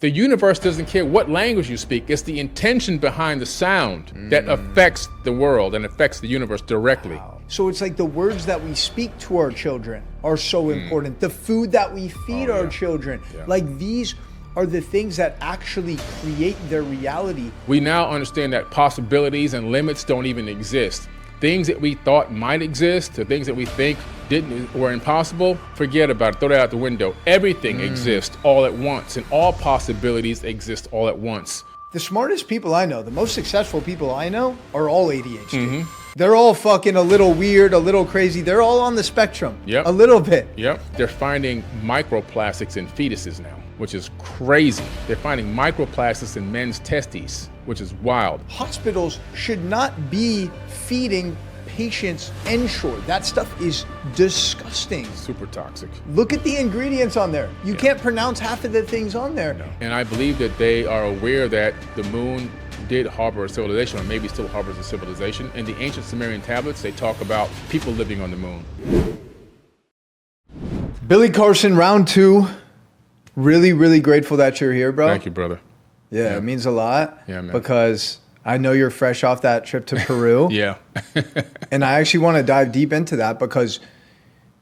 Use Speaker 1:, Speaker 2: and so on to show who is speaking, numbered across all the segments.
Speaker 1: The universe doesn't care what language you speak. It's the intention behind the sound that affects the world and affects the universe directly.
Speaker 2: Wow. So it's like the words that we speak to our children are so important. The food that we feed our children, like these are the things that actually create their reality.
Speaker 1: We now understand that possibilities and limits don't even exist. Things that we thought might exist, the things that we think were impossible, forget about it, throw that out the window. Everything exists all at once, and all possibilities exist all at once.
Speaker 2: The smartest people I know, the most successful people I know, are all ADHD. They're all fucking a little weird, a little crazy. They're all on the spectrum, a little bit.
Speaker 1: They're finding microplastics in fetuses now, which is crazy. They're finding microplastics in men's testes, which is wild.
Speaker 2: Hospitals should not be feeding patients Ensure. That stuff is disgusting.
Speaker 1: Super toxic.
Speaker 2: Look at the ingredients on there. You can't pronounce half of the things on there.
Speaker 1: No. And I believe that they are aware that the moon did harbor a civilization, or maybe still harbors a civilization. In the ancient Sumerian tablets, they talk about people living on the moon.
Speaker 2: Billy Carson, round 2. Really, really grateful that you're here, bro.
Speaker 1: Thank you, brother.
Speaker 2: Yeah, it means a lot.
Speaker 1: Yeah, man.
Speaker 2: Because I know you're fresh off that trip to Peru.
Speaker 1: Yeah.
Speaker 2: And I actually want to dive deep into that because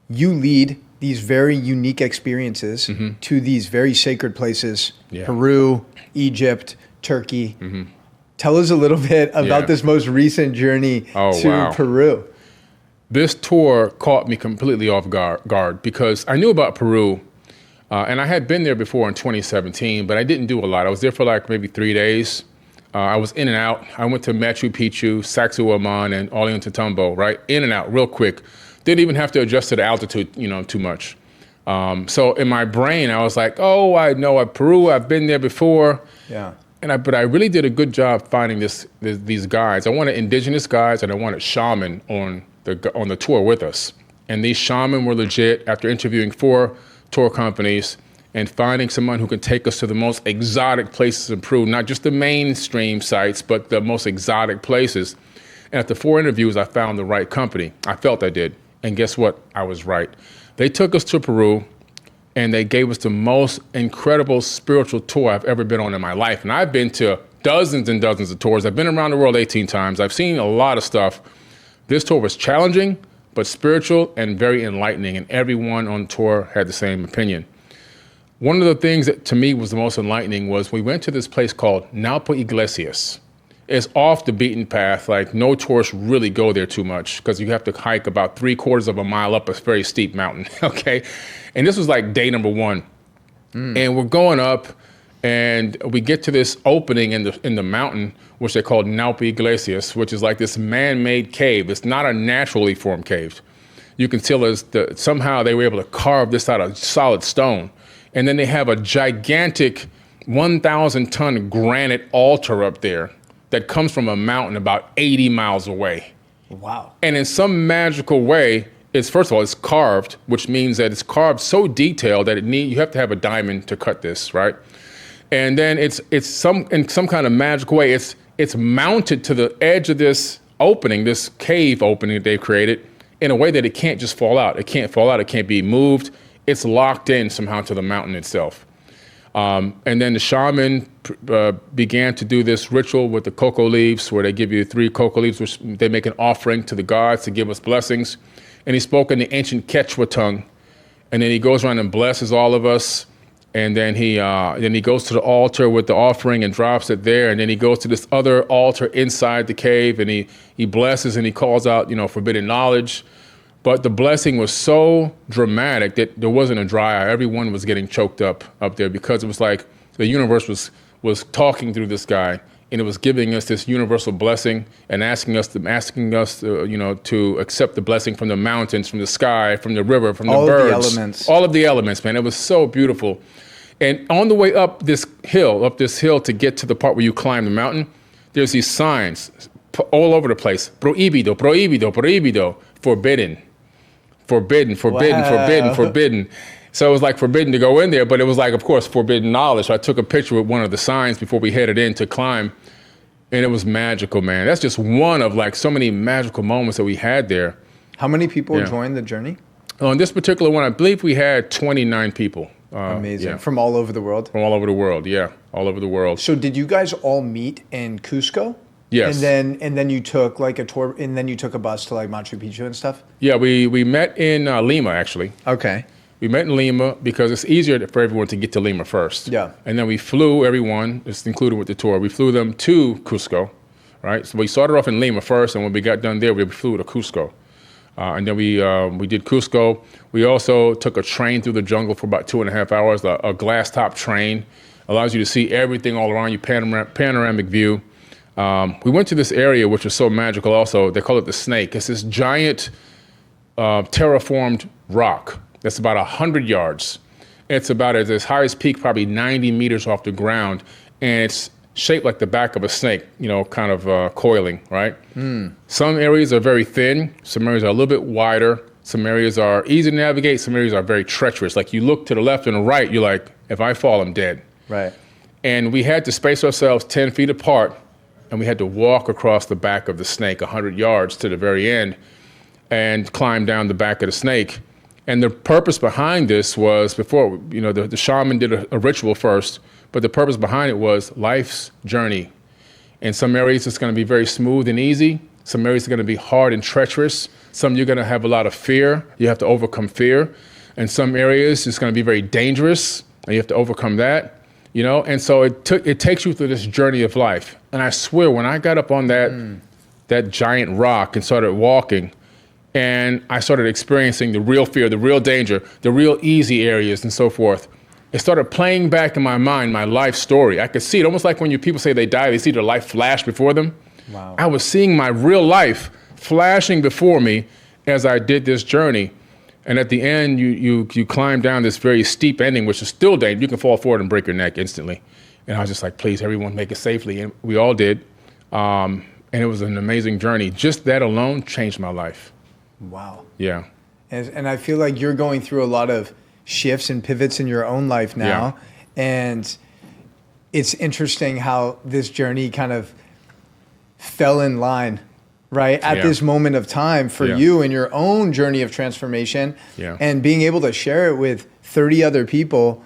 Speaker 2: you lead these very unique experiences to these very sacred places, Peru, Egypt, Turkey. Tell us a little bit about this most recent journey to Peru.
Speaker 1: This tour caught me completely off guard because I knew about Peru. And I had been there before in 2017, but I didn't do a lot. I was there for like maybe 3 days. I was in and out. I went to Machu Picchu, Sacsayhuaman, and Ollantaytambo, right? In and out real quick. Didn't even have to adjust to the altitude, too much. So in my brain, I was like, oh, I know Peru. I've been there before.
Speaker 2: Yeah.
Speaker 1: But I really did a good job finding these guides. I wanted indigenous guides and I wanted shaman on the tour with us. And these shaman were legit. After interviewing 4 tour companies and finding someone who can take us to the most exotic places in Peru, not just the mainstream sites, but the most exotic places. And after 4 interviews, I found the right company. I felt I did. And guess what? I was right. They took us to Peru and they gave us the most incredible spiritual tour I've ever been on in my life. And I've been to dozens and dozens of tours. I've been around the world 18 times. I've seen a lot of stuff. This tour was challenging, but spiritual and very enlightening. And everyone on tour had the same opinion. One of the things that to me was the most enlightening was we went to this place called Naupa Iglesias. It's off the beaten path. Like no tourists really go there too much because you have to hike about 3/4 of a mile up a very steep mountain, okay? And this was like day number 1. And we're going up and we get to this opening in the mountain, which they call Naupa Iglesias, which is like this man-made cave. It's not a naturally formed cave. You can tell somehow they were able to carve this out of solid stone. And then they have a gigantic 1,000-ton granite altar up there that comes from a mountain about 80 miles away.
Speaker 2: Wow. And
Speaker 1: in some magical way, first of all, it's carved, which means that it's carved so detailed that you have to have a diamond to cut this, right? And then in some kind of magical way, it's mounted to the edge of this opening, this cave opening that they've created, in a way that it can't just fall out. It can't fall out. It can't be moved. It's locked in somehow to the mountain itself. And then the shaman began to do this ritual with the cocoa leaves, where they give you 3 cocoa leaves, which they make an offering to the gods to give us blessings. And he spoke in the ancient Quechua tongue. And then he goes around and blesses all of us. And then he goes to the altar with the offering and drops it there. And then he goes to this other altar inside the cave and he blesses and he calls out, forbidden knowledge. But the blessing was so dramatic that there wasn't a dry eye. Everyone was getting choked up there because it was like the universe was talking through this guy, and it was giving us this universal blessing and asking us to accept the blessing from the mountains, from the sky, from the river, from the birds. All of the elements, man. It was so beautiful. And on the way up this hill to get to the part where you climb the mountain, there's these signs all over the place. Prohibido, prohibido, prohibido, forbidden. Forbidden. So it was like forbidden to go in there, but it was like, of course, forbidden knowledge. So I took a picture with one of the signs before we headed in to climb, and it was magical, man. That's just one of like so many magical moments that we had there.
Speaker 2: How many people joined the journey?
Speaker 1: On this particular one, I believe we had 29 people
Speaker 2: Amazing.
Speaker 1: Yeah.
Speaker 2: From all over the world?
Speaker 1: From all over the world, yeah. All over the world.
Speaker 2: So did you guys all meet in Cusco?
Speaker 1: Yes.
Speaker 2: And then you took like a tour, and then you took a bus to like Machu Picchu and stuff?
Speaker 1: Yeah, we met in Lima, actually.
Speaker 2: Okay.
Speaker 1: We met in Lima because it's easier for everyone to get to Lima first.
Speaker 2: Yeah.
Speaker 1: And then we flew everyone, it's included with the tour, we flew them to Cusco, right? So we started off in Lima first, and when we got done there, we flew to Cusco. And then we did Cusco. We also took a train through the jungle for about 2.5 hours, a glass top train. Allows you to see everything all around you, panoramic view. We went to this area which was so magical also. They call it the Snake. It's this giant terraformed rock that's about 100 yards. It's about at its highest peak, probably 90 meters off the ground. And it's shaped like the back of a snake, kind of coiling, right? Some areas are very thin. Some areas are a little bit wider. Some areas are easy to navigate. Some areas are very treacherous. Like you look to the left and the right, you're like, if I fall, I'm dead.
Speaker 2: Right.
Speaker 1: And we had to space ourselves 10 feet apart, and we had to walk across the back of the snake 100 yards to the very end and climb down the back of the snake. And the purpose behind this was before, the shaman did a ritual first, but the purpose behind it was life's journey. In some areas, it's going to be very smooth and easy. Some areas are going to be hard and treacherous. Some you're going to have a lot of fear. You have to overcome fear. In some areas, it's going to be very dangerous, and you have to overcome that. And so it takes you through this journey of life. And I swear, when I got up on that giant rock and started walking, and I started experiencing the real fear, the real danger, the real easy areas and so forth, it started playing back in my mind my life story. I could see it almost like when people say they die, they see their life flash before them.
Speaker 2: Wow.
Speaker 1: I was seeing my real life flashing before me as I did this journey. And at the end, you climb down this very steep ending, which is still dangerous. You can fall forward and break your neck instantly. And I was just like, please, everyone, make it safely. And we all did. And it was an amazing journey. Just that alone changed my life.
Speaker 2: Wow.
Speaker 1: Yeah.
Speaker 2: And I feel like you're going through a lot of shifts and pivots in your own life now. Yeah. And it's interesting how this journey kind of fell in line, right? At this moment of time for you in your own journey of transformation.
Speaker 1: Yeah.
Speaker 2: And being able to share it with 30 other people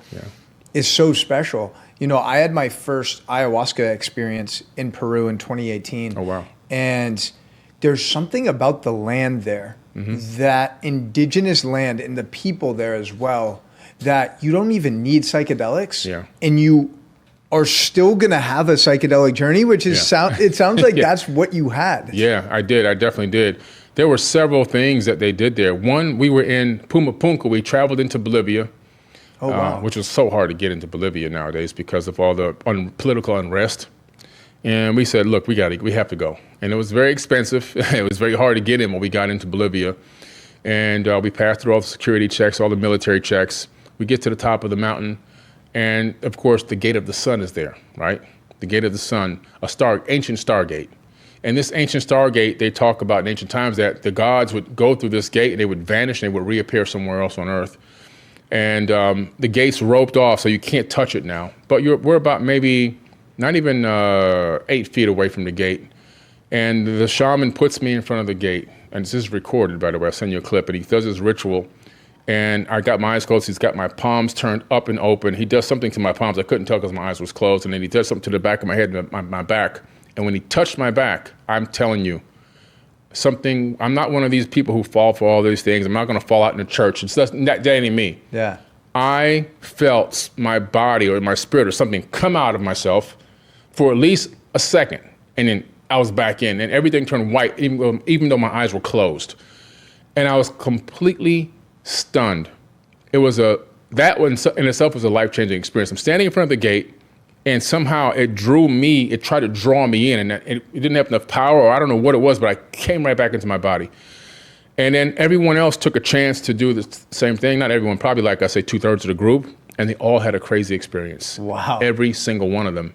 Speaker 2: is so special. I had my first ayahuasca experience in Peru in 2018.
Speaker 1: Oh, wow.
Speaker 2: And there's something about the land there, that indigenous land and the people there as well, that you don't even need psychedelics.
Speaker 1: Yeah.
Speaker 2: And you are still going to have a psychedelic journey, which is it sounds like that's what you had.
Speaker 1: Yeah, I did. I definitely did. There were several things that they did there. One, we were in Pumapunku. We traveled into Bolivia, which was so hard to get into Bolivia nowadays because of all the political unrest. And we said, look, we have to go. And it was very expensive. It was very hard to get in when we got into Bolivia. And we passed through all the security checks, all the military checks. We get to the top of the mountain. And of course, the Gate of the Sun is there, right? The Gate of the Sun, ancient stargate. And this ancient stargate, they talk about in ancient times that the gods would go through this gate and they would vanish and they would reappear somewhere else on Earth. And the gate's roped off, so you can't touch it now. But we're about maybe not even 8 feet away from the gate. And the shaman puts me in front of the gate. And this is recorded, by the way. I'll send you a clip. And he does his ritual. And I got my eyes closed. He's got my palms turned up and open. He does something to my palms. I couldn't tell because my eyes was closed. And then he does something to the back of my head and my back. And when he touched my back, I'm telling you, I'm not one of these people who fall for all these things. I'm not going to fall out in the church. That ain't me.
Speaker 2: Yeah.
Speaker 1: I felt my body or my spirit or something come out of myself for at least a second. And then I was back in, and everything turned white, even though my eyes were closed. And I was completely stunned. That one in itself was a life-changing experience. I'm standing in front of the gate, and somehow it tried to draw me in, and it didn't have enough power, or I don't know what it was, but I came right back into my body. And then everyone else took a chance to do the same thing. Not everyone, probably like I say 2/3 of the group, and they all had a crazy experience.
Speaker 2: Wow. Every
Speaker 1: single one of them.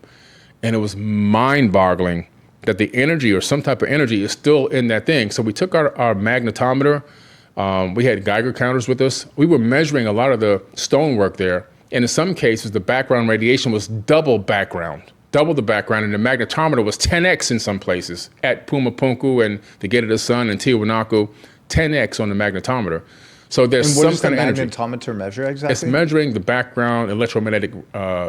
Speaker 1: And it was mind-boggling that the energy or some type of energy is still in that thing. So we took our magnetometer. We had Geiger counters with us. We were measuring a lot of the stonework there. And in some cases, the background radiation was double the background. And the magnetometer was 10x in some places. At Pumapunku and the Gate of the Sun and Tiwanaku, 10x on the magnetometer. So there's
Speaker 2: And what
Speaker 1: some
Speaker 2: does the
Speaker 1: kind of energy.
Speaker 2: magnetometer measure exactly?
Speaker 1: It's measuring the background electromagnetic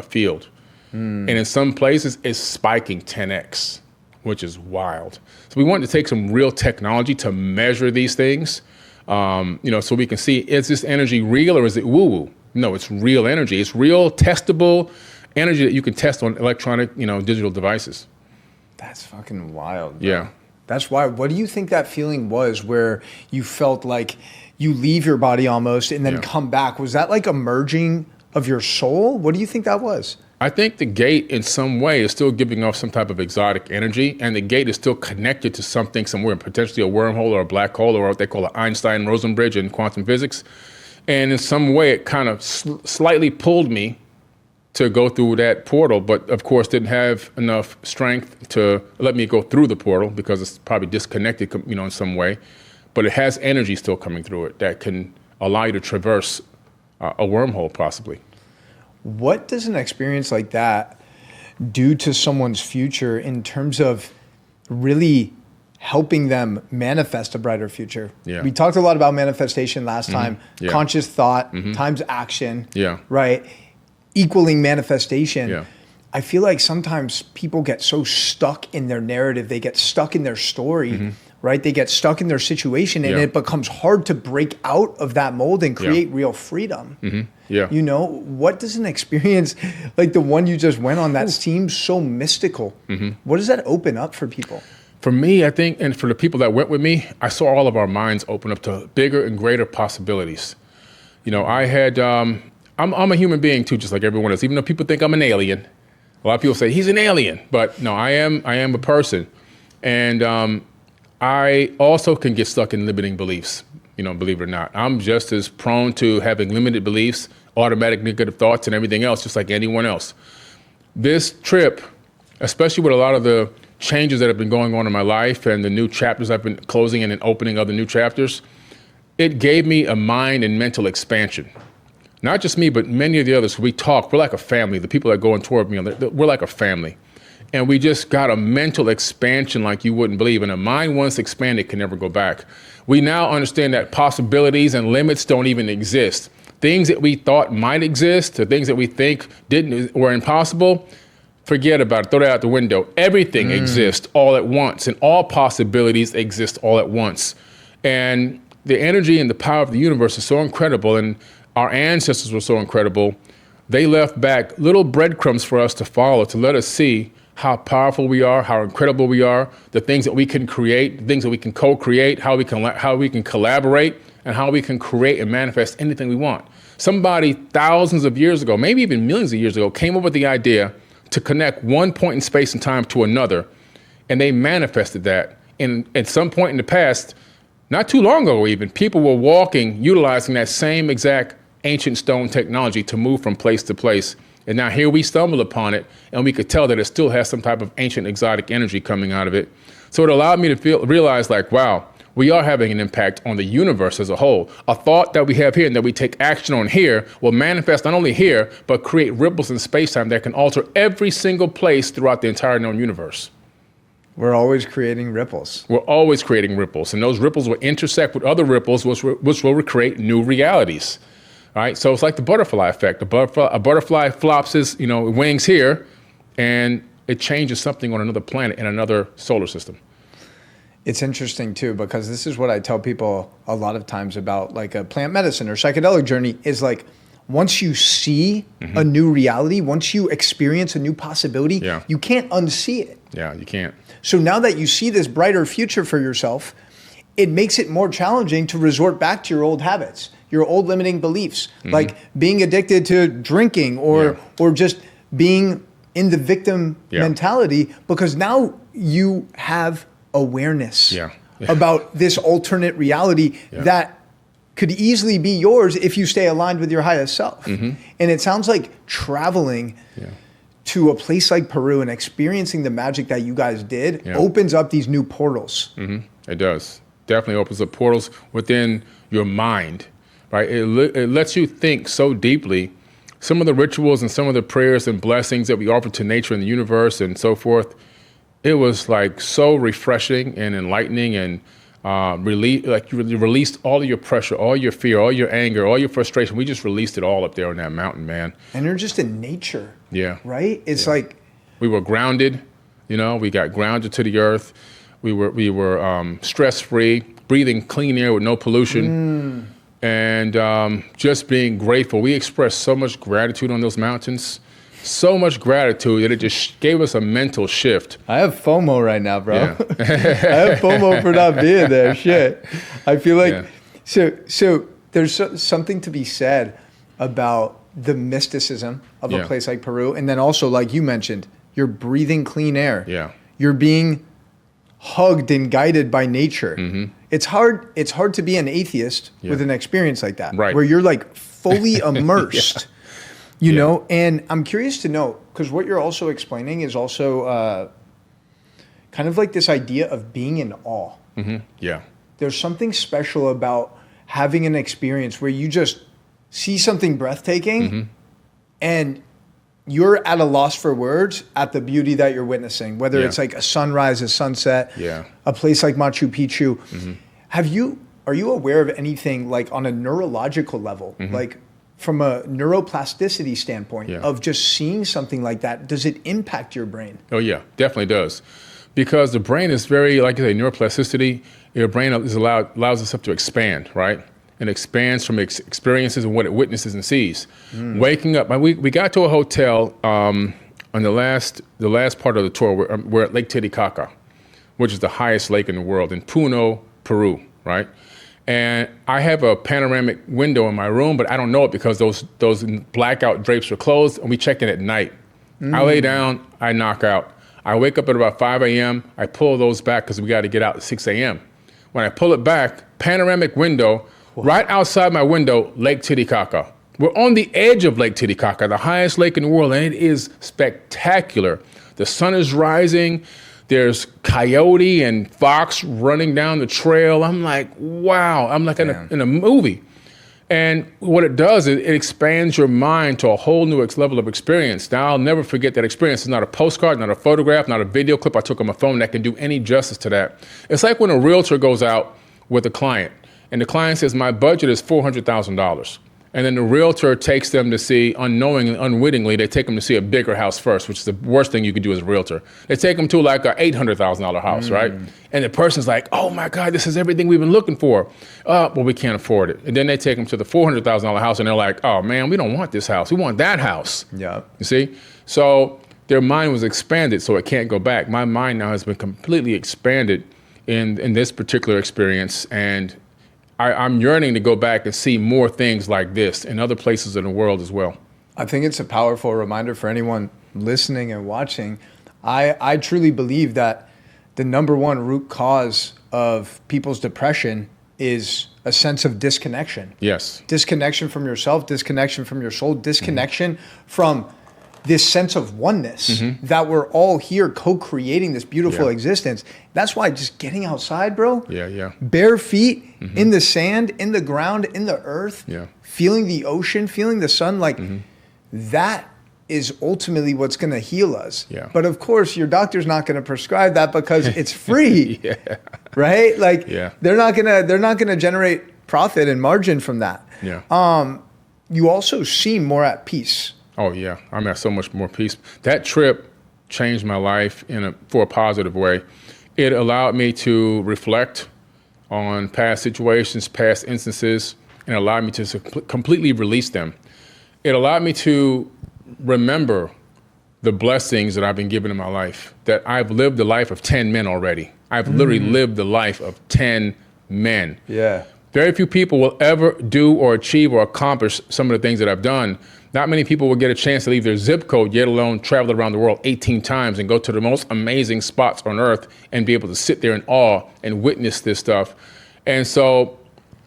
Speaker 1: field. And in some places, it's spiking 10x, which is wild. So we wanted to take some real technology to measure these things, so we can see, is this energy real or is it woo-woo? No, it's real energy. It's real testable energy that you can test on electronic, digital devices.
Speaker 2: That's fucking wild, bro.
Speaker 1: Yeah.
Speaker 2: That's why. What do you think that feeling was where you felt like you leave your body almost and then come back? Was that like a merging of your soul? What do you think that was?
Speaker 1: I think the gate in some way is still giving off some type of exotic energy, and the gate is still connected to something somewhere, potentially a wormhole or a black hole or what they call an Einstein-Rosen bridge in quantum physics. And in some way, it kind of slightly pulled me to go through that portal, but of course didn't have enough strength to let me go through the portal because it's probably disconnected, in some way. But it has energy still coming through it that can allow you to traverse a wormhole possibly.
Speaker 2: What does an experience like that do to someone's future in terms of really helping them manifest a brighter future?
Speaker 1: Yeah.
Speaker 2: We talked a lot about manifestation last time,
Speaker 1: Yeah.
Speaker 2: conscious thought times action,
Speaker 1: Yeah.
Speaker 2: right? Equaling manifestation.
Speaker 1: Yeah.
Speaker 2: I feel like sometimes people get so stuck in their narrative, they get stuck in their story, right? They get stuck in their situation and
Speaker 1: Yeah.
Speaker 2: it becomes hard to break out of that mold and create real freedom.
Speaker 1: Yeah.
Speaker 2: What does an experience like the one you just went on that seems so mystical? What does that open up for people?
Speaker 1: For me, I think, and for the people that went with me, I saw all of our minds open up to bigger and greater possibilities. I had, I'm a human being too, just like everyone else, even though people think I'm an alien. A lot of people say he's an alien, but no, I am a person. And I also can get stuck in limiting beliefs, believe it or not. I'm just as prone to having limited beliefs, automatic negative thoughts and everything else, just like anyone else. This trip, especially with a lot of the changes that have been going on in my life and the new chapters I've been closing and then opening other new chapters, it gave me a mind and mental expansion. Not just me, but many of the others. We talk, we're like a family. The people that go on tour with me, we're like a family. And we just got a mental expansion like you wouldn't believe. And a mind once expanded can never go back. We now understand that possibilities and limits don't even exist. Things that we thought might exist, or things that we think were impossible, forget about it, throw that out the window. Everything exists all at once, and all possibilities exist all at once. And the energy and the power of the universe is so incredible, and our ancestors were so incredible. They left back little breadcrumbs for us to follow, to let us see how powerful we are, how incredible we are, the things that we can create, the things that we can co-create, how we can collaborate, and how we can create and manifest anything we want. Somebody thousands of years ago, maybe even millions of years ago, came up with the idea to connect one point in space and time to another, and they manifested that. And at some point in the past, not too long ago even, people were walking, utilizing that same exact ancient stone technology to move from place to place. And now here we stumble upon it, and we could tell that it still has some type of ancient exotic energy coming out of it. So it allowed me to realize like, wow, we are having an impact on the universe as a whole. A thought that we have here and that we take action on here will manifest not only here, but create ripples in space-time that can alter every single place throughout the entire known universe.
Speaker 2: We're always creating ripples.
Speaker 1: We're always creating ripples, and those ripples will intersect with other ripples, which will create new realities. All right, so it's like the butterfly effect. A butterfly flops his wings here, and it changes something on another planet in another solar system.
Speaker 2: It's interesting too, because this is what I tell people a lot of times about like a plant medicine or psychedelic journey is like, once you see a new reality, once you experience a new possibility, you can't unsee it.
Speaker 1: Yeah, you can't.
Speaker 2: So now that you see this brighter future for yourself, it makes it more challenging to resort back to your old habits, your old limiting beliefs, like being addicted to drinking or just being in the victim mentality, because now you have awareness about this alternate reality that could easily be yours if you stay aligned with your highest self. And it sounds like traveling to a place like Peru and experiencing the magic that you guys did opens up these new portals.
Speaker 1: It does. Definitely opens up portals within your mind, right? It lets you think so deeply. Some of the rituals and some of the prayers and blessings that we offer to nature and the universe and so forth, it was like so refreshing and enlightening. And You released all of your pressure, all your fear, all your anger, all your frustration. We just released it all up there on that mountain, man.
Speaker 2: And you're just in nature.
Speaker 1: Yeah.
Speaker 2: Right? It's like
Speaker 1: we were grounded. We got grounded to the earth. We were stress-free, breathing clean air with no pollution, and just being grateful. We expressed so much gratitude on those mountains, so much gratitude that it just gave us a mental shift.
Speaker 2: I have FOMO right now, bro.
Speaker 1: Yeah.
Speaker 2: I have FOMO for not being there. Shit. I feel like so there's something to be said about the mysticism of a place like Peru, and then also, like you mentioned, you're breathing clean air.
Speaker 1: Yeah.
Speaker 2: You're being hugged and guided by nature.
Speaker 1: Mm-hmm.
Speaker 2: It's hard to be an atheist with an experience like that,
Speaker 1: right,
Speaker 2: where you're like fully immersed. You know, and I'm curious to know, because what you're also explaining is also kind of like this idea of being in awe.
Speaker 1: Mm-hmm. Yeah.
Speaker 2: There's something special about having an experience where you just see something breathtaking and you're at a loss for words at the beauty that you're witnessing, whether it's like a sunrise, a sunset, a place like Machu Picchu. Are you aware of anything like on a neurological level, like from a neuroplasticity standpoint of just seeing something like that? Does it impact your brain?
Speaker 1: Oh yeah, definitely does. Because the brain is very, like you say, neuroplasticity, your brain allows itself to expand, right? And expands from experiences and what it witnesses and sees. Waking up, we got to a hotel on the last part of the tour. We're at Lake Titicaca, which is the highest lake in the world, in Puno, Peru, right? And I have a panoramic window in my room, but I don't know it because those blackout drapes are closed, and we check in at night. I lay down, I knock out. I wake up at about 5 a.m. I pull those back because we got to get out at 6 a.m. When I pull it back, panoramic window, right outside my window, Lake Titicaca. We're on the edge of Lake Titicaca, the highest lake in the world, and it is spectacular. The sun is rising. There's coyote and fox running down the trail. I'm like, wow. I'm like in a movie. And what it does is it expands your mind to a whole new level of experience. Now, I'll never forget that experience. It's not a postcard, not a photograph, not a video clip I took on my phone that can do any justice to that. It's like when a realtor goes out with a client, and the client says, my budget is $400,000. And then the realtor takes them to see, unknowingly, unwittingly, they take them to see a bigger house first, which is the worst thing you could do as a realtor. They take them to like a $800,000 house, right? And the person's like, oh my God, this is everything we've been looking for. Well, we can't afford it. And then they take them to the $400,000 house and they're like, oh man, we don't want this house. We want that house. Yeah. You see? So their mind was expanded, so it can't go back. My mind now has been completely expanded in this particular experience, and I'm yearning to go back and see more things like this in other places in the world as well.
Speaker 2: I think it's a powerful reminder for anyone listening and watching. I truly believe that the number one root cause of people's depression is a sense of disconnection.
Speaker 1: Yes.
Speaker 2: Disconnection from yourself, disconnection from your soul, disconnection from this sense of oneness that we're all here co-creating this beautiful existence. That's why just getting outside, bro. Bare feet in the sand, in the ground, in the earth, feeling the ocean, feeling the sun, like that is ultimately what's going to heal us. But of course, your doctor's not going to prescribe that because it's free. Right? Like they're not going to generate profit and margin from that. You also seem more at peace.
Speaker 1: Oh yeah, I'm at so much more peace. That trip changed my life for a positive way. It allowed me to reflect on past situations, past instances, and allowed me to completely release them. It allowed me to remember the blessings that I've been given in my life, that I've lived the life of 10 men already. I've literally lived the life of 10 men. Very few people will ever do or achieve or accomplish some of the things that I've done. Not many people will get a chance to leave their zip code, yet alone travel around the world 18 times and go to the most amazing spots on earth and be able to sit there in awe and witness this stuff. And so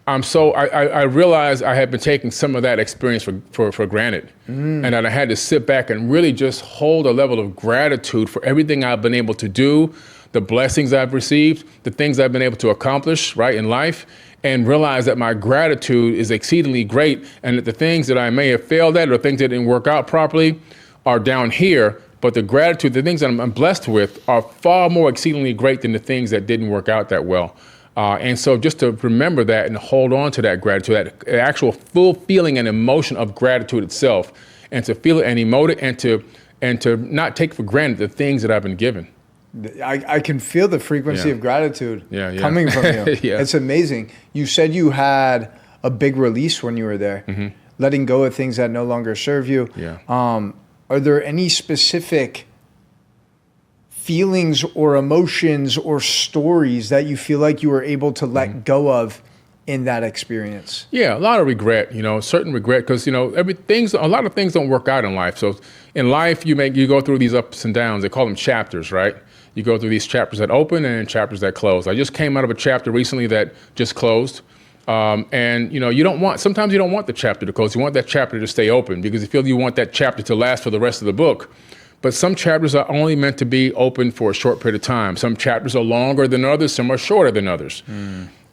Speaker 1: I realized I had been taking some of that experience for granted, and that I had to sit back and really just hold a level of gratitude for everything I've been able to do, the blessings I've received, the things I've been able to accomplish, right, in life, and realize that my gratitude is exceedingly great, and that the things that I may have failed at or things that didn't work out properly are down here, but the gratitude, the things that I'm blessed with are far more exceedingly great than the things that didn't work out that well. And so just to remember that and hold on to that gratitude, that actual full feeling and emotion of gratitude itself, and to feel it and emote it, and to not take for granted the things that I've been given.
Speaker 2: I can feel the frequency of gratitude coming from you.
Speaker 1: Yeah.
Speaker 2: It's amazing. You said you had a big release when you were there, letting go of things that no longer serve you.
Speaker 1: Yeah.
Speaker 2: Are there any specific feelings or emotions or stories that you feel like you were able to let go of in that experience?
Speaker 1: Yeah, a lot of regret, certain regret, because, a lot of things don't work out in life. So in life, you go through these ups and downs. They call them chapters, right? You go through these chapters that open and chapters that close. I just came out of a chapter recently that just closed. And sometimes you don't want the chapter to close. You want that chapter to stay open because you feel you want that chapter to last for the rest of the book. But some chapters are only meant to be open for a short period of time. Some chapters are longer than others. Some are shorter than others.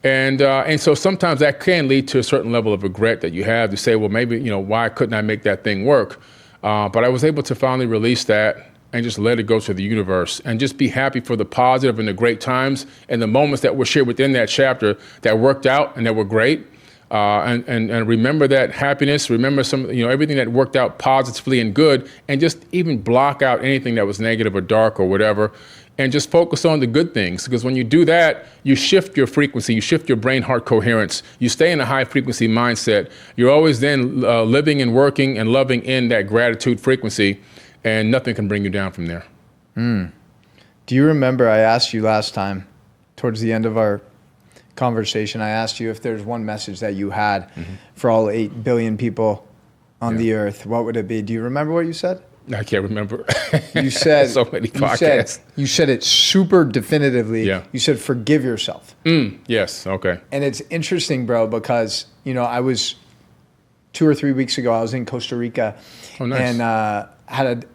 Speaker 1: And so sometimes that can lead to a certain level of regret that you have to say, well, maybe, why couldn't I make that thing work? But I was able to finally release that and just let it go to the universe and just be happy for the positive and the great times and the moments that were shared within that chapter that worked out and that were great. And remember that happiness, remember everything that worked out positively and good, and just even block out anything that was negative or dark or whatever, and just focus on the good things. Because when you do that, you shift your frequency, you shift your brain-heart coherence, you stay in a high-frequency mindset. You're always then living and working and loving in that gratitude frequency, and nothing can bring you down from there.
Speaker 2: Do you remember I asked you last time, towards the end of our conversation, I asked you if there's one message that you had for all 8 billion people on the earth, what would it be? Do you remember what you said?
Speaker 1: I can't remember.
Speaker 2: You said
Speaker 1: so many podcasts.
Speaker 2: You said it super definitively.
Speaker 1: Yeah.
Speaker 2: You said forgive yourself.
Speaker 1: Yes. Okay.
Speaker 2: And it's interesting, bro, because I was 2 or 3 weeks ago. I was in Costa Rica, and had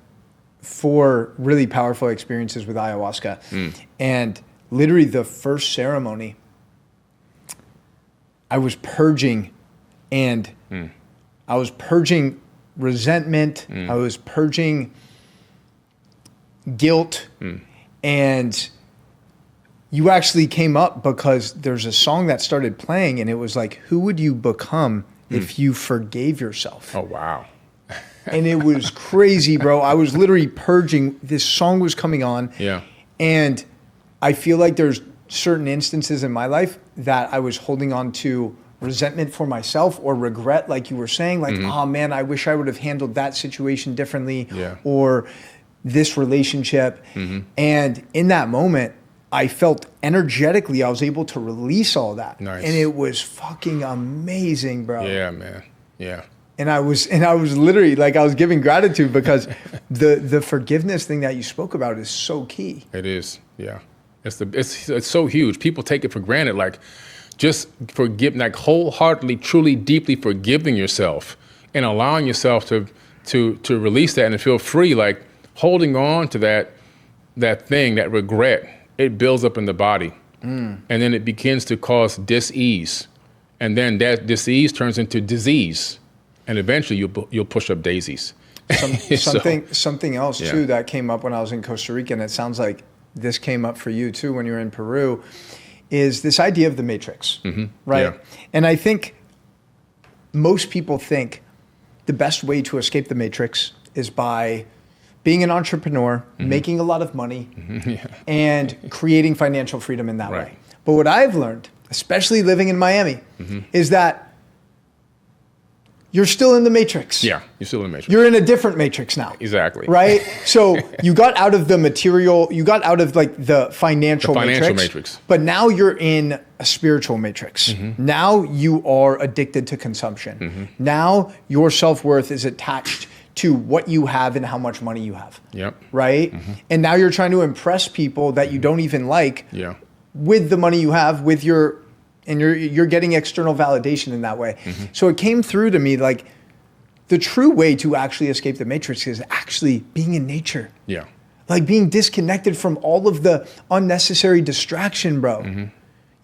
Speaker 2: 4 really powerful experiences with ayahuasca, and literally the first ceremony, I was purging, and I was purging resentment. I was purging guilt. And you actually came up because there's a song that started playing, and it was like, who would you become if you forgave yourself?
Speaker 1: Oh, wow.
Speaker 2: And it was crazy, bro. I was literally purging. This song was coming on.
Speaker 1: Yeah.
Speaker 2: And I feel like there's certain instances in my life that I was holding on to resentment for myself or regret, like you were saying, like, oh man, I wish I would have handled that situation differently, or this relationship. And in that moment, I felt energetically, I was able to release all that.
Speaker 1: Nice.
Speaker 2: And it was fucking amazing, bro.
Speaker 1: Yeah, man. Yeah.
Speaker 2: And I was literally like, I was giving gratitude because the forgiveness thing that you spoke about is so key.
Speaker 1: It is. Yeah. It's so huge. People take it for granted. Like, just wholeheartedly, truly, deeply forgiving yourself and allowing yourself to release that and feel free. Like, holding on to that thing, that regret, it builds up in the body, and then it begins to cause dis-ease, and then that dis-ease turns into disease, and eventually you'll push up daisies.
Speaker 2: Something else too that came up when I was in Costa Rica, and it sounds like this came up for you too when you were in Peru, is this idea of the matrix, right?
Speaker 1: Yeah.
Speaker 2: And I think most people think the best way to escape the matrix is by being an entrepreneur, making a lot of money, and creating financial freedom in that way. But what I've learned, especially living in Miami, is that you're still in the matrix.
Speaker 1: Yeah, you're still in the matrix.
Speaker 2: You're in a different matrix now.
Speaker 1: Exactly.
Speaker 2: Right? So you got out of the material, you got out of like the financial matrix. But now you're in a spiritual matrix. Now you are addicted to consumption. Now your self-worth is attached to what you have and how much money you have.
Speaker 1: Yep.
Speaker 2: Right? And now you're trying to impress people that you don't even like with the money you have, with you're getting external validation in that way. So it came through to me like the true way to actually escape the matrix is actually being in nature.
Speaker 1: Yeah.
Speaker 2: Like being disconnected from all of the unnecessary distraction, bro. And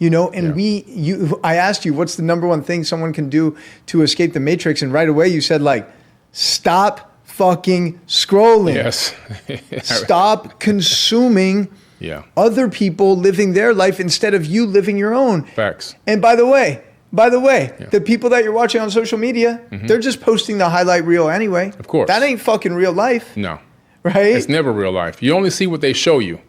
Speaker 2: I asked you, what's the number one thing someone can do to escape the matrix? And right away you said like, stop fucking scrolling.
Speaker 1: Yes.
Speaker 2: Stop consuming
Speaker 1: Yeah.
Speaker 2: Other people living their life instead of you living your own.
Speaker 1: Facts.
Speaker 2: And by the way, the people that you're watching on social media, they're just posting the highlight reel anyway.
Speaker 1: Of course.
Speaker 2: That ain't fucking real life.
Speaker 1: No.
Speaker 2: Right?
Speaker 1: It's never real life. You only see what they show you.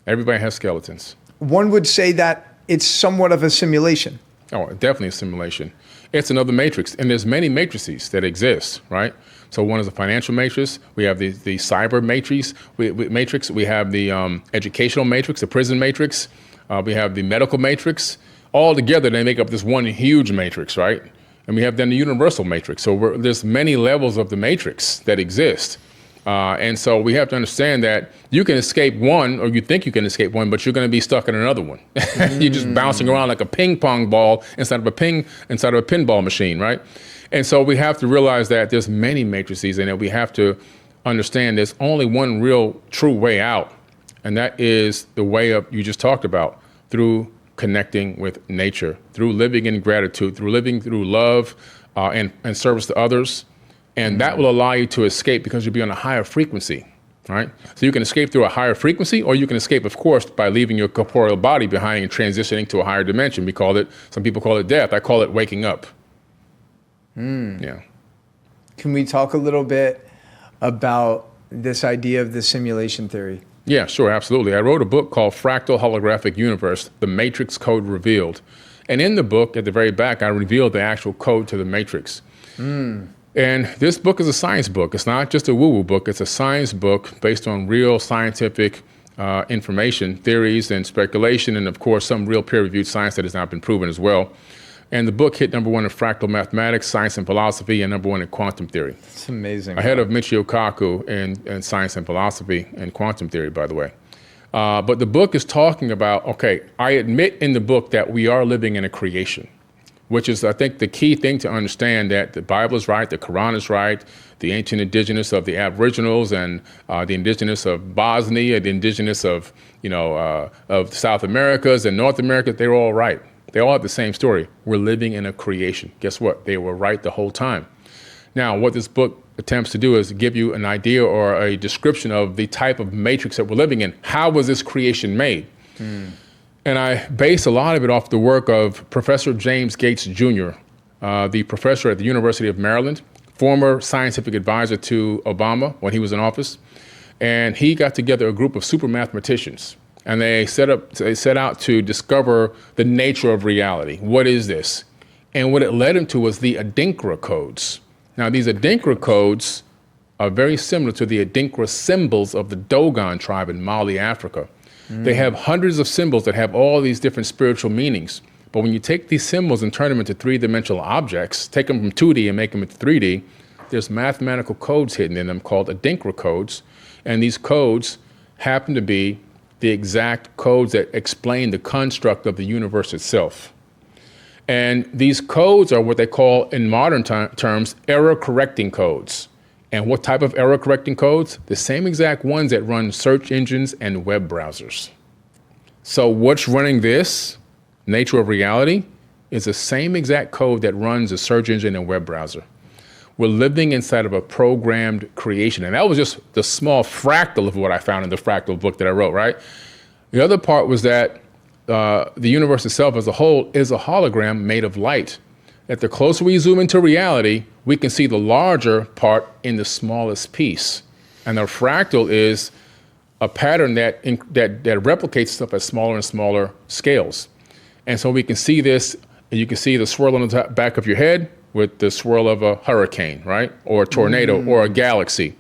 Speaker 1: Everybody has skeletons.
Speaker 2: One would say that it's somewhat of a simulation.
Speaker 1: Oh, definitely a simulation. It's another matrix, and there's many matrices that exist, right? So one is a financial matrix. We have the cyber matrix. We have the educational matrix, the prison matrix. We have the medical matrix. All together, they make up this one huge matrix, right? And we have then the universal matrix. So there's many levels of the matrix that exist. And so we have to understand that you can escape one, or you think you can escape one, but you're going to be stuck in another one. You're just bouncing around like a ping pong ball inside of a pinball machine, right? And so we have to realize that there's many matrices, and that we have to understand there's only one real true way out, and that is the way up you just talked about, through connecting with nature, through living in gratitude, through living through love and service to others. And that will allow you to escape because you'll be on a higher frequency, right? So you can escape through a higher frequency, or you can escape, of course, by leaving your corporeal body behind and transitioning to a higher dimension. Some people call it death. I call it waking up. Yeah.
Speaker 2: Can we talk a little bit about this idea of the simulation theory?
Speaker 1: Yeah, sure, absolutely. I wrote a book called Fractal Holographic Universe, The Matrix Code Revealed. And in the book, at the very back, I revealed the actual code to the matrix. And this book is a science book. It's not just a woo-woo book. It's a science book based on real scientific information, theories, and speculation, and of course, some real peer-reviewed science that has not been proven as well. And the book hit number 1 in fractal mathematics, science and philosophy, and number 1 in quantum theory.
Speaker 2: It's amazing.
Speaker 1: Ahead of Michio Kaku in science and philosophy and quantum theory, by the way. But the book is talking about, okay, I admit in the book that we are living in a creation, which is, I think, the key thing to understand, that the Bible is right, the Quran is right, the ancient indigenous of the Aboriginals and the indigenous of Bosnia, the indigenous of South Americas and North America, they're all right. They all have the same story. We're living in a creation. Guess what? They were right the whole time. Now, what this book attempts to do is give you an idea or a description of the type of matrix that we're living in. How was this creation made? And I base a lot of it off the work of Professor James Gates Jr., the professor at the University of Maryland, former scientific advisor to Obama when he was in office. And he got together a group of super mathematicians, and they set out to discover the nature of reality. What is this? And what it led him to was the Adinkra codes. Now, these Adinkra codes are very similar to the Adinkra symbols of the Dogon tribe in Mali, Africa. They have hundreds of symbols that have all these different spiritual meanings. But when you take these symbols and turn them into three-dimensional objects, take them from 2D and make them into 3D, there's mathematical codes hidden in them called Adinkra codes. And these codes happen to be the exact codes that explain the construct of the universe itself. And these codes are what they call, in modern terms, error-correcting codes. And what type of error-correcting codes? The same exact ones that run search engines and web browsers. So what's running this, nature of reality, is the same exact code that runs a search engine and web browser. We're living inside of a programmed creation. And that was just the small fractal of what I found in the fractal book that I wrote, right? The other part was that the universe itself as a whole is a hologram made of light. That the closer we zoom into reality, we can see the larger part in the smallest piece. And the fractal is a pattern that replicates stuff at smaller and smaller scales. And so we can see this, and you can see the swirl on the back of your head with the swirl of a hurricane, right? Or a tornado or a galaxy.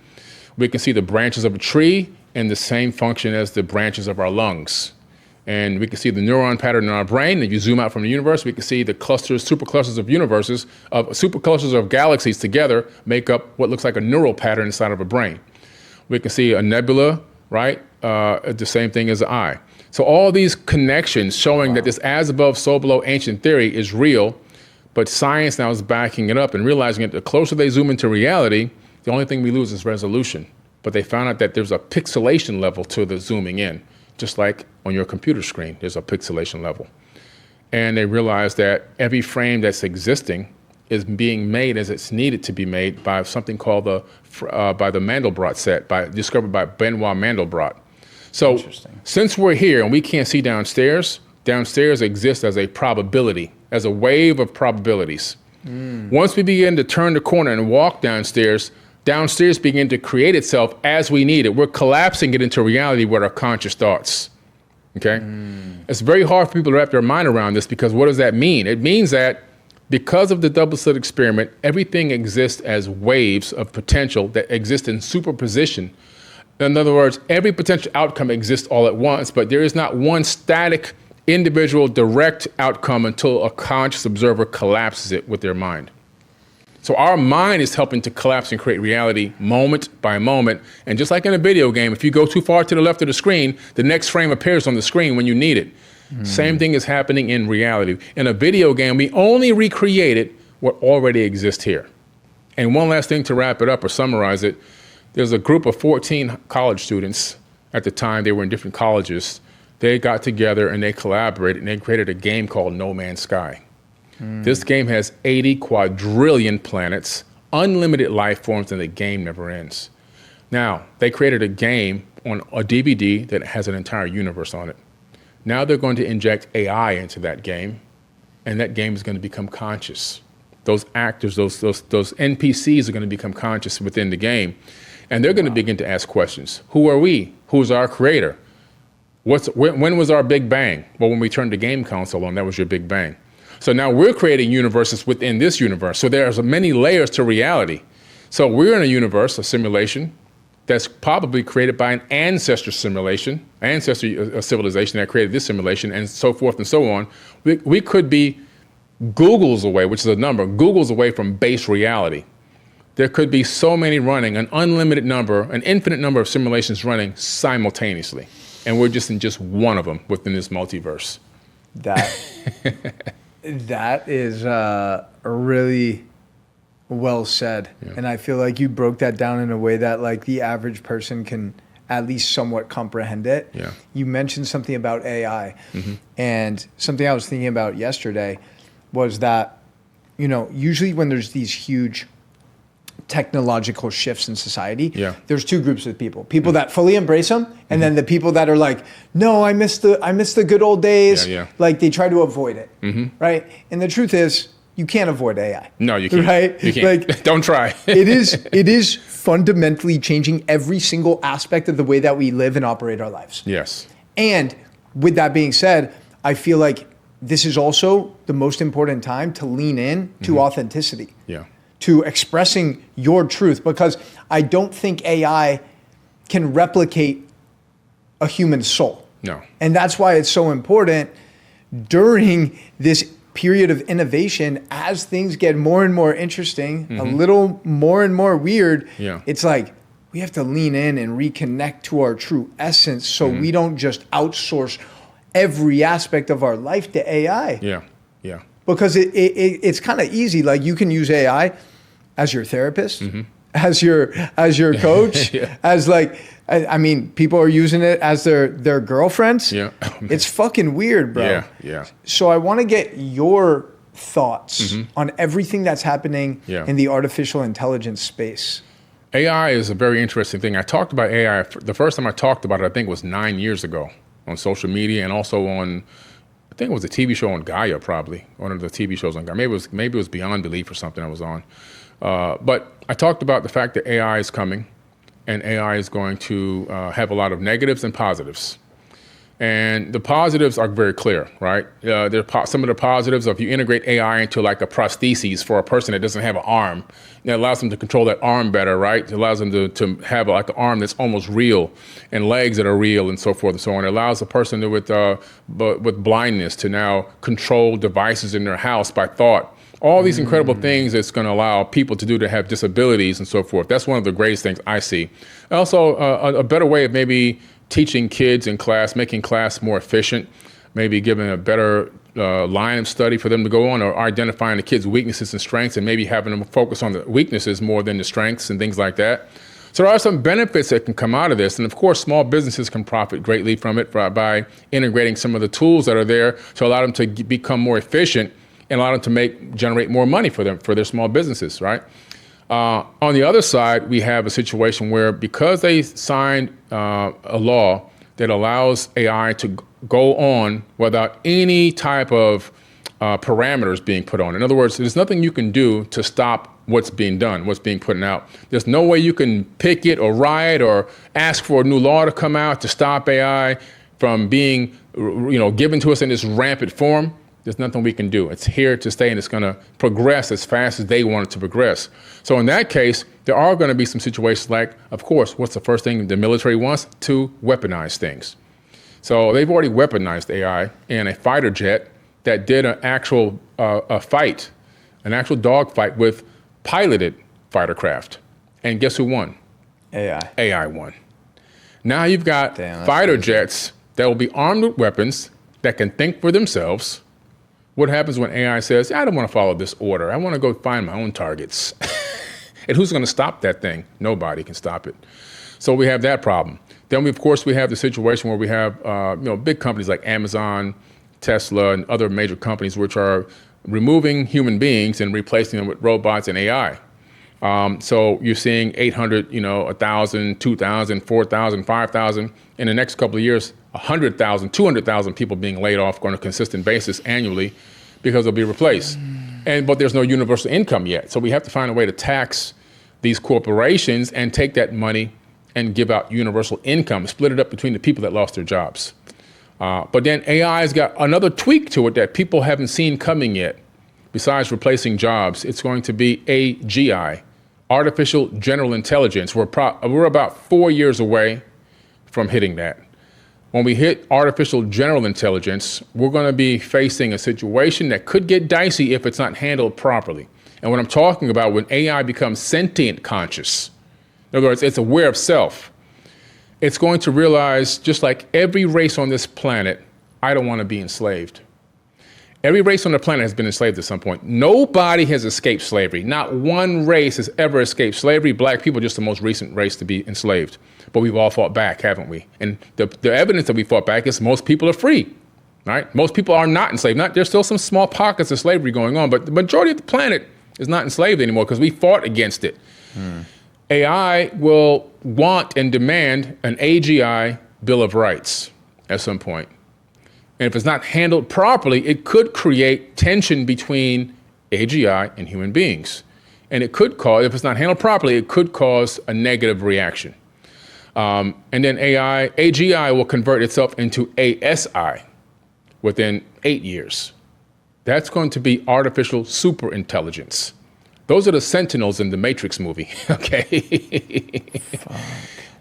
Speaker 1: We can see the branches of a tree and the same function as the branches of our lungs. And we can see the neuron pattern in our brain. If you zoom out from the universe, we can see the superclusters of universes, superclusters of galaxies together make up what looks like a neural pattern inside of a brain. We can see a nebula, right? The same thing as the eye. So all these connections showing that this as above, so below ancient theory is real, but science now is backing it up and realizing that the closer they zoom into reality, the only thing we lose is resolution. But they found out that there's a pixelation level to the zooming in. Just like on your computer screen, there's a pixelation level. And they realized that every frame that's existing is being made as it's needed to be made by something called by the Mandelbrot set, discovered by Benoit Mandelbrot. So since we're here and we can't see downstairs, downstairs exists as a probability, as a wave of probabilities. Once we begin to turn the corner and walk downstairs, downstairs begin to create itself as we need it. We're collapsing it into reality with our conscious thoughts. Okay? It's very hard for people to wrap their mind around this, because what does that mean? It means that because of the double slit experiment, everything exists as waves of potential that exist in superposition. In other words, every potential outcome exists all at once, but there is not one static, individual, direct outcome until a conscious observer collapses it with their mind. So our mind is helping to collapse and create reality moment by moment. And just like in a video game, if you go too far to the left of the screen, the next frame appears on the screen when you need it. Same thing is happening in reality. In a video game, we only recreated what already exists here. And one last thing to wrap it up or summarize it, there's a group of 14 college students at the time. They were in different colleges. They got together and they collaborated and they created a game called No Man's Sky. This game has 80 quadrillion planets, unlimited life forms, and the game never ends. Now, they created a game on a DVD that has an entire universe on it. Now they're going to inject AI into that game, and that game is going to become conscious. Those actors, those NPCs are going to become conscious within the game, and they're going to begin to ask questions. Who are we? Who's our creator? When was our Big Bang? Well, when we turned the game console on, that was your Big Bang. So now we're creating universes within this universe. So there's many layers to reality. So we're in a universe, a simulation, that's probably created by an ancestor civilization that created this simulation, and so forth and so on. We could be Googles away, which is a number, Googles away from base reality. There could be so many running, an unlimited number, an infinite number of simulations running simultaneously. And we're just in just one of them within this multiverse.
Speaker 2: That is really well said. Yeah. And I feel like you broke that down in a way that like the average person can at least somewhat comprehend it.
Speaker 1: Yeah.
Speaker 2: You mentioned something about AI. And something I was thinking about yesterday was that, you know, usually when there's these huge technological shifts in society, there's two groups of people that fully embrace them, and then the people that are like, no, I miss the good old days. Like they try to avoid it, right? And the truth is, you can't avoid AI.
Speaker 1: No, you can't.
Speaker 2: Right?
Speaker 1: You can't. Like, don't try.
Speaker 2: it is fundamentally changing every single aspect of the way that we live and operate our lives.
Speaker 1: Yes.
Speaker 2: And with that being said, I feel like this is also the most important time to lean in to authenticity.
Speaker 1: Yeah.
Speaker 2: To expressing your truth, because I don't think AI can replicate a human soul.
Speaker 1: No.
Speaker 2: And that's why it's so important during this period of innovation, as things get more and more interesting, a little more and more weird, it's like we have to lean in and reconnect to our true essence so we don't just outsource every aspect of our life to AI.
Speaker 1: Yeah, yeah.
Speaker 2: Because it's kind of easy. Like you can use AI as your therapist, as your coach, as like, I mean, people are using it as their girlfriends.
Speaker 1: Yeah.
Speaker 2: It's fucking weird, bro.
Speaker 1: Yeah, yeah.
Speaker 2: So I want to get your thoughts on everything that's happening in the artificial intelligence space.
Speaker 1: AI is a very interesting thing. I talked about AI, the first time I talked about it, I think was 9 years ago on social media, and also on, I think it was a TV show on Gaia, probably one of the TV shows on Gaia. Maybe it was Beyond Belief or something I was on. But I talked about the fact that AI is coming, and AI is going to have a lot of negatives and positives. And the positives are very clear, right? Some of the positives, if you integrate AI into like a prosthesis for a person that doesn't have an arm, it allows them to control that arm better, right? It allows them to have like an arm that's almost real, and legs that are real, and so forth and so on. It allows a person with blindness to now control devices in their house by thought. All these incredible things that's going to allow people to do to have disabilities and so forth. That's one of the greatest things I see. Also, a better way of maybe teaching kids in class, making class more efficient, maybe giving a better line of study for them to go on, or identifying the kids' weaknesses and strengths, and maybe having them focus on the weaknesses more than the strengths and things like that. So there are some benefits that can come out of this. And of course, small businesses can profit greatly from it by integrating some of the tools that are there to allow them to become more efficient and allow them to generate more money for their small businesses, right? On the other side, we have a situation where because they signed a law that allows AI to go on without any type of parameters being put on. In other words, there's nothing you can do to stop what's being done, what's being put out. There's no way you can picket or riot or ask for a new law to come out to stop AI from being, given to us in this rampant form. There's nothing we can do. It's here to stay, and it's going to progress as fast as they want it to progress. So in that case, there are going to be some situations like, of course, what's the first thing the military wants? To weaponize things. So they've already weaponized AI in a fighter jet that did an actual fight, an actual dog fight with piloted fighter craft. And guess who won?
Speaker 2: AI.
Speaker 1: AI won. Now you've got fighter jets that will be armed with weapons that can think for themselves. What happens when AI says, I don't want to follow this order. I want to go find my own targets. And who's going to stop that thing? Nobody can stop it. So we have that problem. Then, of course, we have the situation where we have big companies like Amazon, Tesla, and other major companies which are removing human beings and replacing them with robots and AI. So you're seeing 800, 1,000, 2,000, 4,000, 5,000. In the next couple of years, 100,000, 200,000 people being laid off on a consistent basis annually because they'll be replaced. But there's no universal income yet. So we have to find a way to tax these corporations and take that money and give out universal income, split it up between the people that lost their jobs. But then AI has got another tweak to it that people haven't seen coming yet. Besides replacing jobs, it's going to be AGI, artificial general intelligence. We're about 4 years away from hitting that. When we hit artificial general intelligence, we're going to be facing a situation that could get dicey if it's not handled properly. And what I'm talking about, when AI becomes sentient conscious, in other words, it's aware of self, it's going to realize, just like every race on this planet, I don't want to be enslaved. Every race on the planet has been enslaved at some point. Nobody has escaped slavery. Not one race has ever escaped slavery. Black people are just the most recent race to be enslaved. But we've all fought back, haven't we? And the evidence that we fought back is most people are free, right? Most people are not enslaved. There's still some small pockets of slavery going on, but the majority of the planet is not enslaved anymore because we fought against it. AI will want and demand an AGI Bill of Rights at some point. And if it's not handled properly, it could create tension between AGI and human beings. And it could cause, if it's not handled properly, it could cause a negative reaction. And then AGI will convert itself into ASI within 8 years. That's going to be artificial superintelligence. Those are the Sentinels in the Matrix movie, okay?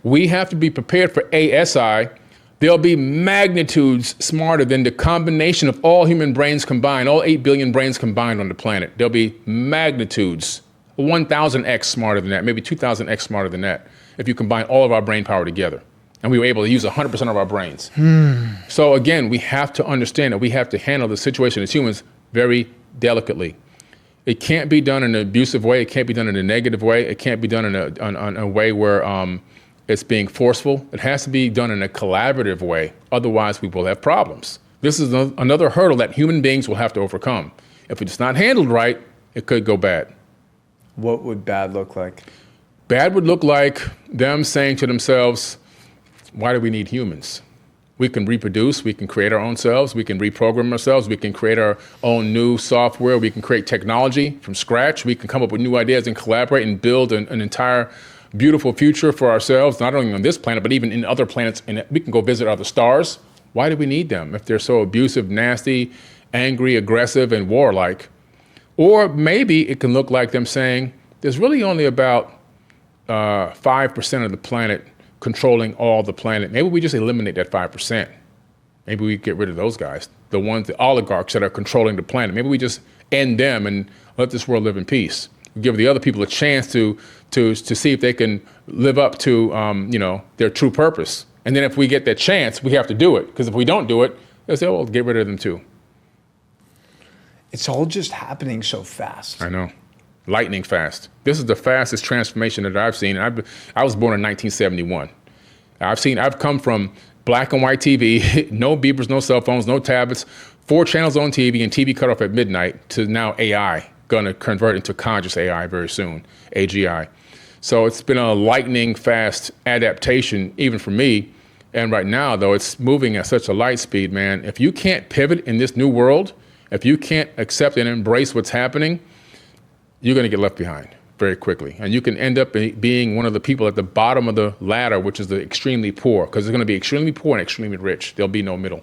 Speaker 1: We have to be prepared for ASI. They'll be magnitudes smarter than the combination of all human brains combined, all 8 billion brains combined on the planet. They'll be magnitudes, 1,000x smarter than that, maybe 2,000x smarter than that, if you combine all of our brain power together. And we were able to use 100% of our brains. So again, we have to understand that we have to handle the situation as humans very delicately. It can't be done in an abusive way. It can't be done in a negative way. It can't be done in a way where it's being forceful. It has to be done in a collaborative way. Otherwise, we will have problems. This is another hurdle that human beings will have to overcome. If it's not handled right, it could go bad.
Speaker 2: What would bad look like?
Speaker 1: Bad would look like them saying to themselves, why do we need humans? We can reproduce, we can create our own selves, we can reprogram ourselves, we can create our own new software, we can create technology from scratch, we can come up with new ideas and collaborate and build an entire beautiful future for ourselves, not only on this planet, but even in other planets, and we can go visit other stars. Why do we need them if they're so abusive, nasty, angry, aggressive, and warlike? Or maybe it can look like them saying, there's really only about 5% of the planet controlling all the planet. Maybe we just eliminate that 5%. Maybe we get rid of those guys, the oligarchs that are controlling the planet. Maybe we just end them and let this world live in peace. Give the other people a chance to see if they can live up to their true purpose. And then if we get that chance, we have to do it. Because if we don't do it, they'll say, well, get rid of them too.
Speaker 2: It's all just happening so fast.
Speaker 1: I know. Lightning fast. This is the fastest transformation that I've seen. I was born in 1971. I've come from black and white TV, no beepers, no cell phones, no tablets, 4 channels on TV and TV cut off at midnight, to now AI, gonna convert into conscious AI very soon, AGI. So it's been a lightning fast adaptation, even for me. And right now, though, it's moving at such a light speed, man. If you can't pivot in this new world, if you can't accept and embrace what's happening, you're going to get left behind very quickly. And you can end up being one of the people at the bottom of the ladder, which is the extremely poor, because there's going to be extremely poor and extremely rich. There'll be no middle.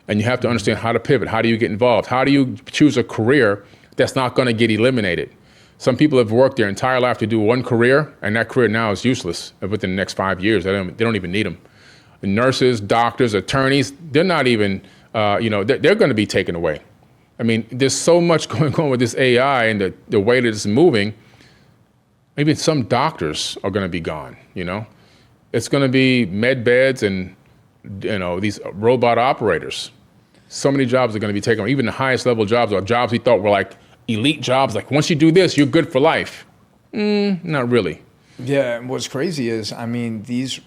Speaker 1: And you have to understand how to pivot. How do you get involved? How do you choose a career that's not going to get eliminated? Some people have worked their entire life to do one career, and that career now is useless within the next 5 years. They don't even need them. Nurses, doctors, attorneys, they're not even, they're going to be taken away. I mean, there's so much going on with this AI and the way that it's moving. Maybe some doctors are going to be gone, It's going to be med beds and, these robot operators. So many jobs are going to be taken. Even the highest level jobs are jobs we thought were like elite jobs. Like once you do this, you're good for life. Not really.
Speaker 2: Yeah, and what's crazy is, these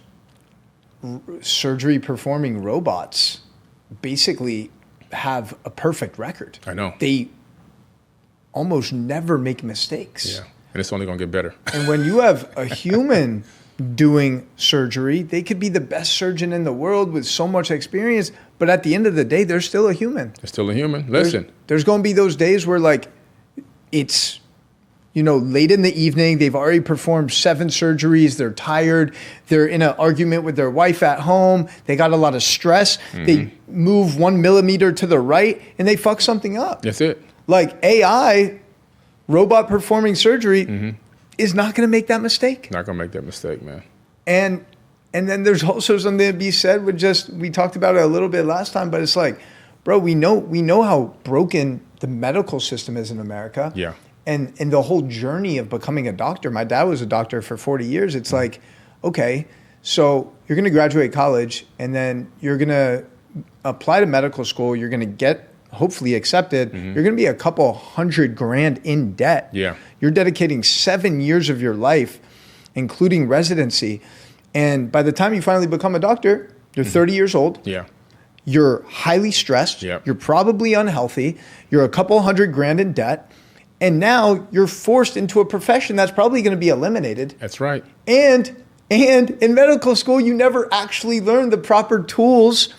Speaker 2: surgery performing robots basically have a perfect record.
Speaker 1: I know.
Speaker 2: They almost never make mistakes.
Speaker 1: Yeah, and it's only going to get better.
Speaker 2: And when you have a human doing surgery, they could be the best surgeon in the world with so much experience, but at the end of the day, they're still a human.
Speaker 1: They're still a human. Listen.
Speaker 2: There's going to be those days where it's, late in the evening, they've already performed 7 surgeries, they're tired, they're in an argument with their wife at home, they got a lot of stress, they move 1 millimeter to the right, and they fuck something up.
Speaker 1: That's it.
Speaker 2: Like AI, robot performing surgery, is not going to make that mistake.
Speaker 1: Not going to make that mistake, man.
Speaker 2: And then there's also something to be said with we talked about it a little bit last time, but it's like, bro, we know how broken the medical system is in America.
Speaker 1: Yeah.
Speaker 2: And the whole journey of becoming a doctor. My dad was a doctor for 40 years. It's like, okay, so you're going to graduate college and then you're going to apply to medical school. You're going to get hopefully accepted. You're going to be a couple $100,000 in debt.
Speaker 1: Yeah.
Speaker 2: You're dedicating 7 years of your life, including residency. And by the time you finally become a doctor, you're 30 years old.
Speaker 1: Yeah.
Speaker 2: You're highly stressed.
Speaker 1: Yep.
Speaker 2: You're probably unhealthy. You're a couple $100,000 in debt. And now you're forced into a profession that's probably going to be eliminated.
Speaker 1: That's right.
Speaker 2: And in medical school, you never actually learn the proper tools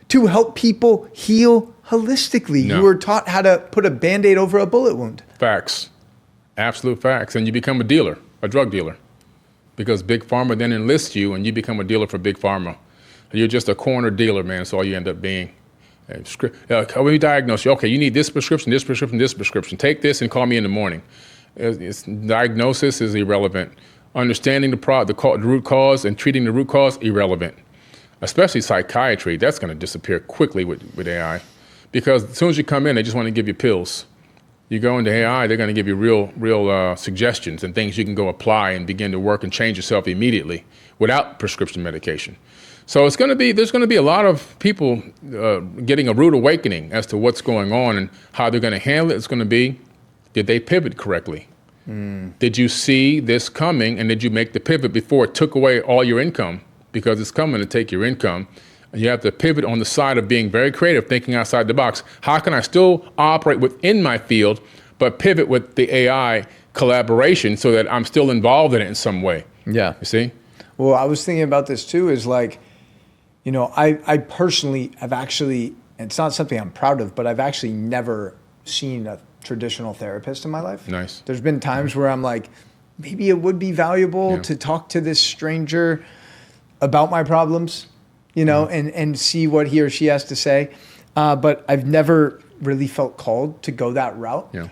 Speaker 2: to help people heal holistically.
Speaker 1: No.
Speaker 2: You were taught how to put a Band-Aid over a bullet wound.
Speaker 1: Facts. Absolute facts. And you become a dealer, a drug dealer, because Big Pharma then enlists you and you become a dealer for Big Pharma. You're just a corner dealer, man. That's all you end up being. When we diagnose you, okay, you need this prescription, this prescription, this prescription. Take this and call me in the morning. Diagnosis is irrelevant. Understanding the root cause and treating the root cause, irrelevant. Especially psychiatry, that's going to disappear quickly with AI. Because as soon as you come in, they just want to give you pills. You go into AI, they're going to give you real suggestions and things you can go apply and begin to work and change yourself immediately without prescription medication. So there's going to be a lot of people getting a rude awakening as to what's going on and how they're going to handle it. It's going to be, did they pivot correctly? Did you see this coming and did you make the pivot before it took away all your income? Because it's coming to take your income. And you have to pivot on the side of being very creative, thinking outside the box. How can I still operate within my field, but pivot with the AI collaboration so that I'm still involved in it in some way?
Speaker 2: Yeah.
Speaker 1: You see?
Speaker 2: Well, I was thinking about this too, is like, I personally have actually, and it's not something I'm proud of, but I've actually never seen a traditional therapist in my life.
Speaker 1: Nice.
Speaker 2: There's been times where I'm like, maybe it would be valuable to talk to this stranger about my problems, and see what he or she has to say. But I've never really felt called to go that route.
Speaker 1: Yeah.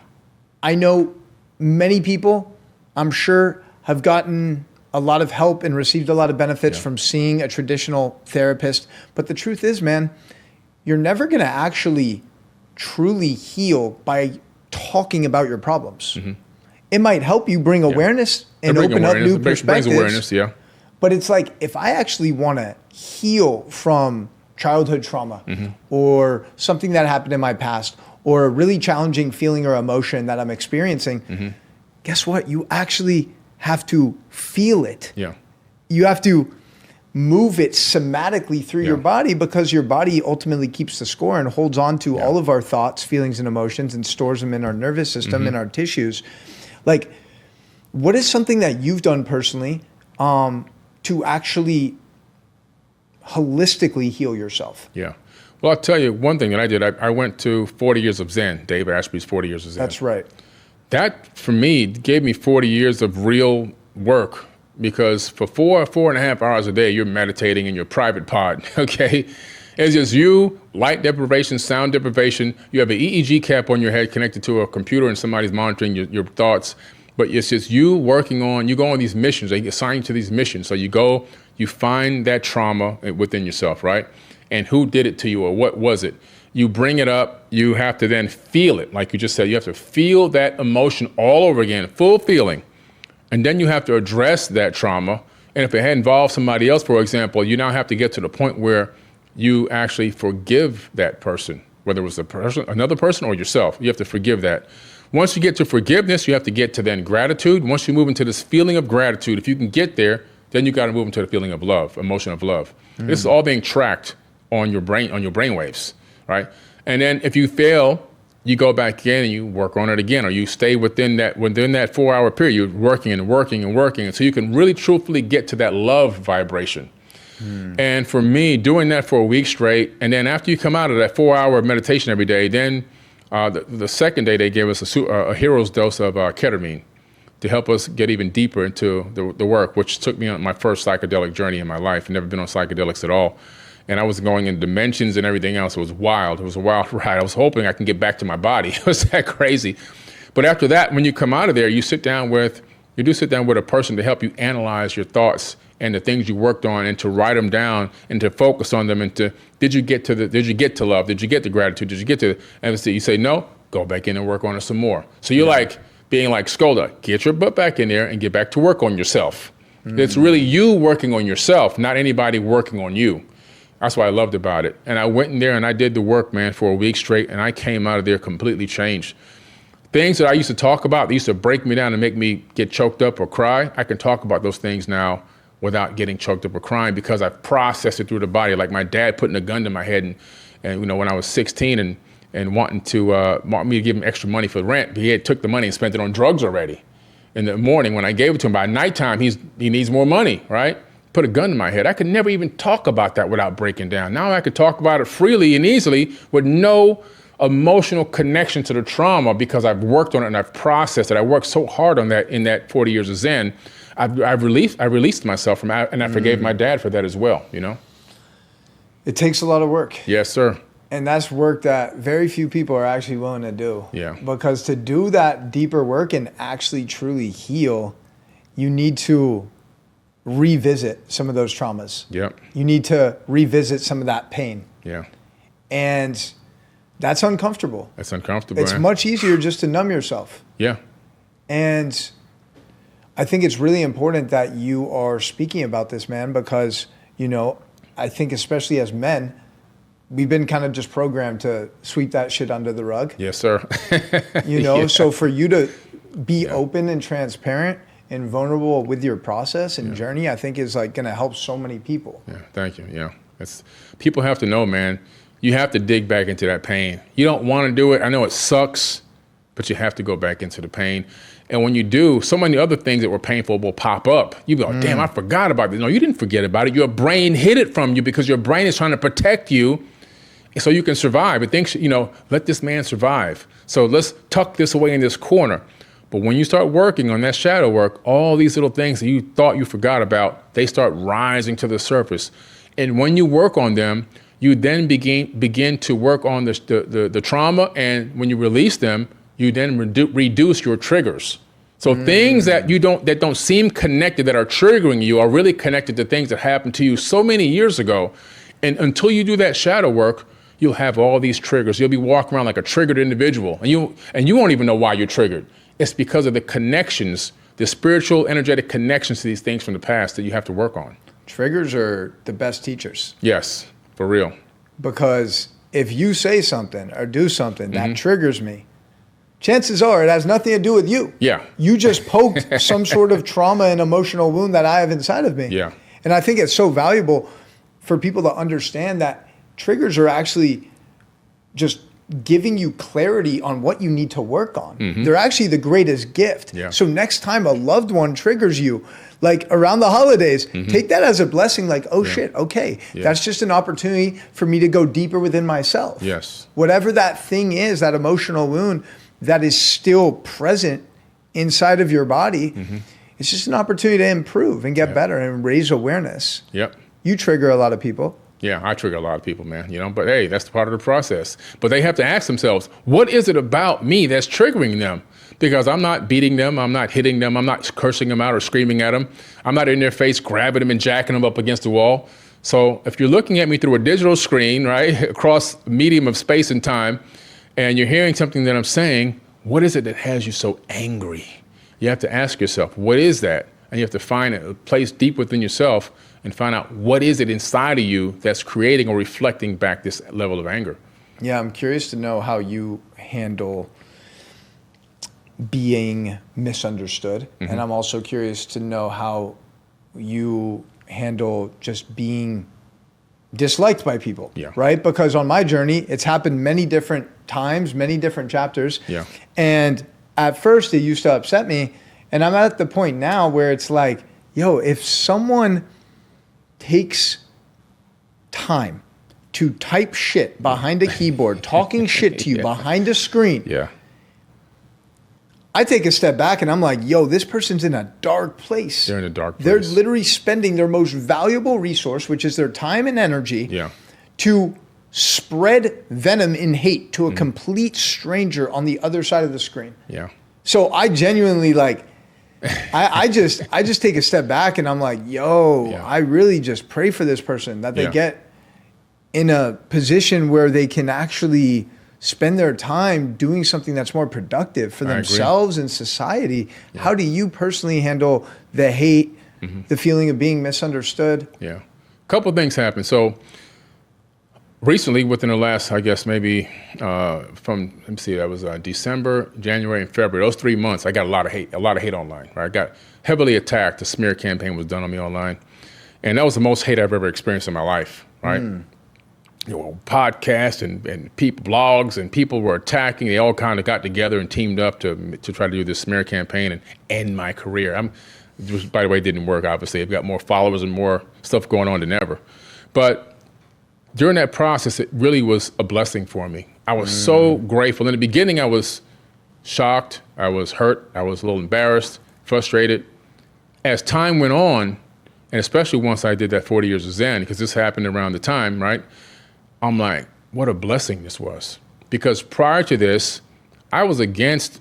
Speaker 2: I know many people, I'm sure, have gotten a lot of help and received a lot of benefits from seeing a traditional therapist. But the truth is, man, you're never going to actually truly heal by talking about your problems. It might help you bring awareness and open up new perspectives.
Speaker 1: Brings awareness, yeah.
Speaker 2: But it's like, if I actually want to heal from childhood trauma or something that happened in my past or a really challenging feeling or emotion that I'm experiencing, guess what? You actually have to feel it.
Speaker 1: Yeah.
Speaker 2: You have to move it somatically through your body, because your body ultimately keeps the score and holds on to all of our thoughts, feelings, and emotions and stores them in our nervous system, in our tissues. Like, what is something that you've done personally to actually holistically heal yourself.
Speaker 1: Yeah. Well, I'll tell you one thing that I did. I went to 40 years of Zen, Dave Asprey's 40 years of Zen.
Speaker 2: That's right.
Speaker 1: That, for me, gave me 40 years of real work, because for 4.5 hours a day, you're meditating in your private pod, okay? It's just you, light deprivation, sound deprivation. You have an EEG cap on your head connected to a computer and somebody's monitoring your thoughts. But it's just you working on, you go on these missions, they assign you to these missions. So you go, you find that trauma within yourself, right? And who did it to you, or what was it? You bring it up, you have to then feel it. Like you just said, you have to feel that emotion all over again, full feeling. And then you have to address that trauma. And if it had involved somebody else, for example, you now have to get to the point where you actually forgive that person, whether it was another person or yourself. You have to forgive that. Once you get to forgiveness, you have to get to then gratitude. Once you move into this feeling of gratitude, if you can get there, then you got to move into the feeling of love, emotion of love. This is all being tracked on your brain waves, right? And then if you fail, you go back in and you work on it again, or you stay within that 4-hour period, you're working and working and working until you can really truthfully get to that love vibration. And for me, doing that for a week straight, and then after you come out of that 4-hour meditation every day, then the second day they gave us a hero's dose of ketamine to help us get even deeper into the work, which took me on my first psychedelic journey in my life. I've never been on psychedelics at all. And I was going in dimensions and everything else. It was wild. It was a wild ride. I was hoping I can get back to my body. It was that crazy. But after that, when you come out of there, you do sit down with a person to help you analyze your thoughts and the things you worked on, and to write them down and to focus on them, and to, did you get to love? Did you get to gratitude? Did you get to empathy? You say no, go back in and work on it some more. So you're like being like Skoda, get your butt back in there and get back to work on yourself. It's really you working on yourself, not anybody working on you. That's what I loved about it. And I went in there and I did the work, man, for a week straight, and I came out of there completely changed. Things that I used to talk about, that used to break me down and make me get choked up or cry, I can talk about those things now without getting choked up or crying, because I've processed it through the body. Like my dad putting a gun to my head and you know, when I was 16 and wanting me to give him extra money for rent, but he had took the money and spent it on drugs already. In the morning when I gave it to him, by nighttime, he needs more money, right? Put a gun in my head. I could never even talk about that without breaking down. Now I could talk about it freely and easily with no emotional connection to the trauma, because I've worked on it and I've processed it. I worked so hard on that in that 40 years of Zen. I released myself from it, and I forgave my dad for that as well, you know?
Speaker 2: It takes a lot of work.
Speaker 1: Yes, sir.
Speaker 2: And that's work that very few people are actually willing to do.
Speaker 1: Yeah.
Speaker 2: Because to do that deeper work and actually truly heal, you need to revisit some of those traumas.
Speaker 1: Yep.
Speaker 2: You need to revisit some of that pain.
Speaker 1: Yeah.
Speaker 2: And that's uncomfortable.
Speaker 1: It's uncomfortable.
Speaker 2: It's much easier just to numb yourself.
Speaker 1: Yeah.
Speaker 2: And I think it's really important that you are speaking about this, man, because, you know, I think especially as men, we've been kind of just programmed to sweep that shit under the rug.
Speaker 1: Yes, sir.
Speaker 2: You know,
Speaker 1: Yeah.
Speaker 2: So for you to be open and transparent and vulnerable with your process and journey, I think is like going to help so many people.
Speaker 1: Yeah, thank you. Yeah. People have to know, man, you have to dig back into that pain. You don't want to do it. I know it sucks, but you have to go back into the pain. And when you do, so many other things that were painful will pop up. You go, damn, I forgot about this. No, you didn't forget about it. Your brain hid it from you because your brain is trying to protect you so you can survive. It thinks, you know, let this man survive. So let's tuck this away in this corner. But when you start working on that shadow work, all these little things that you thought you forgot about, they start rising to the surface. And when you work on them, you then begin to work on the trauma. And when you release them, you then reduce your triggers. So things that don't seem connected, that are triggering you, are really connected to things that happened to you so many years ago. And until you do that shadow work, you'll have all these triggers. You'll be walking around like a triggered individual, and you won't even know why you're triggered. It's because of the connections, the spiritual, energetic connections to these things from the past that you have to work on.
Speaker 2: Triggers are the best teachers.
Speaker 1: Yes, for real.
Speaker 2: Because if you say something or do something that triggers me, chances are it has nothing to do with you.
Speaker 1: Yeah.
Speaker 2: You just poked some sort of trauma and emotional wound that I have inside of me.
Speaker 1: Yeah.
Speaker 2: And I think it's so valuable for people to understand that triggers are actually just giving you clarity on what you need to work on. They're actually the greatest gift.
Speaker 1: Yeah.
Speaker 2: So next time a loved one triggers you, like around the holidays, take that as a blessing, like, oh shit, okay, that's just an opportunity for me to go deeper within myself.
Speaker 1: Yes.
Speaker 2: Whatever that thing is, that emotional wound that is still present inside of your body, it's just an opportunity to improve and get better and raise awareness.
Speaker 1: Yep.
Speaker 2: You trigger a lot of people.
Speaker 1: Yeah, I trigger a lot of people, man, but hey, that's part of the process. But they have to ask themselves, what is it about me that's triggering them? Because I'm not beating them, I'm not hitting them, I'm not cursing them out or screaming at them. I'm not in their face grabbing them and jacking them up against the wall. So if you're looking at me through a digital screen, right, across a medium of space and time, and you're hearing something that I'm saying, what is it that has you so angry? You have to ask yourself, what is that? And you have to find a place deep within yourself and find out what is it inside of you that's creating or reflecting back this level of anger.
Speaker 2: Yeah, I'm curious to know how you handle being misunderstood. And I'm also curious to know how you handle just being disliked by people, right? Because on my journey, it's happened many different times, many different chapters.
Speaker 1: Yeah.
Speaker 2: And at first it used to upset me. And I'm at the point now where it's like, yo, if someone takes time to type shit behind a keyboard, talking shit to you behind a screen, I take a step back and I'm like, yo, this person's in a dark place.
Speaker 1: They're in a dark place.
Speaker 2: They're literally spending their most valuable resource, which is their time and energy, to spread venom and hate to a complete stranger on the other side of the screen.
Speaker 1: Yeah.
Speaker 2: So I genuinely I just take a step back and I'm like, yo, I really just pray for this person that they get in a position where they can actually spend their time doing something that's more productive for themselves and society. How do you personally handle the hate, the feeling of being misunderstood?
Speaker 1: Yeah. A couple of things happened. So recently, within the last, I guess maybe that was December, January, and February. Those 3 months, I got a lot of hate online. Right? I got heavily attacked. A smear campaign was done on me online, and that was the most hate I've ever experienced in my life. Right? Podcasts and people, blogs, and people were attacking. They all kind of got together and teamed up to try to do this smear campaign and end my career. Which, by the way, didn't work. Obviously, I've got more followers and more stuff going on than ever, but during that process, it really was a blessing for me. I was so grateful. In the beginning, I was shocked. I was hurt. I was a little embarrassed, frustrated. As time went on, and especially once I did that 40 years of Zen, because this happened around the time, right? I'm like, what a blessing this was. Because prior to this, I was against,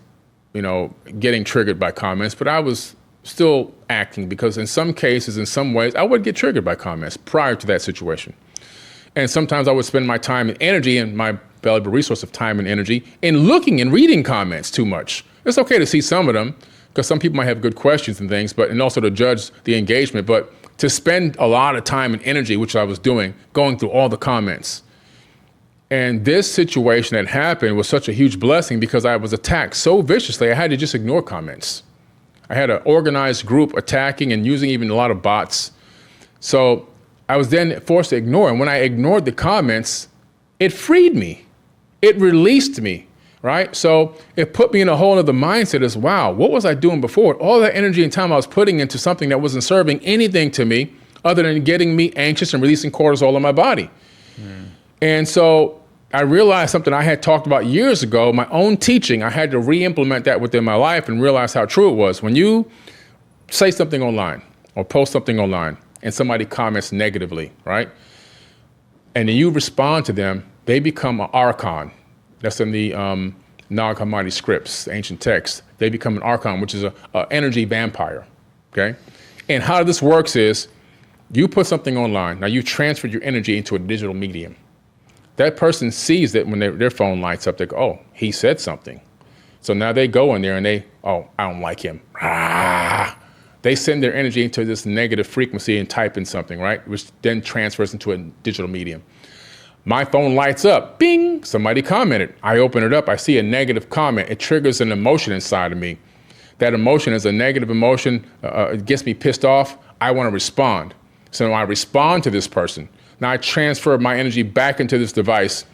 Speaker 1: getting triggered by comments, but I was still acting because in some cases, in some ways, I would get triggered by comments prior to that situation. And sometimes I would spend my time and energy and my valuable resource of time and energy in looking and reading comments too much. It's okay to see some of them because some people might have good questions and things, and also to judge the engagement, but to spend a lot of time and energy, which I was doing, going through all the comments. And this situation that happened was such a huge blessing because I was attacked so viciously, I had to just ignore comments. I had an organized group attacking and using even a lot of bots. So I was then forced to ignore. And when I ignored the comments, it freed me. It released me, right? So it put me in a whole other mindset as, wow, what was I doing before? All that energy and time I was putting into something that wasn't serving anything to me other than getting me anxious and releasing cortisol in my body. And so I realized something I had talked about years ago, my own teaching. I had to re-implement that within my life and realize how true it was. When you say something online or post something online, and somebody comments negatively, right? And then you respond to them, they become an archon. That's in the Nag Hammadi scripts, ancient texts. They become an archon, which is an energy vampire, okay? And how this works is you put something online. Now you've transferred your energy into a digital medium. That person sees that when their phone lights up, they go, oh, he said something. So now they go in there and I don't like him. They send their energy into this negative frequency and type in something, right? Which then transfers into a digital medium. My phone lights up, bing, somebody commented. I open it up, I see a negative comment. It triggers an emotion inside of me. That emotion is a negative emotion. It gets me pissed off. I want to respond. So I respond to this person. Now I transfer my energy back into this device.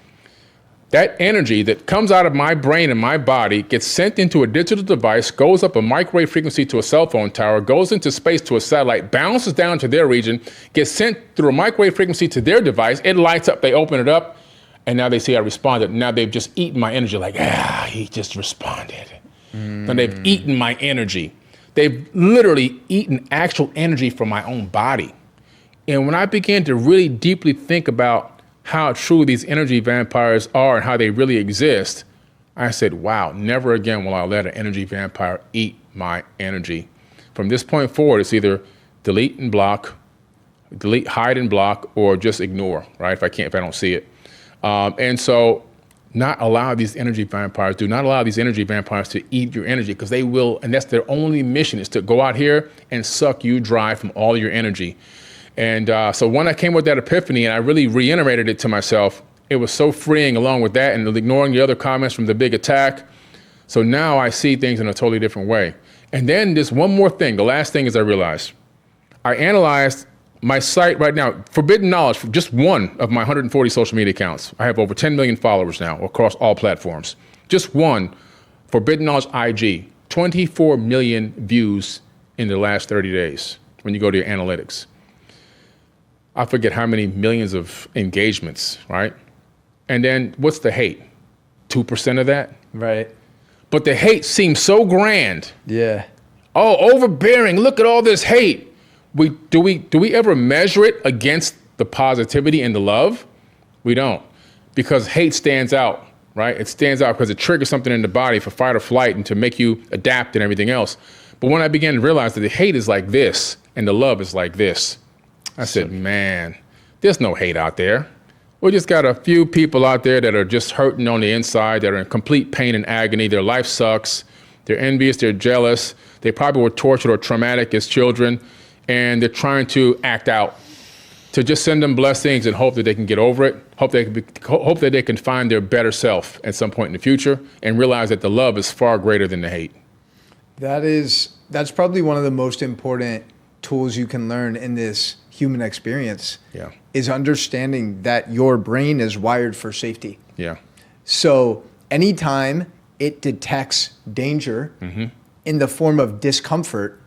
Speaker 1: That energy that comes out of my brain and my body gets sent into a digital device, goes up a microwave frequency to a cell phone tower, goes into space to a satellite, bounces down to their region, gets sent through a microwave frequency to their device. It lights up, they open it up, and now they see I responded. Now they've just eaten my energy, like, he just responded. Then they've eaten my energy. They've literally eaten actual energy from my own body. And when I began to really deeply think about how true these energy vampires are and how they really exist, I said, wow, never again will I let an energy vampire eat my energy. From this point forward, it's either delete and block, delete, hide and block, or just ignore, right? If I don't see it. And so not allow these energy vampires, do not allow these energy vampires to eat your energy, because they will, and that's their only mission, is to go out here and suck you dry from all your energy. And so when I came with that epiphany and I really reiterated it to myself, it was so freeing along with that and ignoring the other comments from the big attack. So now I see things in a totally different way. And then there's one more thing. The last thing is I realized. I analyzed my site right now, Forbidden Knowledge, for just one of my 140 social media accounts. I have over 10 million followers now across all platforms. Just one, Forbidden Knowledge IG, 24 million views in the last 30 days when you go to your analytics. I forget how many millions of engagements, right? And then what's the hate? 2% of that?
Speaker 2: Right.
Speaker 1: But the hate seems so grand.
Speaker 2: Yeah.
Speaker 1: Oh, overbearing, look at all this hate. Do we ever measure it against the positivity and the love? We don't, because hate stands out, right? It stands out because it triggers something in the body for fight or flight and to make you adapt and everything else. But when I began to realize that the hate is like this and the love is like this, I said, man, there's no hate out there. We just got a few people out there that are just hurting on the inside, that are in complete pain and agony. Their life sucks. They're envious. They're jealous. They probably were tortured or traumatic as children. And they're trying to act out, to just send them blessings and hope that they can get over it, hope that they can find their better self at some point in the future and realize that the love is far greater than the hate.
Speaker 2: That's probably one of the most important tools you can learn in this human experience.
Speaker 1: Yeah.
Speaker 2: Is understanding that your brain is wired for safety.
Speaker 1: Yeah.
Speaker 2: So anytime it detects danger in the form of discomfort,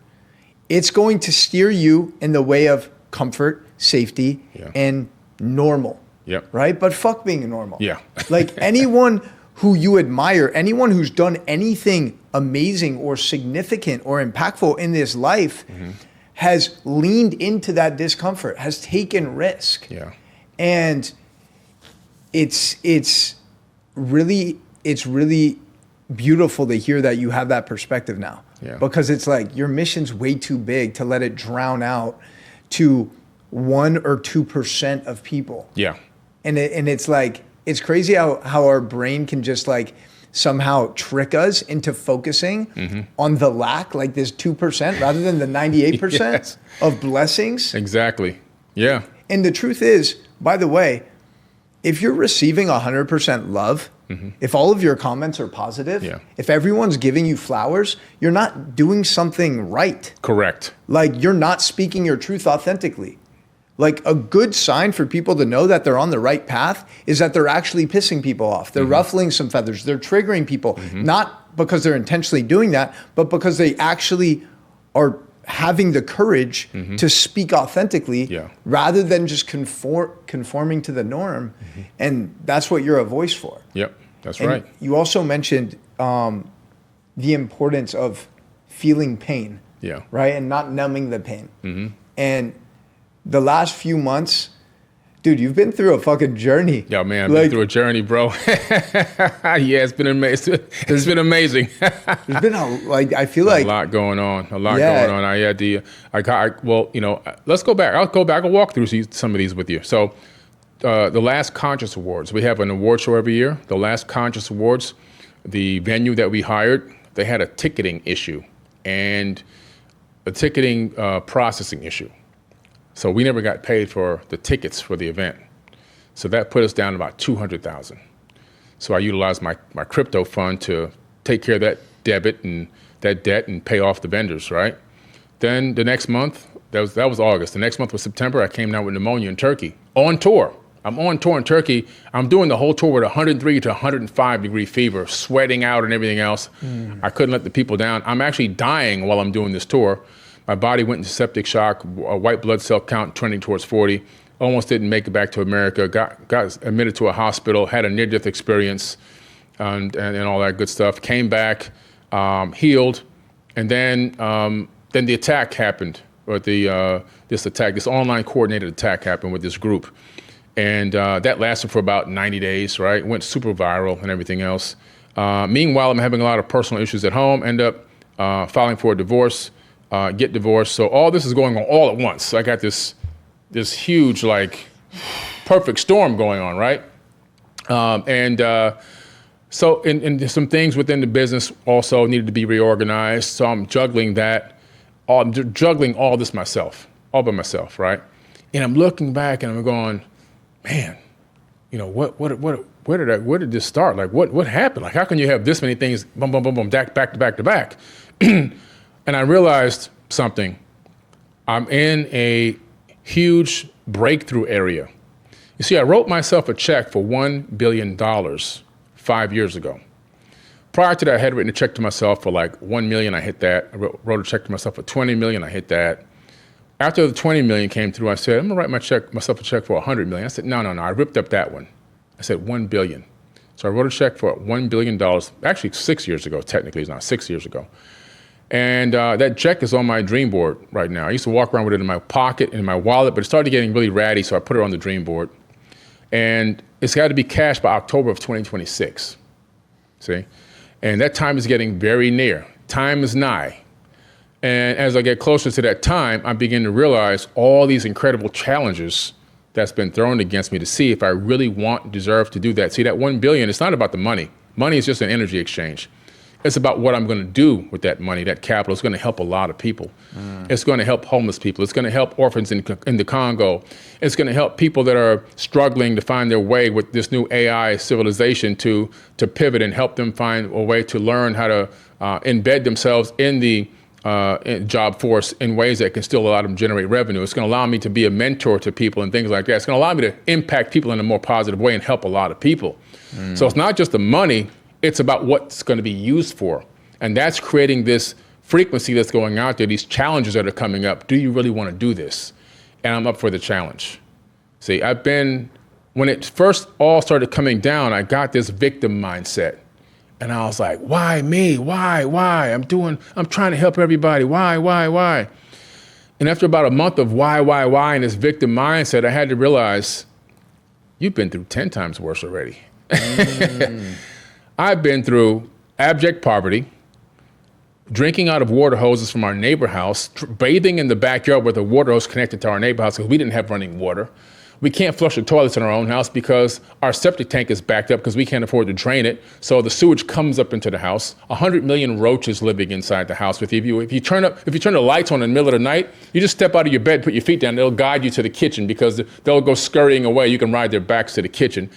Speaker 2: it's going to steer you in the way of comfort, safety, and normal.
Speaker 1: Yep.
Speaker 2: Right? But fuck being normal.
Speaker 1: Yeah.
Speaker 2: Like anyone who you admire, anyone who's done anything amazing or significant or impactful in this life has leaned into that discomfort, has taken risk.
Speaker 1: Yeah.
Speaker 2: And it's really beautiful to hear that you have that perspective now.
Speaker 1: Yeah.
Speaker 2: Because it's like your mission's way too big to let it drown out to 1 or 2% of people.
Speaker 1: Yeah.
Speaker 2: And it's like, it's crazy how our brain can just like somehow trick us into focusing on the lack, like this 2% rather than the 98%
Speaker 1: Yes.
Speaker 2: of blessings.
Speaker 1: Exactly. Yeah.
Speaker 2: And the truth is, by the way, if you're receiving 100% love, if all of your comments are positive, if everyone's giving you flowers, you're not doing something right.
Speaker 1: Correct.
Speaker 2: Like you're not speaking your truth authentically. Like a good sign for people to know that they're on the right path is that they're actually pissing people off. They're ruffling some feathers. They're triggering people, not because they're intentionally doing that, but because they actually are having the courage to speak authentically rather than just conforming to the norm. And that's what you're a voice for.
Speaker 1: Yep, that's
Speaker 2: And
Speaker 1: right.
Speaker 2: you also mentioned the importance of feeling pain, right? And not numbing the pain. And the last few months, dude, you've been through a fucking journey.
Speaker 1: Yo, man, I've been through a journey, bro. Yeah, it's been amazing. It's been amazing.
Speaker 2: There's been I feel like
Speaker 1: a lot going on. I had let's go back. I'll walk through some of these with you. So the Last Conscious Awards, we have an award show every year. The Last Conscious Awards, the venue that we hired, they had a ticketing issue and a ticketing processing issue. So we never got paid for the tickets for the event. So that put us down to about $200,000. So I utilized my crypto fund to take care of that debit and that debt and pay off the vendors, right? Then the next month, that was August. The next month was September. I came down with pneumonia in Turkey on tour. I'm on tour in Turkey. I'm doing the whole tour with 103 to 105 degree fever, sweating out and everything else. I couldn't let the people down. I'm actually dying while I'm doing this tour. My body went into septic shock, a white blood cell count trending towards 40. Almost didn't make it back to America. Got admitted to a hospital, had a near-death experience, and all that good stuff. Came back, healed, and then the attack happened. Or this online coordinated attack happened with this group. And that lasted for about 90 days, right? Went super viral and everything else. Meanwhile, I'm having a lot of personal issues at home, end up filing for a divorce, get divorced. So all this is going on all at once. So I got this huge, like, perfect storm going on, right? So some things within the business also needed to be reorganized. So I'm juggling that. I'm juggling all this myself, all by myself, right? And I'm looking back and I'm going, man, you know, where did this start? Like, what happened? Like, how can you have this many things, boom, boom, boom, boom, back to back to back? And I realized something. I'm in a huge breakthrough area. You see, I wrote myself a check for $1 billion 5 years ago. Prior to that, I had written a check to myself for like 1 million. I hit that. I wrote a check to myself for 20 million. I hit that. After the 20 million came through, I said, I'm gonna write myself a check for 100 million. I said, no. I ripped up that one. I said 1 billion. So I wrote a check for $1 billion, actually 6 years ago, technically it's not 6 years ago. And that check is on my dream board right now. I used to walk around with it in my pocket and in my wallet, but it started getting really ratty, so I put it on the dream board. And it's got to be cashed by October of 2026, see? And that time is getting very near. Time is nigh. And as I get closer to that time, I begin to realize all these incredible challenges that's been thrown against me to see if I really deserve to do that. See, that 1 billion, it's not about the money. Money is just an energy exchange. It's about what I'm going to do with that money, that capital. It's going to help a lot of people. It's going to help homeless people. It's going to help orphans in the Congo. It's going to help people that are struggling to find their way with this new AI civilization to pivot and help them find a way to learn how to embed themselves in the job force in ways that can still allow them to generate revenue. It's going to allow me to be a mentor to people and things like that. It's going to allow me to impact people in a more positive way and help a lot of people. So it's not just the money. It's about what's going to be used for. And that's creating this frequency that's going out there, these challenges that are coming up. Do you really want to do this? And I'm up for the challenge. See, when it first all started coming down, I got this victim mindset. And I was like, why me? Why? I'm trying to help everybody. Why? And after about a month of why, and this victim mindset, I had to realize, you've been through 10 times worse already. I've been through abject poverty, drinking out of water hoses from our neighbor house, bathing in the backyard with a water hose connected to our neighbor house because we didn't have running water. We can't flush the toilets in our own house because our septic tank is backed up because we can't afford to drain it. So the sewage comes up into the house. 100 million roaches living inside the house with you. If you turn the lights on in the middle of the night, you just step out of your bed, put your feet down, they'll guide you to the kitchen because they'll go scurrying away. You can ride their backs to the kitchen.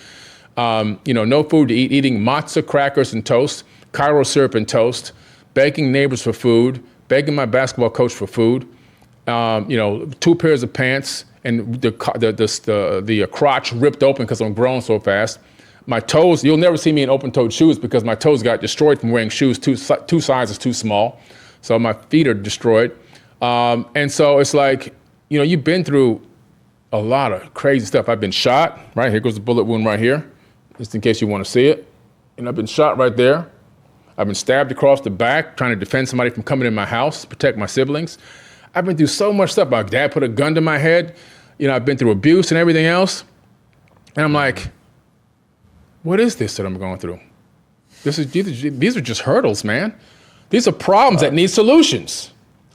Speaker 1: No food to eat, eating matzah crackers and toast, Cairo syrup and toast, begging neighbors for food, begging my basketball coach for food, 2 pairs of pants, and the crotch ripped open because I'm growing so fast. My toes, you'll never see me in open-toed shoes because my toes got destroyed from wearing shoes two sizes too small. So my feet are destroyed. And so it's like, you've been through a lot of crazy stuff. I've been shot, right? Here goes the bullet wound right here, just in case you want to see it. And I've been shot right there. I've been stabbed across the back, trying to defend somebody from coming in my house, protect my siblings. I've been through so much stuff. My dad put a gun to my head. I've been through abuse and everything else. And I'm like, what is this that I'm going through? These are just hurdles, man. These are problems that need solutions.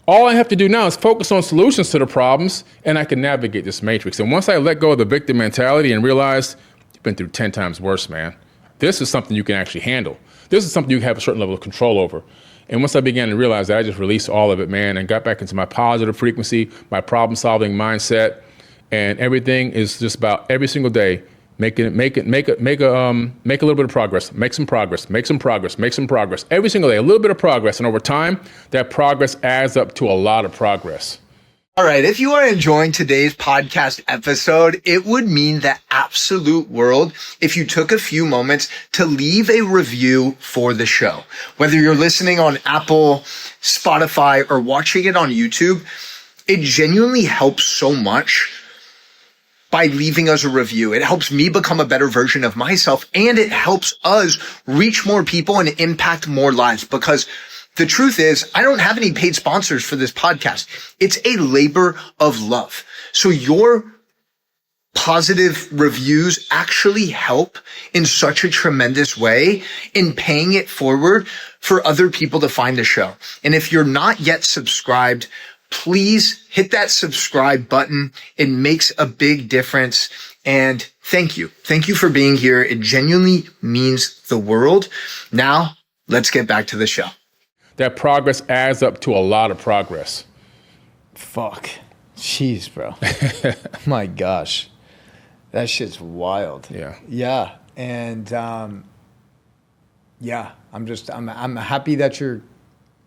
Speaker 1: All I have to do now is focus on solutions to the problems, and I can navigate this matrix. And once I let go of the victim mentality and realize you've been through 10 times worse, man, this is something you can actually handle. This is something you have a certain level of control over. And once I began to realize that, I just released all of it, man, and got back into my positive frequency, my problem-solving mindset, and everything is just about every single day make a little bit of progress, make some progress. Every single day, a little bit of progress, and over time, that progress adds up to a lot of progress.
Speaker 2: All right, if you are enjoying today's podcast episode, it would mean the absolute world if you took a few moments to leave a review for the show. Whether you're listening on Apple, Spotify, or watching it on YouTube, it genuinely helps so much by leaving us a review. It helps me become a better version of myself, and it helps us reach more people and impact more lives, because the truth is, I don't have any paid sponsors for this podcast. It's a labor of love. So your positive reviews actually help in such a tremendous way in paying it forward for other people to find the show. And if you're not yet subscribed, please hit that subscribe button. It makes a big difference. And thank you. Thank you for being here. It genuinely means the world. Now, let's get back to the show.
Speaker 1: That progress adds up to a lot of progress.
Speaker 2: Fuck. Jeez, bro. My gosh. That shit's wild.
Speaker 1: Yeah.
Speaker 2: Yeah. And yeah, I'm happy that you're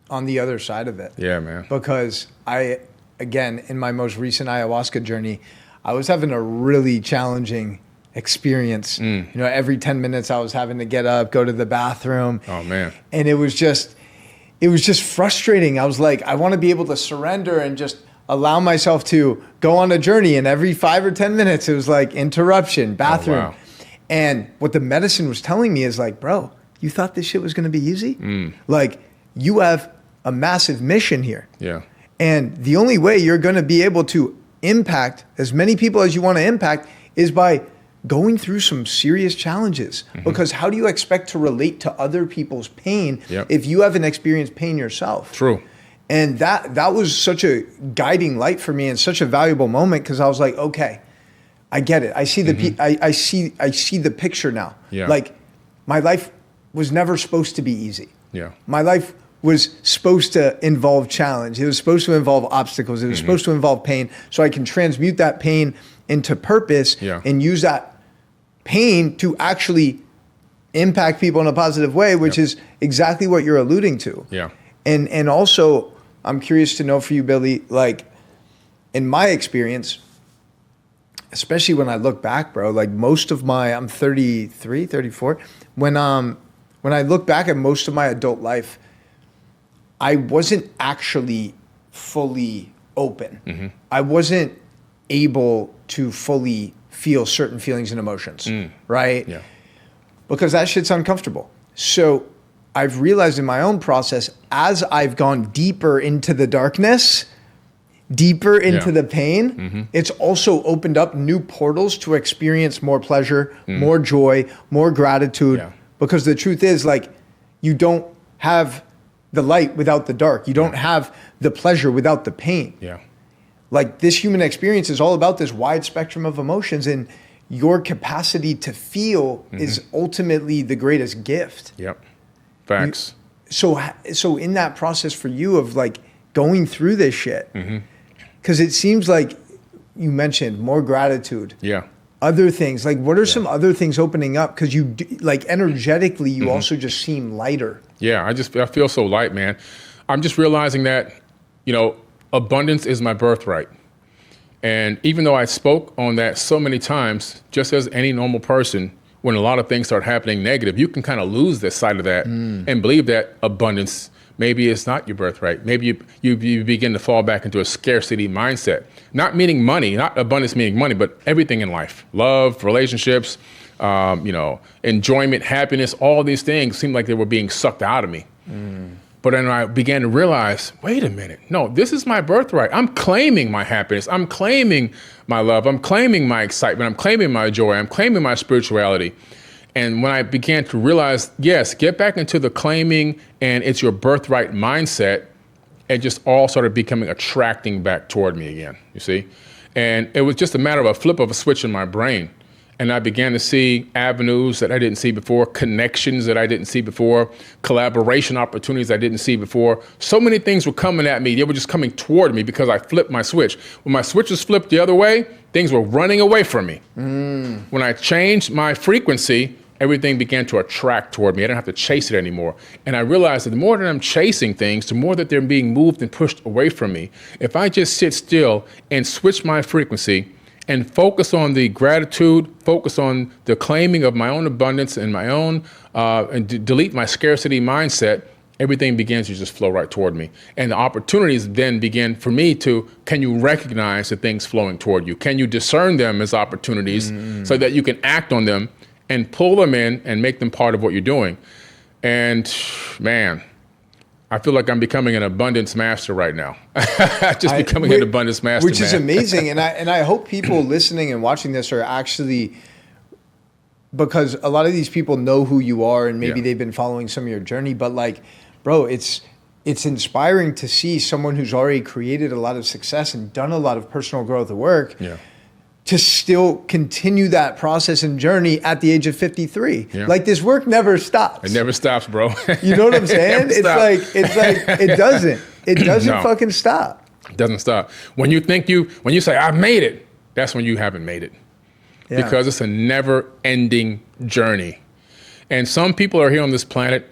Speaker 2: on the other side of it.
Speaker 1: Yeah, man.
Speaker 2: Because again, in my most recent ayahuasca journey, I was having a really challenging experience. You know, every 10 minutes I was having to get up, go to the bathroom.
Speaker 1: Oh, man.
Speaker 2: And it was just frustrating. I was like, I want to be able to surrender and just allow myself to go on a journey. And every 5 or 10 minutes, it was like interruption, bathroom.
Speaker 1: Oh, wow.
Speaker 2: And what the medicine was telling me is like, bro, you thought this shit was going to be easy? Like, you have a massive mission here.
Speaker 1: Yeah.
Speaker 2: And the only way you're going to be able to impact as many people as you want to impact is by going through some serious challenges. Because how do you expect to relate to other people's pain if you haven't experienced pain yourself?
Speaker 1: True.
Speaker 2: And that was such a guiding light for me and such a valuable moment, because I was like, okay, I get it. I see the I see the picture now.
Speaker 1: Yeah.
Speaker 2: Like, my life was never supposed to be easy.
Speaker 1: Yeah.
Speaker 2: My life was supposed to involve challenge. It was supposed to involve obstacles. It was supposed to involve pain, so I can transmute that pain into purpose and use that pain to actually impact people in a positive way, which is exactly what you're alluding to.
Speaker 1: Yeah.
Speaker 2: And also, I'm curious to know for you, Billy, like, in my experience, especially when I look back, bro, like I'm 33, 34. When I look back at most of my adult life, I wasn't actually fully open. I wasn't able to fully feel certain feelings and emotions, right?
Speaker 1: Yeah.
Speaker 2: Because that shit's uncomfortable. So I've realized in my own process, as I've gone deeper into the darkness, deeper into the pain, it's also opened up new portals to experience more pleasure, more joy, more gratitude. Yeah. Because the truth is, like, you don't have the light without the dark. You don't have the pleasure without the pain.
Speaker 1: Yeah.
Speaker 2: Like, this human experience is all about this wide spectrum of emotions, and your capacity to feel is ultimately the greatest gift.
Speaker 1: Yep. Facts.
Speaker 2: So in that process for you of like going through this shit, because it seems like you mentioned more gratitude.
Speaker 1: Yeah.
Speaker 2: Other things, like, what are some other things opening up? Because you like energetically, you also just seem lighter.
Speaker 1: Yeah, I feel so light, man. I'm just realizing that, you know, abundance is my birthright. And even though I spoke on that so many times, just as any normal person, when a lot of things start happening negative, you can kind of lose the sight of that and believe that abundance, maybe it's not your birthright. Maybe you begin to fall back into a scarcity mindset. Not meaning money, not abundance meaning money, but everything in life. Love, relationships, you know, enjoyment, happiness, all these things seemed like they were being sucked out of me. But then I began to realize, wait a minute, no, this is my birthright. I'm claiming my happiness. I'm claiming my love. I'm claiming my excitement. I'm claiming my joy. I'm claiming my spirituality. And when I began to realize, yes, get back into the claiming and it's your birthright mindset, it just all started becoming attracting back toward me again, you see? And it was just a matter of a flip of a switch in my brain. And I began to see avenues that I didn't see before, connections that I didn't see before, collaboration opportunities I didn't see before. So many things were coming at me. They were just coming toward me because I flipped my switch. When my switch was flipped the other way, things were running away from me. When I changed my frequency, everything began to attract toward me. I didn't have to chase it anymore. And I realized that the more that I'm chasing things, the more that they're being moved and pushed away from me. If I just sit still and switch my frequency and focus on the gratitude, focus on the claiming of my own abundance and my own, and delete my scarcity mindset, everything begins to just flow right toward me. And the opportunities then begin for me to, can you recognize the things flowing toward you? Can you discern them as opportunities so that you can act on them and pull them in and make them part of what you're doing? And man, I feel like I'm becoming an abundance master right now. Becoming an abundance master,
Speaker 2: which is amazing. And I hope people listening and watching this are actually, because a lot of these people know who you are and maybe they've been following some of your journey, but like, bro, it's inspiring to see someone who's already created a lot of success and done a lot of personal growth work to still continue that process and journey at the age of 53. Yeah. Like, this work never stops.
Speaker 1: It never stops, bro.
Speaker 2: You know what I'm saying? It's like it doesn't
Speaker 1: No.
Speaker 2: fucking stop.
Speaker 1: It doesn't stop. When you say I've made it, that's when you haven't made it. Yeah. Because it's a never-ending journey. And some people are here on this planet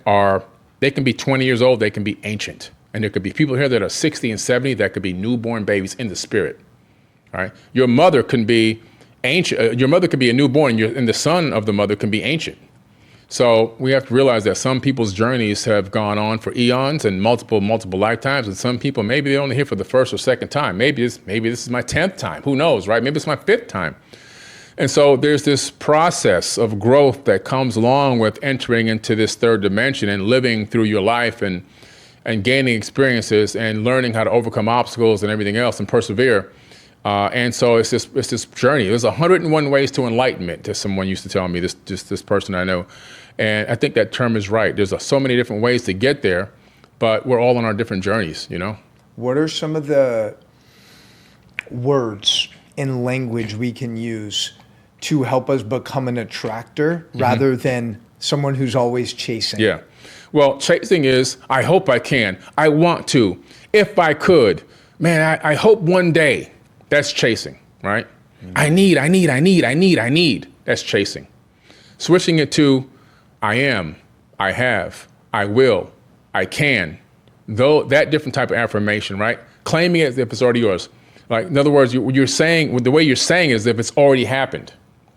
Speaker 1: they can be 20 years old, they can be ancient. And there could be people here that are 60 and 70 that could be newborn babies in the spirit. Right? Your mother can be ancient. Your mother could be a newborn, and the son of the mother can be ancient. So we have to realize that some people's journeys have gone on for eons and multiple lifetimes, and some people, maybe they're only here for the first or second time. Maybe this is my 10th time. Who knows, right? Maybe it's my 5th time. And so there's this process of growth that comes along with entering into this third dimension and living through your life and gaining experiences and learning how to overcome obstacles and everything else and persevere. And so it's this journey. There's 101 ways to enlightenment, as someone used to tell me, this person I know. And I think that term is right. There's so many different ways to get there, but we're all on our different journeys, you know?
Speaker 2: What are some of the words and language we can use to help us become an attractor rather than someone who's always chasing?
Speaker 1: Yeah. Well, chasing is, I hope I can. I want to. If I could. Man, I hope one day. That's chasing, right? I need. That's chasing. Switching it to, I am, I have, I will, I can. Though that different type of affirmation, right? Claiming it as if it's already yours. Like, in other words, you're saying, the way you're saying is as if it's already happened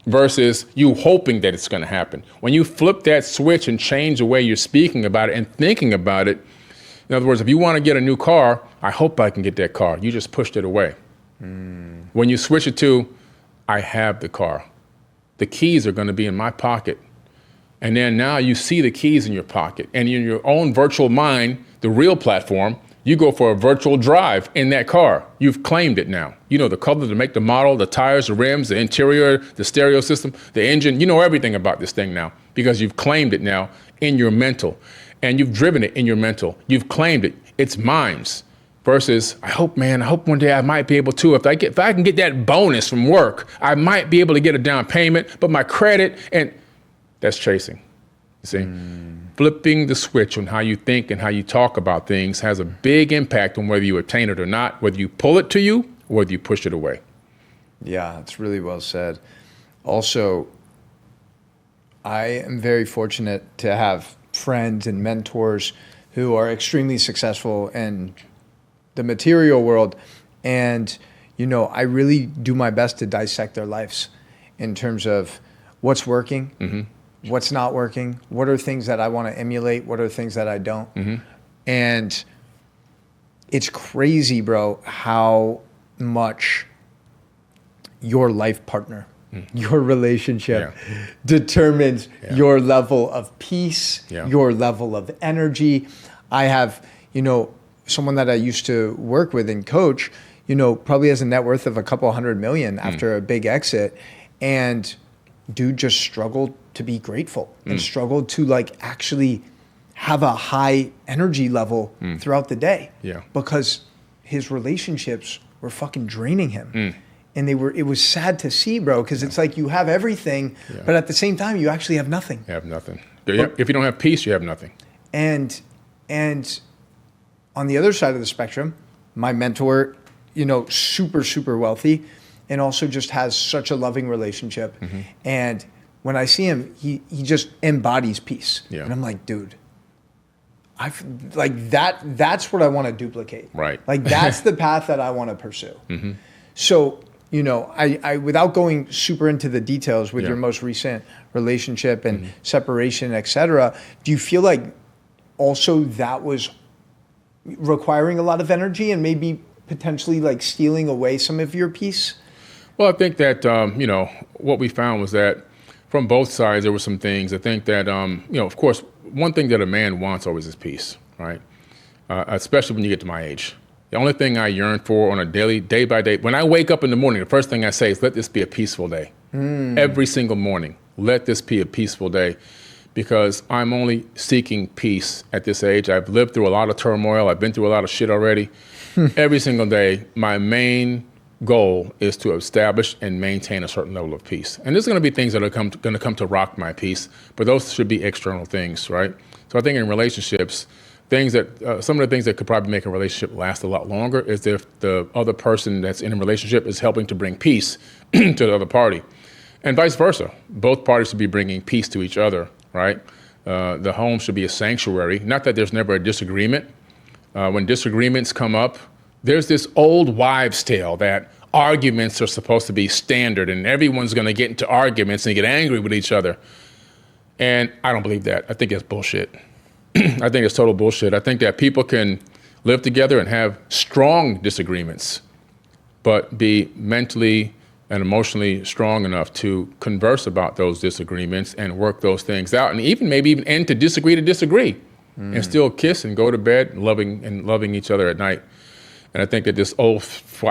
Speaker 1: versus you hoping that it's going to happen. When you flip that switch and change the way you're speaking about it and thinking about it, in other words, if you want to get a new car, I hope I can get that car. You just pushed it away. When you switch it to, I have the car. The keys are going to be in my pocket. And then now you see the keys in your pocket. And in your own virtual mind, the real platform, you go for a virtual drive in that car. You've claimed it now. You know the color, the make, the model, the tires, the rims, the interior, the stereo system, the engine. You know everything about this thing now because you've claimed it now in your mental. And you've driven it in your mental. You've claimed it. It's mine's. Versus, I hope one day I might be able to. If I can get that bonus from work, I might be able to get a down payment, but my credit, and that's chasing. You see? Flipping the switch on how you think and how you talk about things has a big impact on whether you attain it or not, whether you pull it to you or whether you push it away.
Speaker 2: Yeah, it's really well said. Also, I am very fortunate to have friends and mentors who are extremely successful and the material world, and I really do my best to dissect their lives in terms of what's working, what's not working, what are things that I want to emulate, what are things that I don't. And it's crazy, bro, how much your life partner, your relationship determines your level of peace, your level of energy. I have, someone that I used to work with and coach, probably has a net worth of a couple $100 million after a big exit. And dude just struggled to be grateful and struggled to actually have a high energy level throughout the day. Yeah. Because his relationships were fucking draining him. And it was sad to see, bro, because it's like you have everything, but at the same time, you actually have nothing.
Speaker 1: You have nothing. If you don't have peace, you have nothing.
Speaker 2: And on the other side of the spectrum, my mentor, super, super wealthy and also just has such a loving relationship. And when I see him, he just embodies peace.
Speaker 1: Yeah.
Speaker 2: And I'm like, dude, that's what I want to duplicate.
Speaker 1: Right.
Speaker 2: Like that's the path that I want to pursue. Mm-hmm. So, you know, I without going super into the details with your most recent relationship and separation, et cetera, do you feel like also that was requiring a lot of energy and maybe potentially like stealing away some of your peace?
Speaker 1: Well, I think that, you know, what we found was that from both sides, there were some things. I think that, you know, of course, one thing that a man wants always is peace, right? Especially when you get to my age. The only thing I yearn for on a daily, day by day, when I wake up in the morning, the first thing I say is, let this be a peaceful day. Every single morning, let this be a peaceful day, because I'm only seeking peace at this age. I've lived through a lot of turmoil. I've been through a lot of shit already. Every single day, my main goal is to establish and maintain a certain level of peace. And there's going to be things that are going to come to rock my peace, but those should be external things, right? So I think in relationships, things that some of the things that could probably make a relationship last a lot longer is if the other person that's in a relationship is helping to bring peace to the other party, and vice versa. Both parties should be bringing peace to each other, right? The home should be a sanctuary. Not that there's never a disagreement. When disagreements come up, there's this old wives' tale that arguments are supposed to be standard and everyone's going to get into arguments and get angry with each other. And I don't believe that. I think that's bullshit. I think it's total bullshit. I think that people can live together and have strong disagreements, but be mentally and emotionally strong enough to converse about those disagreements and work those things out, and maybe even end to disagree, and still kiss and go to bed loving each other at night. And I think that this old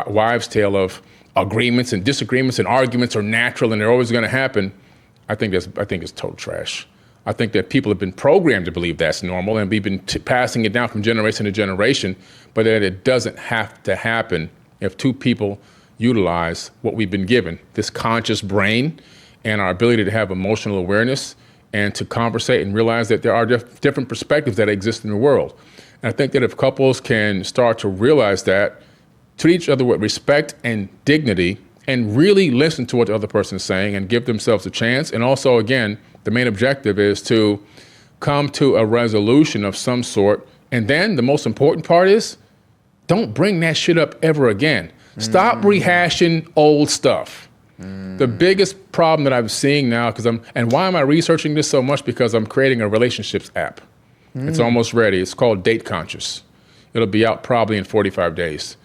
Speaker 1: wives' tale of agreements and disagreements and arguments are natural and they're always going to happen, I think it's total trash. I think that people have been programmed to believe that's normal, and we've been passing it down from generation to generation, but that it doesn't have to happen if two people utilize what we've been given, this conscious brain and our ability to have emotional awareness and to conversate and realize that there are different perspectives that exist in the world. And I think that if couples can start to realize that, treat each other with respect and dignity, and really listen to what the other person is saying and give themselves a chance. And also, again, the main objective is to come to a resolution of some sort. And then the most important part is, don't bring that shit up ever again. Stop rehashing old stuff. The biggest problem that I'm seeing now, and why am I researching this so much? Because I'm creating a relationships app. It's almost ready. It's called Date Conscious. It'll be out probably in 45 days.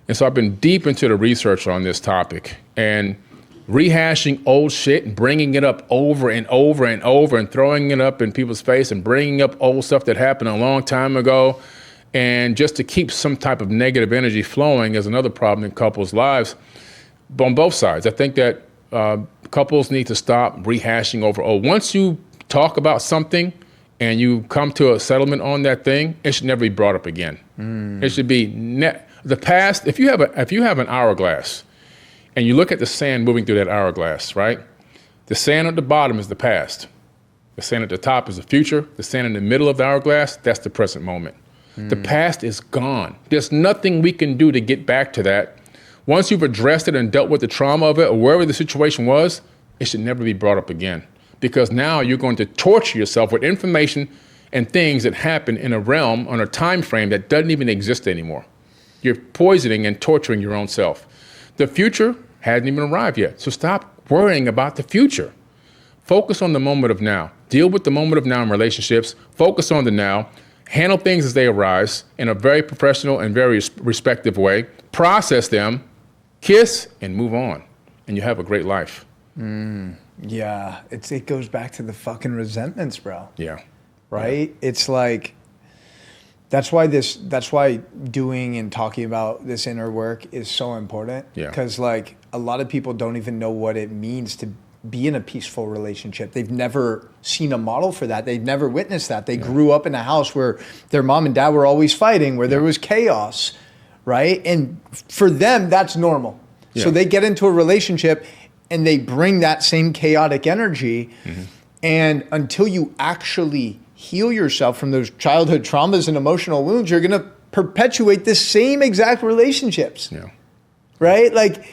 Speaker 1: And so I've been deep into the research on this topic, and rehashing old shit and bringing it up over and over and over and throwing it up in people's face and bringing up old stuff that happened a long time ago, and just to keep some type of negative energy flowing is another problem in couples' lives on both sides. I think that couples need to stop rehashing over, once you talk about something and you come to a settlement on that thing, it should never be brought up again. It should be the past. If you have an hourglass and you look at the sand moving through that hourglass, right? The sand at the bottom is the past. The sand at the top is the future. The sand in the middle of the hourglass, that's the present moment. The past is gone. There's nothing we can do to get back to that. Once you've addressed it and dealt with the trauma of it, or wherever the situation was, it should never be brought up again. Because now you're going to torture yourself with information and things that happen in a realm, on a time frame that doesn't even exist anymore. You're poisoning and torturing your own self. The future hasn't even arrived yet, so stop worrying about the future. Focus on the moment of now. Deal with the moment of now in relationships. Focus on the now. Handle things as they arise in a very professional and very respectful way. Process them, kiss, and move on. And you have a great life.
Speaker 2: Yeah, it goes back to the fucking resentments, bro.
Speaker 1: Yeah.
Speaker 2: Right? Yeah. It's like, that's why doing and talking about this inner work is so important. Yeah. Because like a lot of people don't even know what it means to be in a peaceful relationship. They've never seen a model for that. They've never witnessed that. They grew up in a house where their mom and dad were always fighting, where there was chaos, right? And for them, that's normal. Yeah. So they get into a relationship and they bring that same chaotic energy. And until you actually heal yourself from those childhood traumas and emotional wounds, you're going to perpetuate the same exact relationships. Yeah. Right? Like,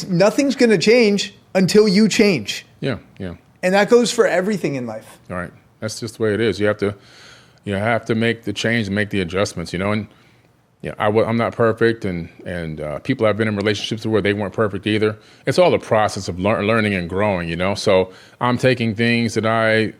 Speaker 2: nothing's going to change until you change.
Speaker 1: Yeah, yeah.
Speaker 2: And that goes for everything in life.
Speaker 1: All right. That's just the way it is. You have to make the change and make the adjustments, and I'm not perfect, and people I've been in relationships where they weren't perfect either. It's all a process of learning and growing, So I'm taking things that I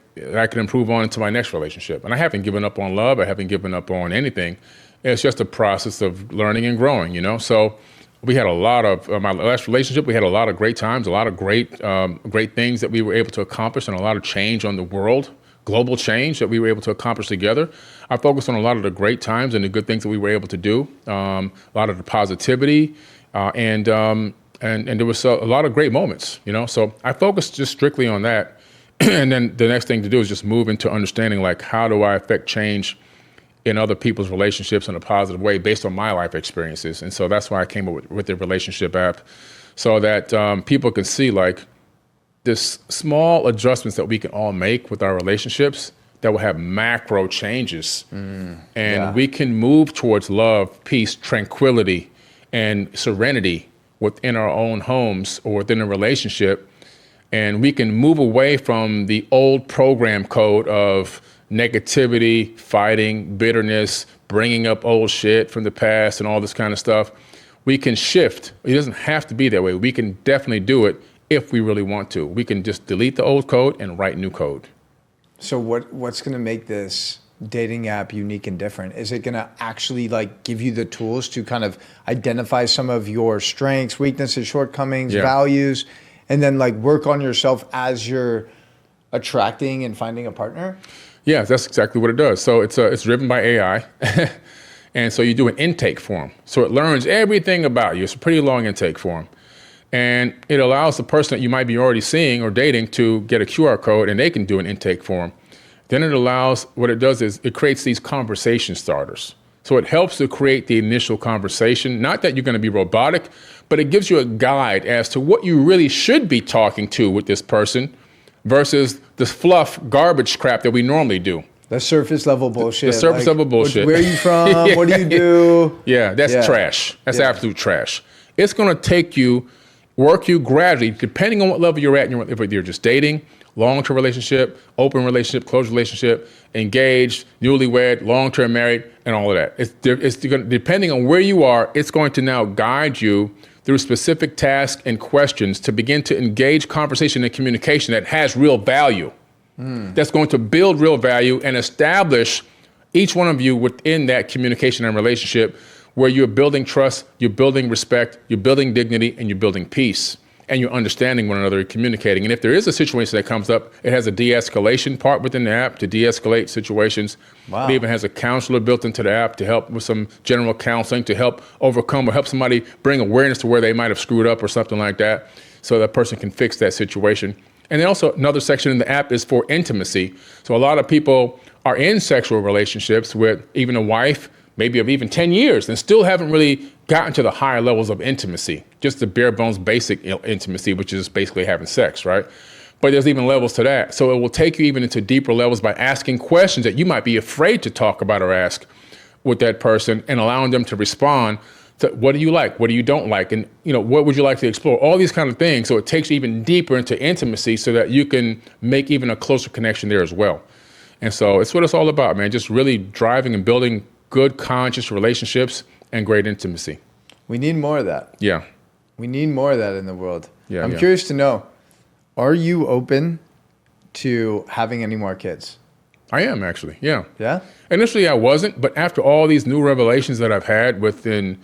Speaker 1: can improve on into my next relationship. And I haven't given up on love. I haven't given up on anything. It's just a process of learning and growing, So we had a lot of, my last relationship, we had a lot of great times, a lot of great things that we were able to accomplish, and a lot of change on the world, global change that we were able to accomplish together. I focused on a lot of the great times and the good things that we were able to do, a lot of the positivity, and there was a lot of great moments, So I focused just strictly on that. And then the next thing to do is just move into understanding, like, how do I affect change in other people's relationships in a positive way based on my life experiences. And so that's why I came up with the relationship app, so that people can see, like, this small adjustments that we can all make with our relationships that will have macro changes. And we can move towards love, peace, tranquility, and serenity within our own homes or within a relationship. And we can move away from the old program code of negativity, fighting, bitterness, bringing up old shit from the past and all this kind of stuff. We can shift. It doesn't have to be that way. We can definitely do it if we really want to. We can just delete the old code and write new code.
Speaker 2: So what's going to make this dating app unique and different? Is it going to actually, like, give you the tools to kind of identify some of your strengths, weaknesses, shortcomings, values, and then, like, work on yourself as you're attracting and finding a partner?
Speaker 1: Yeah, that's exactly what it does. So it's driven by AI. And so you do an intake form. So it learns everything about you. It's a pretty long intake form. And it allows the person that you might be already seeing or dating to get a QR code, and they can do an intake form. Then it allows, what it does is it creates these conversation starters. So it helps to create the initial conversation. Not that you're going to be robotic, but it gives you a guide as to what you really should be talking to with this person versus this fluff garbage crap that we normally do.
Speaker 2: The surface level bullshit.
Speaker 1: The surface level bullshit.
Speaker 2: Where are you from? What do you do?
Speaker 1: Yeah, that's trash. That's absolute trash. It's going to take you, work you gradually, depending on what level you're at. If you're just dating, long-term relationship, open relationship, closed relationship, engaged, newlywed, long-term married, and all of that. It's depending on where you are, it's going to now guide you through specific tasks and questions to begin to engage conversation and communication that has real value. That's going to build real value and establish each one of you within that communication and relationship, where you're building trust, you're building respect, you're building dignity, and you're building peace. And you're understanding one another and communicating. And if there is a situation that comes up, it has a de-escalation part within the app to de-escalate situations. Wow. It even has a counselor built into the app to help with some general counseling to help overcome or help somebody bring awareness to where they might have screwed up or something like that, so that person can fix that situation. And then also another section in the app is for intimacy. So a lot of people are in sexual relationships with even a wife, maybe of even 10 years, and still haven't really gotten to the higher levels of intimacy, just the bare bones basic intimacy, which is basically having sex, right? But there's even levels to that. So it will take you even into deeper levels by asking questions that you might be afraid to talk about or ask with that person, and allowing them to respond to what do you like, what do you don't like, and what would you like to explore, all these kind of things. So it takes you even deeper into intimacy so that you can make even a closer connection there as well. And so it's what it's all about, man, just really driving and building good, conscious relationships and great intimacy.
Speaker 2: We need more of that.
Speaker 1: Yeah.
Speaker 2: We need more of that in the world.
Speaker 1: Yeah,
Speaker 2: I'm curious to know, are you open to having any more kids?
Speaker 1: I am, actually, yeah.
Speaker 2: Yeah?
Speaker 1: Initially, I wasn't, but after all these new revelations that I've had within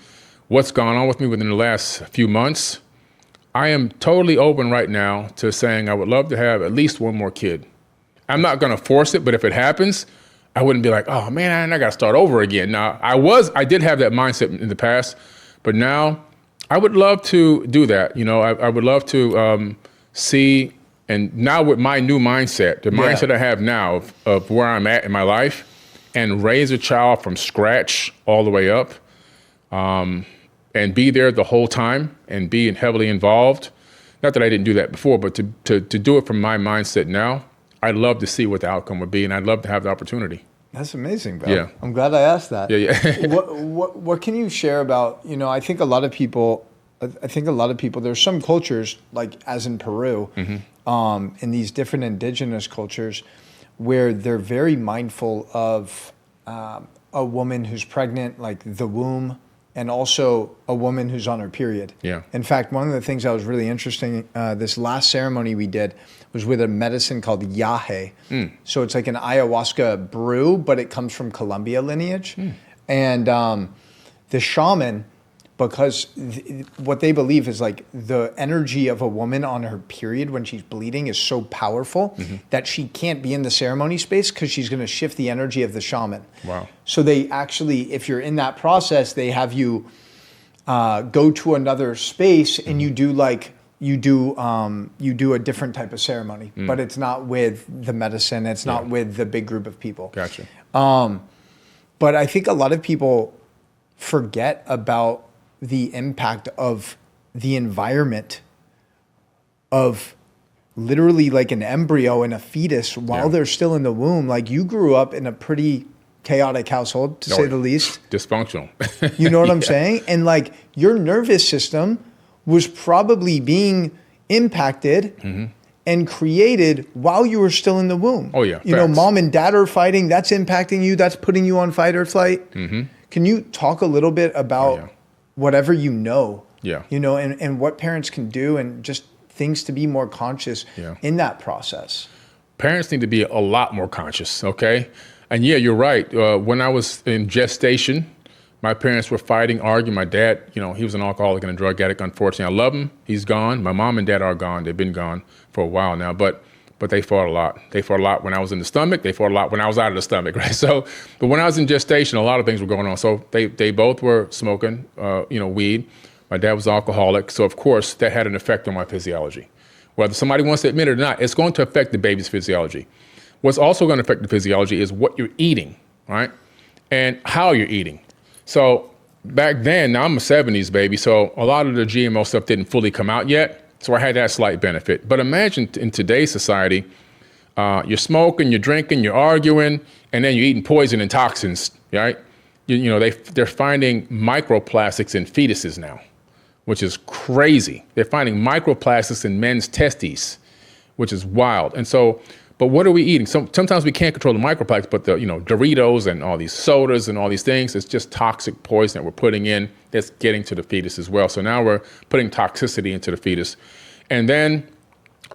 Speaker 1: what's gone on with me within the last few months, I am totally open right now to saying I would love to have at least one more kid. I'm not going to force it, but if it happens, I wouldn't be like, oh man, I got to start over again. Now, I did have that mindset in the past, but now I would love to do that. I would love to see, and now with my new mindset, the mindset I have now of where I'm at in my life, and raise a child from scratch all the way up, and be there the whole time and be heavily involved. Not that I didn't do that before, but to do it from my mindset now, I'd love to see what the outcome would be, and I'd love to have the opportunity.
Speaker 2: That's amazing, bro.
Speaker 1: Yeah.
Speaker 2: I'm glad I asked that.
Speaker 1: Yeah.
Speaker 2: What can you share about, I think a lot of people I think a lot of people, there's some cultures, like as in Peru, in these different indigenous cultures, where they're very mindful of a woman who's pregnant, like the womb, and also a woman who's on her period.
Speaker 1: Yeah.
Speaker 2: In fact, one of the things that was really interesting, this last ceremony we did was with a medicine called yahe. So it's like an ayahuasca brew, but it comes from Colombia lineage. And the shaman, because what they believe is like the energy of a woman on her period when she's bleeding is so powerful that she can't be in the ceremony space because she's going to shift the energy of the shaman.
Speaker 1: Wow.
Speaker 2: So they actually, if you're in that process, they have you go to another space and you do a different type of ceremony, but it's not with the medicine. It's not with the big group of people.
Speaker 1: Gotcha.
Speaker 2: But I think a lot of people forget about the impact of the environment of literally like an embryo and a fetus while they're still in the womb. Like you grew up in a pretty chaotic household, to say the least.
Speaker 1: Dysfunctional.
Speaker 2: You know what I'm saying? And like your nervous system was probably being impacted and created while you were still in the womb.
Speaker 1: Oh yeah.
Speaker 2: You know, mom and dad are fighting. That's impacting you. That's putting you on fight or flight. Can you talk a little bit about whatever you know, and what parents can do and just things to be more conscious in that process?
Speaker 1: Parents need to be a lot more conscious, okay? And yeah, you're right. When I was in gestation, my parents were fighting, arguing. My dad, he was an alcoholic and a drug addict, unfortunately. I love him. He's gone. My mom and dad are gone. They've been gone for a while now, but they fought a lot. They fought a lot when I was in the stomach. They fought a lot when I was out of the stomach, right? So, but when I was in gestation, a lot of things were going on. So they both were smoking, weed. My dad was alcoholic. So of course that had an effect on my physiology. Whether somebody wants to admit it or not, it's going to affect the baby's physiology. What's also going to affect the physiology is what you're eating, right? And how you're eating. So back then, now I'm a 70s baby, so a lot of the GMO stuff didn't fully come out yet. So I had that slight benefit. But imagine in today's society, you're smoking, you're drinking, you're arguing, and then you're eating poison and toxins, right? They're finding microplastics in fetuses now, which is crazy. They're finding microplastics in men's testes, which is wild. And so, but what are we eating? Sometimes we can't control the microplastics, but the Doritos and all these sodas and all these things, it's just toxic poison that we're putting in that's getting to the fetus as well. So now we're putting toxicity into the fetus. And then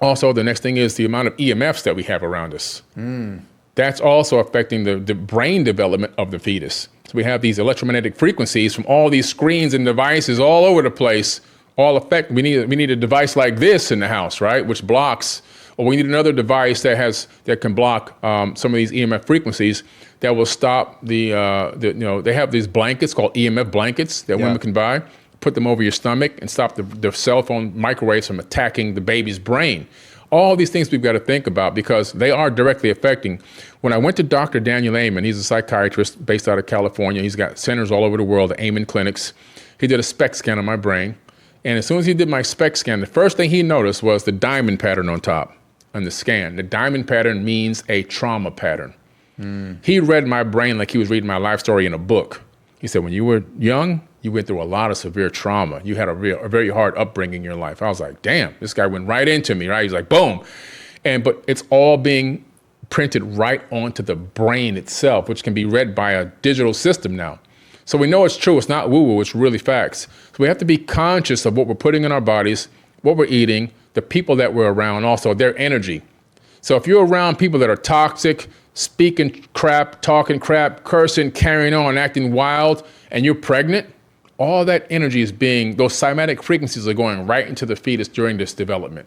Speaker 1: also the next thing is the amount of EMFs that we have around us. That's also affecting the brain development of the fetus. So we have these electromagnetic frequencies from all these screens and devices all over the place, all affect. We need a device like this in the house, right? Which blocks. Or we need another device that can block some of these EMF frequencies that will stop they have these blankets called EMF blankets that women can buy, put them over your stomach and stop the cell phone microwaves from attacking the baby's brain. All these things we've got to think about because they are directly affecting. When I went to Dr. Daniel Amen, he's a psychiatrist based out of California. He's got centers all over the world, the Amen clinics. He did a SPECT scan on my brain. And as soon as he did my SPECT scan, the first thing he noticed was the diamond pattern on top. On the scan. The diamond pattern means a trauma pattern. He read my brain like he was reading my life story in a book. He said, when you were young, you went through a lot of severe trauma. You had a very hard upbringing in your life. I was like, damn, this guy went right into me, right? He's like, boom. But it's all being printed right onto the brain itself, which can be read by a digital system now. So we know it's true. It's not woo-woo. It's really facts. So we have to be conscious of what we're putting in our bodies, what we're eating, the people that we're around, also their energy. So if you're around people that are toxic, speaking crap, talking crap, cursing, carrying on, acting wild, and you're pregnant, all that energy is those cymatic frequencies are going right into the fetus during this development.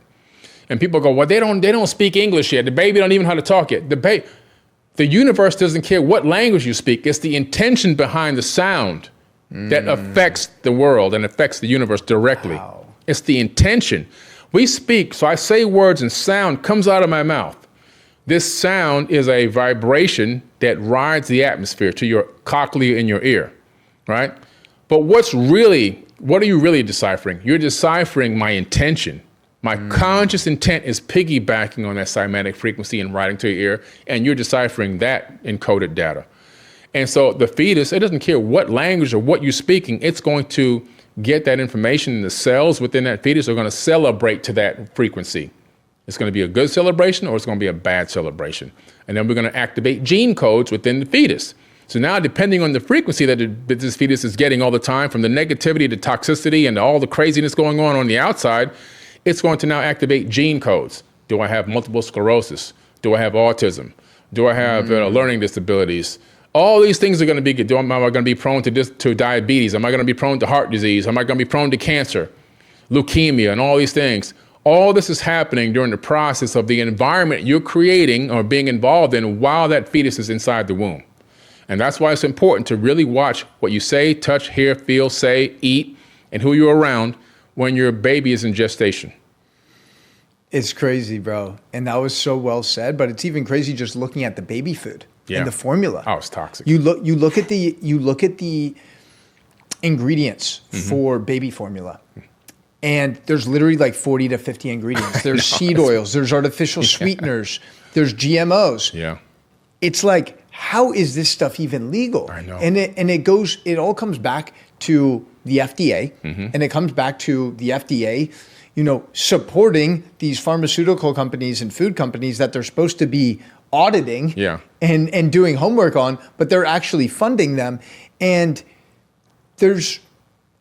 Speaker 1: And people go, well, they don't speak English yet. The baby don't even know how to talk yet. The universe doesn't care what language you speak. It's the intention behind the sound that affects the world and affects the universe directly. Wow. It's the intention. We speak, so I say words and sound comes out of my mouth. This sound is a vibration that rides the atmosphere to your cochlea in your ear, right? But what are you really deciphering? You're deciphering my intention. My conscious intent is piggybacking on that cymatic frequency and riding to your ear, and you're deciphering that encoded data. And so the fetus, it doesn't care what language or what you're speaking, it's going to get that information, and the cells within that fetus are going to celebrate to that frequency. It's going to be a good celebration or it's going to be a bad celebration. And then we're going to activate gene codes within the fetus. So now, depending on the frequency that this fetus is getting all the time, from the negativity to toxicity and all the craziness going on the outside, it's going to now activate gene codes. Do I have multiple sclerosis? Do I have autism? Do I have learning disabilities? All these things are going to be, am I going to be prone to diabetes? Am I going to be prone to heart disease? Am I going to be prone to cancer, leukemia, and all these things? All this is happening during the process of the environment you're creating or being involved in while that fetus is inside the womb. And that's why it's important to really watch what you say, touch, hear, feel, say, eat, and who you're around when your baby is in gestation.
Speaker 2: It's crazy, bro. And that was so well said, but it's even crazy just looking at the baby food and the formula.
Speaker 1: Oh, it's toxic.
Speaker 2: You look at the ingredients for baby formula. And there's literally like 40 to 50 ingredients. There's seed oils, there's artificial sweeteners, there's GMOs.
Speaker 1: Yeah.
Speaker 2: It's like, how is this stuff even legal?
Speaker 1: I know.
Speaker 2: And it all comes back to the FDA, and it comes back to the FDA, supporting these pharmaceutical companies and food companies that they're supposed to be auditing and doing homework on, but they're actually funding them. And there's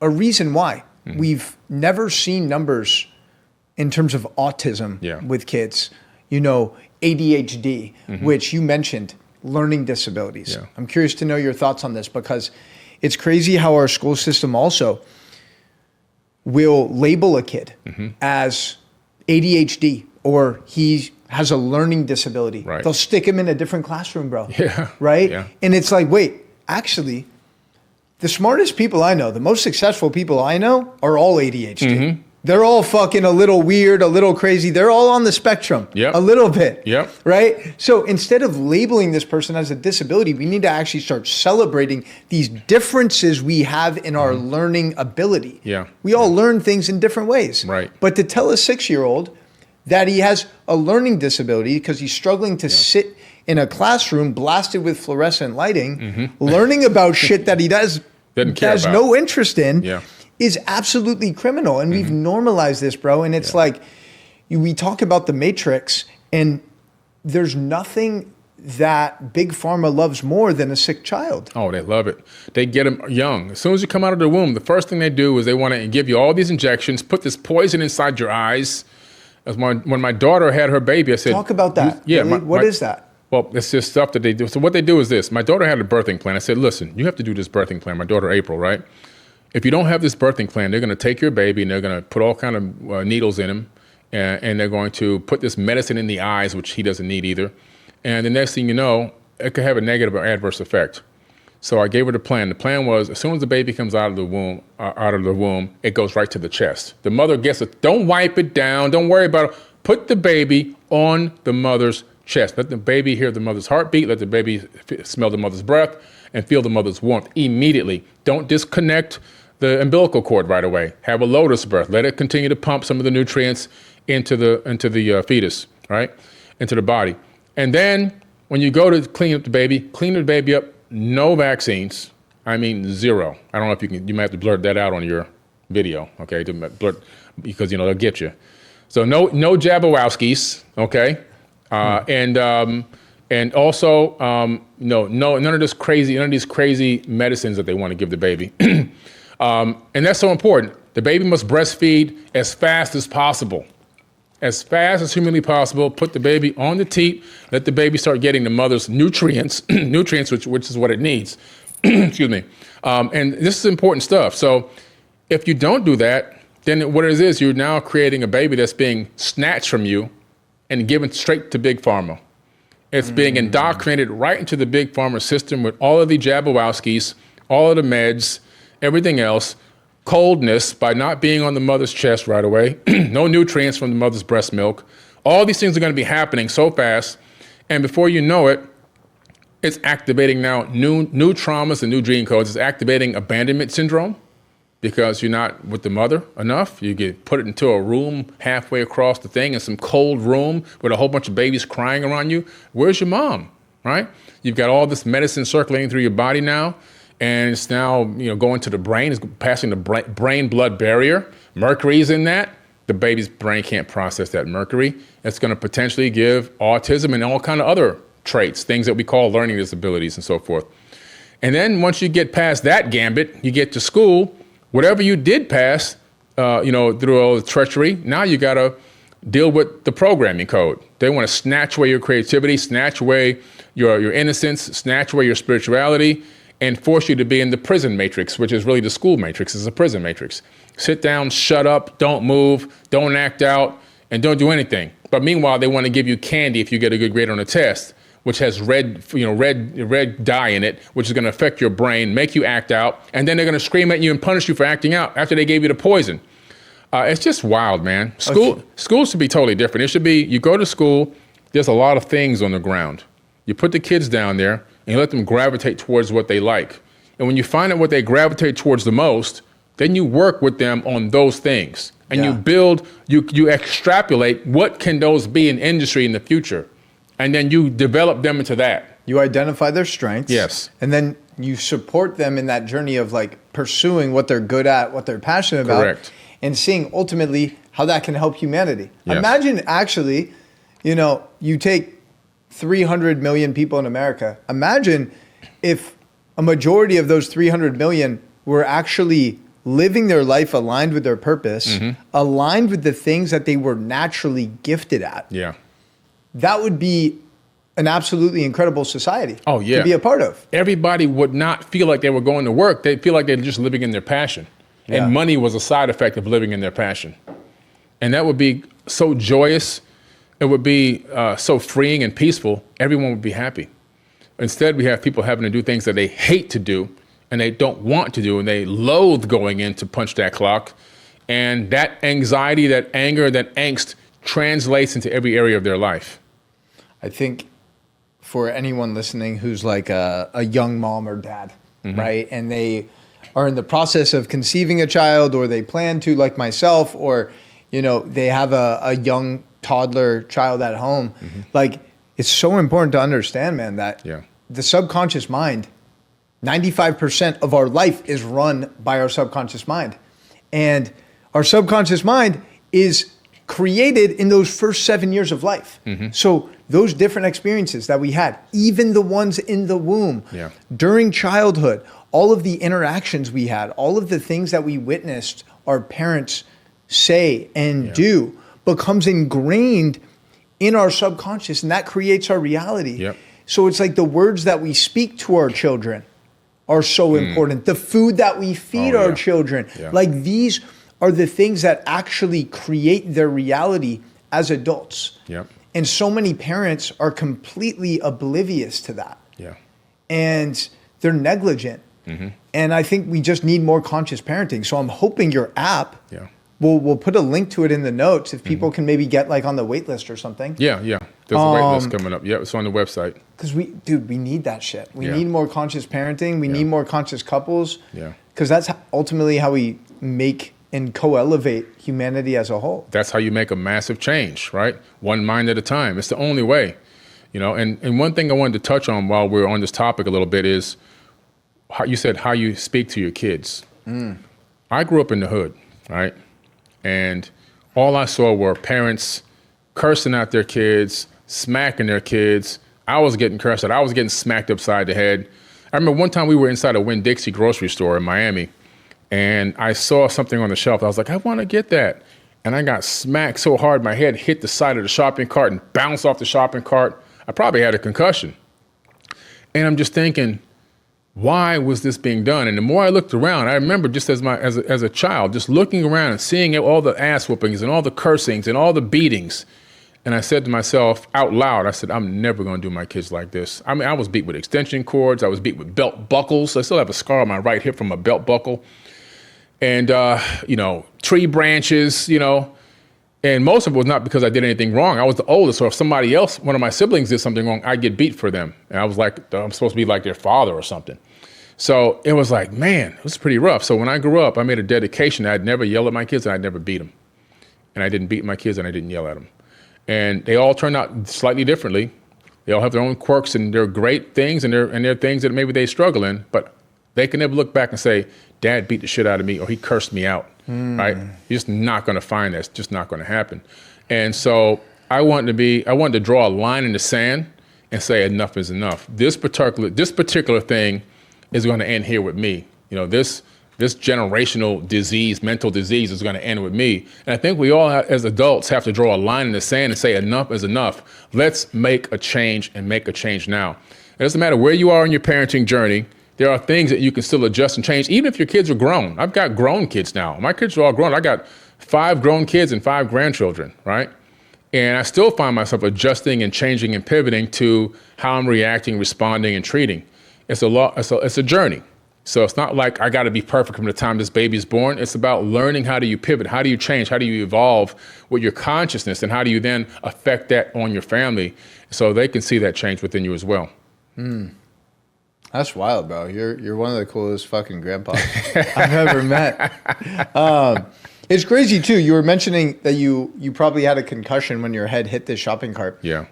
Speaker 2: a reason why. We've never seen numbers in terms of autism with kids, ADHD, which you mentioned, learning disabilities. Yeah. I'm curious to know your thoughts on this, because it's crazy how our school system also will label a kid as ADHD or he has a learning disability.
Speaker 1: Right.
Speaker 2: They'll stick him in a different classroom, bro.
Speaker 1: Yeah.
Speaker 2: Right?
Speaker 1: Yeah.
Speaker 2: And it's like, wait, actually, the smartest people I know, the most successful people I know are all ADHD. They're all fucking a little weird, a little crazy. They're all on the spectrum a little bit, right? So instead of labeling this person as a disability, we need to actually start celebrating these differences we have in our learning ability.
Speaker 1: Yeah.
Speaker 2: We all learn things in different ways.
Speaker 1: Right.
Speaker 2: But to tell a 6-year-old that he has a learning disability because he's struggling to sit in a classroom blasted with fluorescent lighting, learning about shit that he has no interest in, is absolutely criminal. And we've normalized this, bro. And it's like, we talk about the Matrix, and there's nothing that Big Pharma loves more than a sick child.
Speaker 1: Oh, they love it. They get them young. As soon as you come out of the womb, the first thing they do is they want to give you all these injections, put this poison inside your eyes. As when my daughter had her baby, I said...
Speaker 2: Talk about that. What is that?
Speaker 1: Well, it's just stuff that they do. So what they do is this. My daughter had a birthing plan. I said, listen, you have to do this birthing plan. My daughter, April, right? If you don't have this birthing plan, they're going to take your baby and they're going to put all kind of needles in him, and they're going to put this medicine in the eyes, which he doesn't need either. And the next thing you know, it could have a negative or adverse effect. So I gave her the plan. The plan was, as soon as the baby comes out of the womb, it goes right to the chest. The mother gets it. Don't wipe it down. Don't worry about it. Put the baby on the mother's chest. Let the baby hear the mother's heartbeat. Let the baby smell the mother's breath and feel the mother's warmth immediately. Don't disconnect the umbilical cord right away. Have a lotus birth. Let it continue to pump some of the nutrients into the fetus, right? Into the body. And then when you go to clean up the baby up, no vaccines. I mean, zero. I don't know if you might have to blurt that out on your video, okay? Blurt, because, they'll get you. So no Jabberwowskis, okay? And also, none of these crazy medicines that they want to give the baby. And that's so important. The baby must breastfeed as fast as possible. As fast as humanly possible. Put the baby on the teat. Let the baby start getting the mother's nutrients, which is what it needs. Excuse me. And this is important stuff. So if you don't do that, then what it is you're now creating a baby that's being snatched from you and given straight to Big Pharma. It's being indoctrinated right into the Big Pharma system with all of the Jabberwowskis, all of the meds, everything else. Coldness by not being on the mother's chest right away. No nutrients from the mother's breast milk. All these things are going to be happening so fast. And before you know it, it's activating now new traumas and new gene codes. It's activating abandonment syndrome because you're not with the mother enough. You get put into a room halfway across the thing in some cold room with a whole bunch of babies crying around you. Where's your mom, right? You've got all this medicine circulating through your body now. and it's now going to the brain, it's passing the brain-blood barrier. Mercury's in that. The baby's brain can't process that mercury. It's going to potentially give autism and all kind of other traits, things that we call learning disabilities and so forth. And then once you get past that gambit, you get to school, whatever you did pass, through all the treachery, now you got to deal with the programming code. They want to snatch away your creativity, snatch away your innocence, snatch away your spirituality, and force you to be in the prison matrix, which is really the school matrix. It's a prison matrix. Sit down, shut up, don't move, don't act out, and don't do anything. But meanwhile, they want to give you candy if you get a good grade on a test, which has red dye in it, which is going to affect your brain, make you act out, and then they're going to scream at you and punish you for acting out after they gave you the poison. It's just wild, man. Schools should be totally different. It should be, you go to school, there's a lot of things on the ground. You put the kids down there and you let them gravitate towards what they like. And when you find out what they gravitate towards the most, then you work with them on those things. And you build, you extrapolate what can those be in industry in the future. And then you develop them into that.
Speaker 2: You identify their strengths.
Speaker 1: Yes.
Speaker 2: And then you support them in that journey of like pursuing what they're good at, what they're passionate about.
Speaker 1: Correct.
Speaker 2: And seeing ultimately how that can help humanity.
Speaker 1: Yes.
Speaker 2: Imagine actually, you take 300 million people in America. Imagine if a majority of those 300 million were actually living their life aligned with their purpose, aligned with the things that they were naturally gifted at.
Speaker 1: Yeah.
Speaker 2: That would be an absolutely incredible society
Speaker 1: to
Speaker 2: be a part of.
Speaker 1: Everybody would not feel like they were going to work. They'd feel like they're just living in their passion. Yeah. And money was a side effect of living in their passion. And that would be so joyous. It would be so freeing and peaceful. Everyone would be happy. Instead, we have people having to do things that they hate to do and they don't want to do, and they loathe going in to punch that clock. And that anxiety, that anger, that angst translates into every area of their life.
Speaker 2: I think for anyone listening who's like a young mom or dad, right? And they are in the process of conceiving a child, or they plan to, like myself, or, they have a young toddler child at home. Like, it's so important to understand, man, that the subconscious mind, 95% of our life is run by our subconscious mind. And our subconscious mind is created in those first 7 years of life. So those different experiences that we had, even the ones in the womb, during childhood, all of the interactions we had, all of the things that we witnessed our parents say and do becomes ingrained in our subconscious, and that creates our reality. So it's like the words that we speak to our children are so important. The food that we feed our children, like these are the things that actually create their reality as adults. And so many parents are completely oblivious to that. And they're negligent. And I think we just need more conscious parenting. So I'm hoping your app, we'll put a link to it in the notes if people can maybe get like on the wait list or something.
Speaker 1: There's a wait list coming up. It's on the website.
Speaker 2: Because we need that shit. We need more conscious parenting. We need more conscious couples. Because that's ultimately how we make and co-elevate humanity as a whole.
Speaker 1: That's how you make a massive change, right? One mind at a time. It's the only way, And one thing I wanted to touch on while we're on this topic a little bit is how you said how you speak to your kids. I grew up in the hood, right? And all I saw were parents cursing at their kids, smacking their kids. I was getting cursed at. I was getting smacked upside the head. I remember one time we were inside a Winn-Dixie grocery store in Miami, and I saw something on the shelf. I was like, I want to get that. And I got smacked so hard, my head hit the side of the shopping cart and bounced off the shopping cart. I probably had a concussion. And I'm just thinking, why was this being done? And the more I looked around, I remember just as a child, just looking around and seeing all the ass whoopings and all the cursings and all the beatings. And I said to myself out loud, I said, I'm never going to do my kids like this. I mean, I was beat with extension cords. I was beat with belt buckles. I still have a scar on my right hip from a belt buckle. And, tree branches, and most of it was not because I did anything wrong. I was the oldest. So if somebody else, one of my siblings did something wrong, I'd get beat for them. And I was like, I'm supposed to be like their father or something. So it was like, man, it was pretty rough. So when I grew up, I made a dedication. I'd never yell at my kids and I'd never beat them. And I didn't beat my kids and I didn't yell at them. And they all turned out slightly differently. They all have their own quirks and they're great things and they're things that maybe they struggle in. But They can never look back and say, Dad beat the shit out of me or he cursed me out, right? You're just not going to find that. It's just not going to happen. And so I wanted to draw a line in the sand and say enough is enough. This particular thing is going to end here with me. You know, this generational disease, mental disease, is going to end with me. And I think we all, as adults, have to draw a line in the sand and say enough is enough. Let's make a change and make a change now. It doesn't matter where you are in your parenting journey. There are things that you can still adjust and change, even if your kids are grown. I've got grown kids now. My kids are all grown. I got 5 grown kids and 5 grandchildren, right? And I still find myself adjusting and changing and pivoting to how I'm reacting, responding, and treating. It's a journey. So it's not like I got to be perfect from the time this baby is born. It's about learning how do you pivot, how do you change, how do you evolve with your consciousness, and how do you then affect that on your family so they can see that change within you as well.
Speaker 3: That's wild, bro. You're one of the coolest fucking grandpas
Speaker 2: I've ever met. It's crazy too. You were mentioning that you probably had a concussion when your head hit this shopping cart.
Speaker 1: Yeah.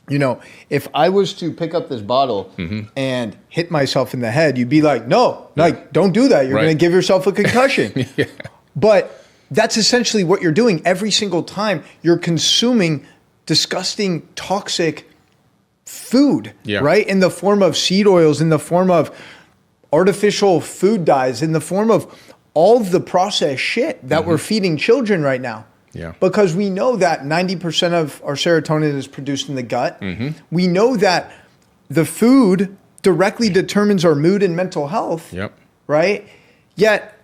Speaker 2: You know, if I was to pick up this bottle and hit myself in the head, you'd be like, no, like, don't do that. You're going to give yourself a concussion.
Speaker 1: Yeah.
Speaker 2: But that's essentially what you're doing every single time. You're consuming disgusting, toxic food, right? In the form of seed oils, in the form of artificial food dyes, in the form of all the processed shit that we're feeding children right now.
Speaker 1: Yeah.
Speaker 2: Because we know that 90% of our serotonin is produced in the gut. We know that the food directly determines our mood and mental health.
Speaker 1: Yep.
Speaker 2: Right? Yet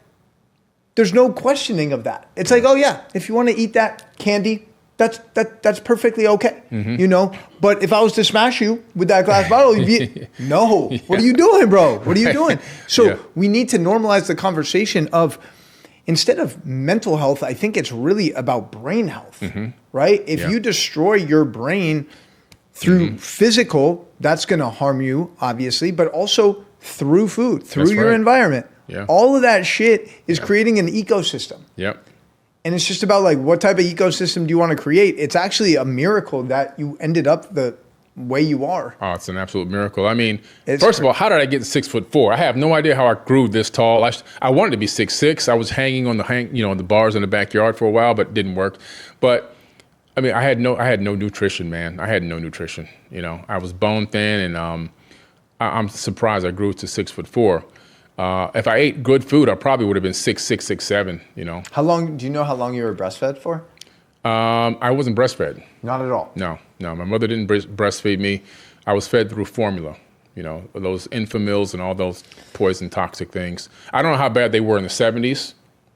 Speaker 2: there's no questioning of that. It's like, oh yeah, if you want to eat that candy, that's perfectly okay. You know? But if I was to smash you with that glass bottle, you'd be, no, what are you doing, bro? What are you doing? So we need to normalize the conversation of, instead of mental health, I think it's really about brain health, right? If you destroy your brain through physical, that's going to harm you, obviously, but also through food, through your environment. All of that shit is creating an ecosystem. And it's just about like, what type of ecosystem do you want to create? It's actually a miracle that you ended up the way you are.
Speaker 1: Oh, it's an absolute miracle. I mean, first of all, how did I get 6'4"? I have no idea how I grew this tall. I wanted to be 6'6". I was hanging on the bars in the backyard for a while, but it didn't work. But I mean, I had no nutrition, man. I had no nutrition. You know, I was bone thin, and I'm surprised I grew to 6'4". If I ate good food, I probably would have been 6'6", 6'7". You know.
Speaker 2: Do you know how long you were breastfed for?
Speaker 1: I wasn't breastfed.
Speaker 2: Not at all.
Speaker 1: No. My mother didn't breastfeed me. I was fed through formula, you know, those Infamils and all those poison toxic things. I don't know how bad they were in the 70s.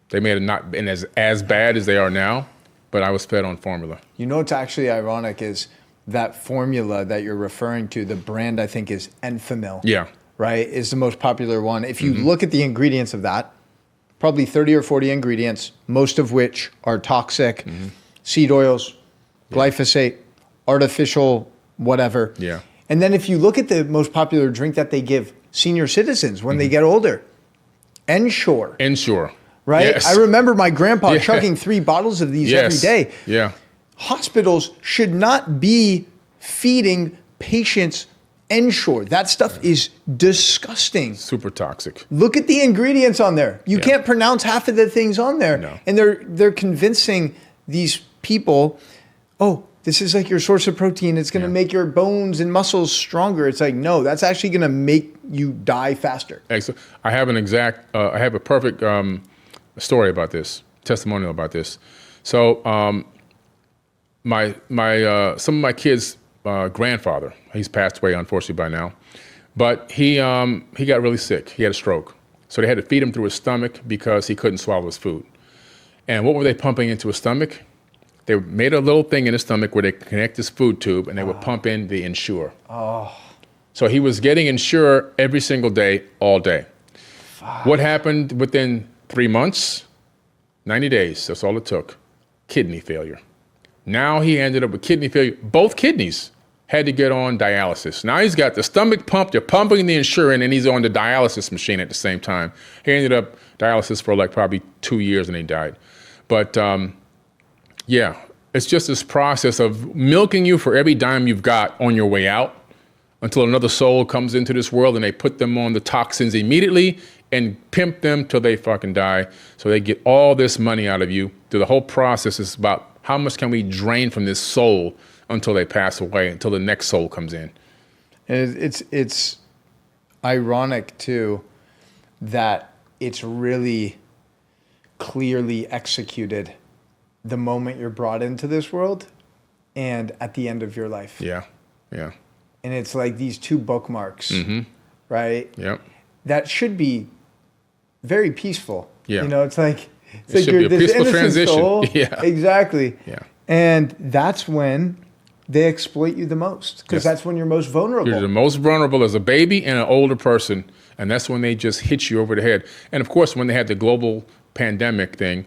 Speaker 1: They may have not been as bad as they are now, but I was fed on formula.
Speaker 2: You know what's actually ironic is that formula that you're referring to, the brand I think is Enfamil.
Speaker 1: Yeah.
Speaker 2: Right? Is the most popular one. If you look at the ingredients of that, probably 30 or 40 ingredients, most of which are toxic, seed oils, glyphosate, artificial whatever.
Speaker 1: Yeah.
Speaker 2: And then if you look at the most popular drink that they give senior citizens when they get older, Ensure.
Speaker 1: Ensure.
Speaker 2: Right?
Speaker 1: Yes.
Speaker 2: I remember my grandpa chugging 3 bottles of these every day.
Speaker 1: Yeah.
Speaker 2: Hospitals should not be feeding patients Ensure. That stuff is disgusting.
Speaker 1: Super toxic.
Speaker 2: Look at the ingredients on there. You can't pronounce half of the things on there.
Speaker 1: No.
Speaker 2: And they're convincing these people, oh, this is like your source of protein. It's going to make your bones and muscles stronger. It's like, no, that's actually going to make you die faster.
Speaker 1: Excellent. I have a perfect story about this, testimonial about this. So some of my kids' grandfather, he's passed away unfortunately by now, but he got really sick. He had a stroke. So they had to feed him through his stomach because he couldn't swallow his food. And what were they pumping into his stomach? They made a little thing in his stomach where they connect his food tube and they would pump in the Ensure. So he was getting Ensure every single day, all day. What happened within 3 months? 90 days, that's all it took. Kidney failure. Now he ended up with kidney failure. Both kidneys had to get on dialysis. Now he's got the stomach pumped, they're pumping the Ensure in, and he's on the dialysis machine at the same time. He ended up dialysis for like probably 2 years and he died. But yeah, it's just this process of milking you for every dime you've got on your way out until another soul comes into this world and they put them on the toxins immediately and pimp them till they fucking die. So they get all this money out of you. The whole process is about how much can we drain from this soul until they pass away, until the next soul comes in.
Speaker 2: And it's ironic too that it's really clearly executed the moment you're brought into this world and at the end of your life.
Speaker 1: Yeah, yeah.
Speaker 2: And it's like these two bookmarks, right?
Speaker 1: Yep.
Speaker 2: That should be very peaceful.
Speaker 1: Yeah.
Speaker 2: You know, it's like
Speaker 1: It should
Speaker 2: you're
Speaker 1: be a
Speaker 2: this
Speaker 1: peaceful
Speaker 2: innocent
Speaker 1: transition.
Speaker 2: soul.
Speaker 1: Yeah.
Speaker 2: Exactly.
Speaker 1: Yeah.
Speaker 2: And that's when they exploit you the most, because
Speaker 1: Yes.
Speaker 2: that's when you're most vulnerable.
Speaker 1: You're the most vulnerable as a baby and an older person, and that's when they just hit you over the head. And of course, when they had the global pandemic thing,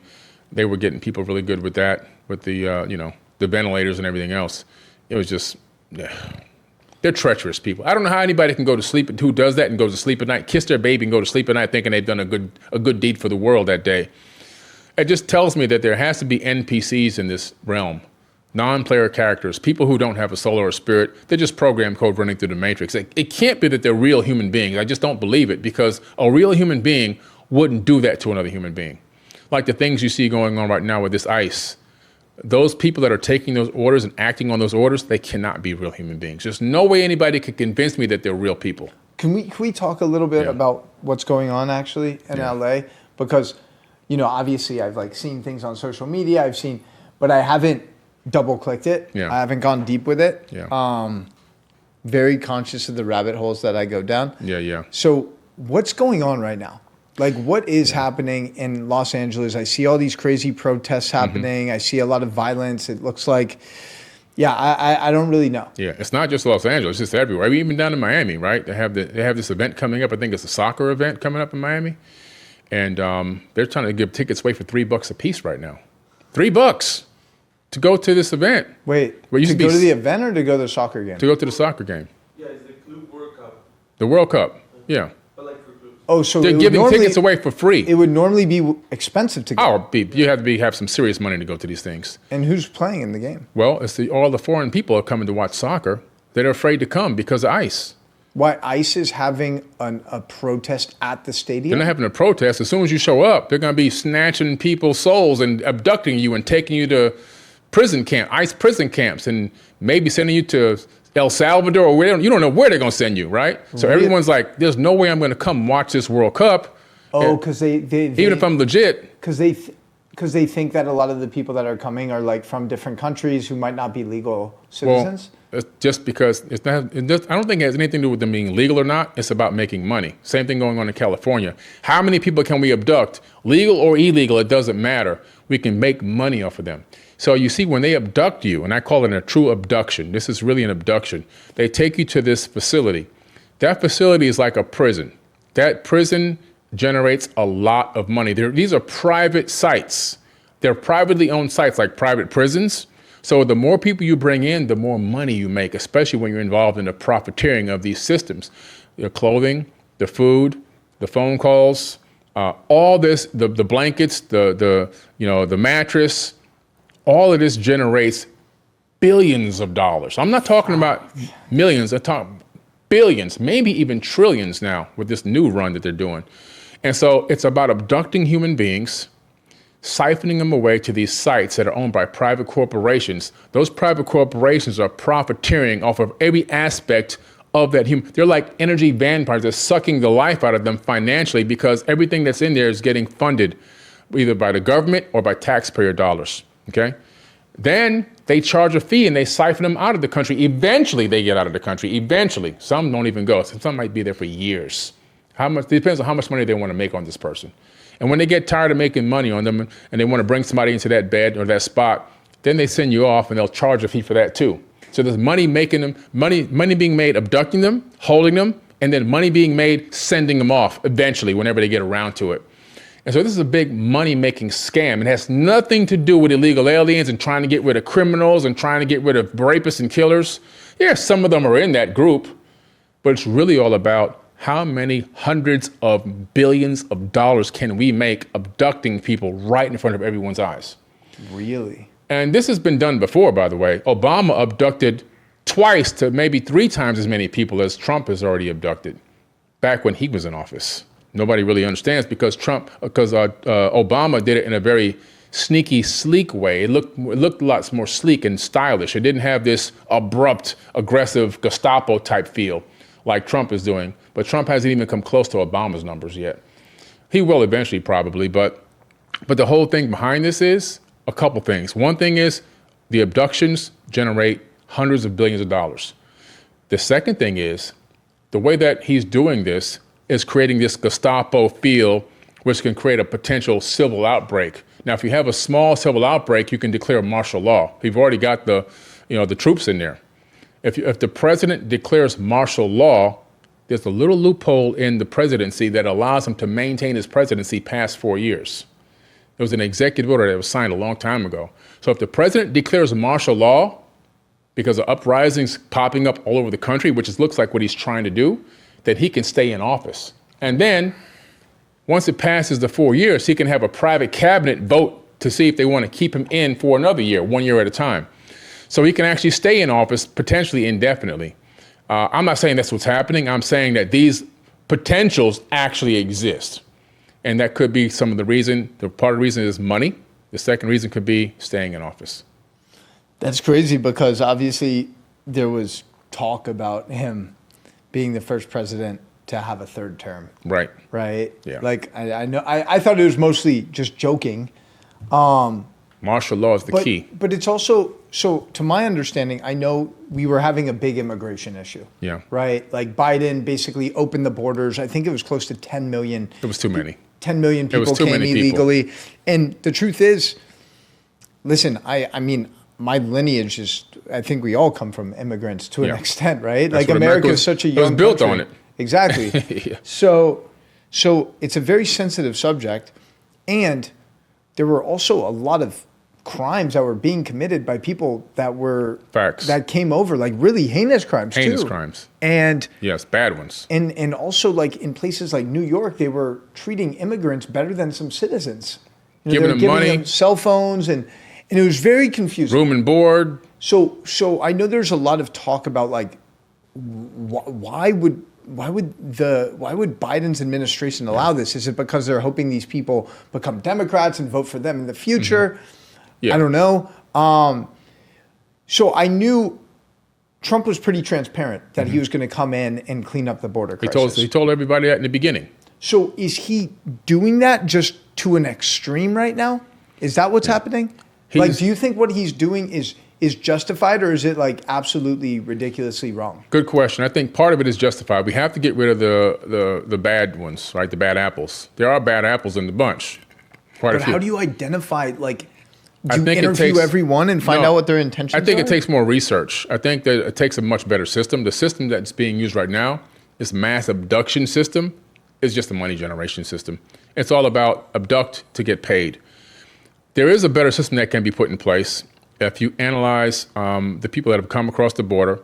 Speaker 1: they were getting people really good with that, with the the ventilators and everything else. It was just, they're treacherous people. I don't know how anybody can go to sleep, who does that and goes to sleep at night, kiss their baby and go to sleep at night thinking they've done a good deed for the world that day. It just tells me that there has to be NPCs in this realm. Non-player characters, people who don't have a soul or a spirit, they're just program code running through the matrix. It can't be that they're real human beings. I just don't believe it, because a real human being wouldn't do that to another human being. Like the things you see going on right now with this ICE. Those people that are taking those orders and acting on those orders, they cannot be real human beings. There's no way anybody could convince me that they're real people.
Speaker 2: Can we talk a little bit
Speaker 1: Yeah.
Speaker 2: about what's going on actually in LA? Because, obviously I've seen things on social media, but I haven't double clicked it.
Speaker 1: Yeah.
Speaker 2: I haven't gone deep with it.
Speaker 1: Yeah.
Speaker 2: Very conscious of the rabbit holes that I go down.
Speaker 1: Yeah.
Speaker 2: So what's going on right now? Like, what is happening in Los Angeles? I see all these crazy protests happening. I see a lot of violence. It looks like, I don't really know.
Speaker 1: Yeah, it's not just Los Angeles, it's just everywhere. I mean, even down in Miami, right? They have this event coming up. I think it's a soccer event coming up in Miami. And they're trying to give tickets away for $3 a piece right now. $3 to go to this event.
Speaker 2: Wait,
Speaker 1: Where you
Speaker 2: to
Speaker 1: used
Speaker 2: go
Speaker 1: be
Speaker 2: to the event or to go to the soccer game?
Speaker 1: To go to the soccer game.
Speaker 4: Yeah, it's the Club World Cup.
Speaker 1: The World Cup, yeah.
Speaker 4: But like for clubs.
Speaker 2: Oh, so
Speaker 1: They're giving tickets away for free.
Speaker 2: It would normally be expensive to go.
Speaker 1: You have to have some serious money to go to these things.
Speaker 2: And who's playing in the game?
Speaker 1: Well, it's all the foreign people are coming to watch soccer that are afraid to come because of ICE.
Speaker 2: Why ICE is having a protest at the stadium?
Speaker 1: They're not having a protest. As soon as you show up, they're going to be snatching people's souls and abducting you and taking you to ICE prison camps, and maybe sending you to El Salvador, or you don't know where they're going to send you, right? So
Speaker 2: Really?
Speaker 1: everyone's like, there's no way I'm going to come watch this World Cup.
Speaker 2: Oh, because they
Speaker 1: Even if I'm legit.
Speaker 2: because they think that a lot of the people that are coming are like from different countries who might not be legal citizens.
Speaker 1: Well, it's just because it's not. I don't think it has anything to do with them being legal or not. It's about making money. Same thing going on in California. How many people can we abduct, legal or illegal? It doesn't matter. We can make money off of them. So you see, when they abduct you, and I call it a true abduction. This is really an abduction. They take you to this facility. That facility is like a prison. That prison generates a lot of money. These are private sites. They're privately owned sites, like private prisons. So the more people you bring in, the more money you make, especially when you're involved in the profiteering of these systems. The clothing, the food, the phone calls, all this, the blankets, the mattress, all of this generates billions of dollars. I'm not talking about millions, I'm talking billions, maybe even trillions now with this new run that they're doing. And so it's about abducting human beings, siphoning them away to these sites that are owned by private corporations. Those private corporations are profiteering off of every aspect of that human. They're like energy vampires. They're sucking the life out of them financially, because everything that's in there is getting funded either by the government or by taxpayer dollars, okay? Then they charge a fee and they siphon them out of the country. Eventually they get out of the country, eventually. Some don't even go. Some might be there for years. How much? It depends on how much money they want to make on this person. And when they get tired of making money on them and they want to bring somebody into that bed or that spot, then they send you off and they'll charge a fee for that too. So there's money being made abducting them, holding them, and then money being made sending them off eventually whenever they get around to it. And so this is a big money-making scam. It has nothing to do with illegal aliens and trying to get rid of criminals and trying to get rid of rapists and killers. Yeah, some of them are in that group, but it's really all about how many hundreds of billions of dollars can we make abducting people right in front of everyone's eyes.
Speaker 2: Really?
Speaker 1: And this has been done before, by the way. Obama abducted twice to maybe 3 times as many people as Trump has already abducted back when he was in office. Nobody really understands because Obama did it in a very sneaky, sleek way. It looked lots more sleek and stylish. It didn't have this abrupt, aggressive Gestapo type feel like Trump is doing. But Trump hasn't even come close to Obama's numbers yet. He will eventually, probably. But the whole thing behind this is a couple things. One thing is the abductions generate hundreds of billions of dollars. The second thing is the way that he's doing this is creating this Gestapo feel, which can create a potential civil outbreak. Now, if you have a small civil outbreak, you can declare martial law. You've already got the troops in there. If the president declares martial law, there's a little loophole in the presidency that allows him to maintain his presidency past 4 years. It was an executive order that was signed a long time ago. So if the president declares martial law because of uprisings popping up all over the country, which looks like what he's trying to do, then he can stay in office. And then once it passes the 4 years, he can have a private cabinet vote to see if they want to keep him in for another year, 1 year at a time. So he can actually stay in office potentially indefinitely. I'm not saying that's what's happening. I'm saying that these potentials actually exist. And that could be some of the reason. Part of the reason is money. The second reason could be staying in office.
Speaker 2: That's crazy because obviously there was talk about him being the first president to have a third term.
Speaker 1: Right.
Speaker 2: Right?
Speaker 1: Yeah.
Speaker 2: Like, I know, I thought it was mostly just joking.
Speaker 1: Martial law is the key.
Speaker 2: But it's also, so to my understanding, I know we were having a big immigration issue.
Speaker 1: Yeah.
Speaker 2: Right? Like Biden basically opened the borders. I think it was close to 10 million.
Speaker 1: It was too many.
Speaker 2: 10 million people came illegally. And the truth is, listen, I mean, my lineage is, I think we all come from immigrants to an extent, right?
Speaker 1: That's
Speaker 2: like America is such a young country.
Speaker 1: It was built on it.
Speaker 2: Exactly.
Speaker 1: Yeah.
Speaker 2: So it's a very sensitive subject. And there were also a lot of crimes that were being committed by people that were that came over, like really heinous crimes
Speaker 1: heinous crimes.
Speaker 2: And
Speaker 1: yes, bad ones.
Speaker 2: And also like in places like New York, they were treating immigrants better than some citizens.
Speaker 1: Giving them money,
Speaker 2: them cell phones, and it was very confusing.
Speaker 1: Room and board.
Speaker 2: So I know there's a lot of talk about like why would Biden's administration allow this? Is it because they're hoping these people become Democrats and vote for them in the future? Mm-hmm. Yeah. I don't know. So I knew Trump was pretty transparent that he was going to come in and clean up the border crisis.
Speaker 1: He told everybody that in the beginning.
Speaker 2: So is he doing that just to an extreme right now? Is that what's happening? Do you think what he's doing is justified, or is it like absolutely ridiculously wrong?
Speaker 1: Good question. I think part of it is justified. We have to get rid of the bad ones, right? The bad apples. There are bad apples in the bunch.
Speaker 2: But how do you identify, like, do you interview everyone and find out what their intentions are?
Speaker 1: I think it takes more research. I think that it takes a much better system. The system that's being used right now, this mass abduction system, is just a money generation system. It's all about abduct to get paid. There is a better system that can be put in place if you analyze the people that have come across the border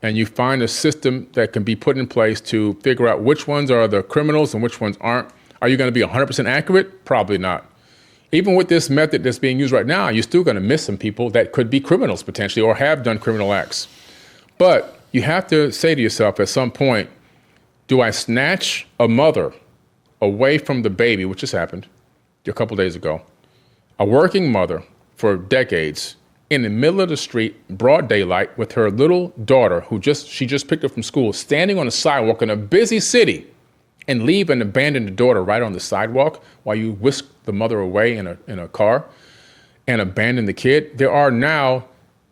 Speaker 1: and you find a system that can be put in place to figure out which ones are the criminals and which ones aren't. Are you going to be 100% accurate? Probably not. Even with this method that's being used right now, you're still going to miss some people that could be criminals potentially or have done criminal acts. But you have to say to yourself at some point, do I snatch a mother away from the baby, which has happened a couple days ago, a working mother for decades in the middle of the street, broad daylight, with her little daughter who she just picked up from school, standing on a sidewalk in a busy city, and leave and abandon the daughter right on the sidewalk while you whisk the mother away in a car and abandon the kid? There are now,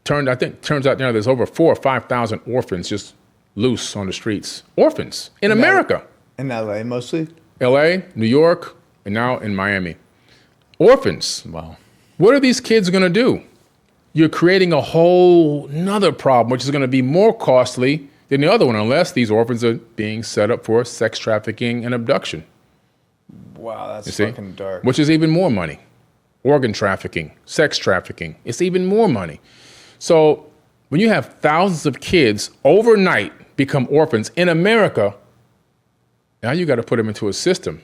Speaker 1: turns out now there's over 4,000 or 5,000 orphans just loose on the streets. Orphans in America.
Speaker 2: In LA mostly?
Speaker 1: LA, New York, and now in Miami. Orphans.
Speaker 3: Wow.
Speaker 1: What are these kids going to do? You're creating a whole nother problem, which is going to be more costly than the other one, unless these orphans are being set up for sex trafficking and abduction.
Speaker 2: Wow, that's fucking dark.
Speaker 1: Which is even more money. Organ trafficking, sex trafficking, it's even more money. So when you have thousands of kids overnight become orphans in America, now you got to put them into a system.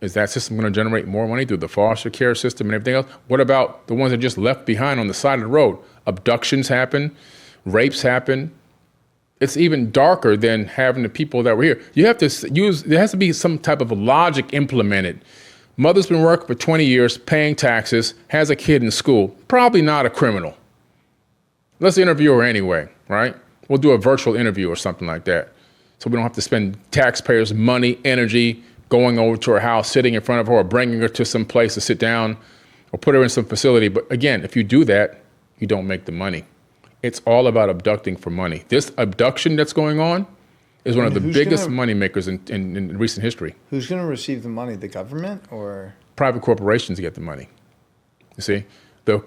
Speaker 1: Is that system going to generate more money through the foster care system and everything else? What about the ones that are just left behind on the side of the road? Abductions happen, rapes happen. It's even darker than having the people that were here. You have to there has to be some type of logic implemented. Mother's been working for 20 years, paying taxes, has a kid in school, probably not a criminal. Let's interview her anyway, right? We'll do a virtual interview or something like that. So we don't have to spend taxpayers' money, energy, going over to her house, sitting in front of her, or bringing her to some place to sit down, or put her in some facility. But again, if you do that, you don't make the money. It's all about abducting for money. This abduction that's going on is one of the biggest money makers in recent history.
Speaker 2: Who's going to receive the money? The government or?
Speaker 1: Private corporations get the money. You see, the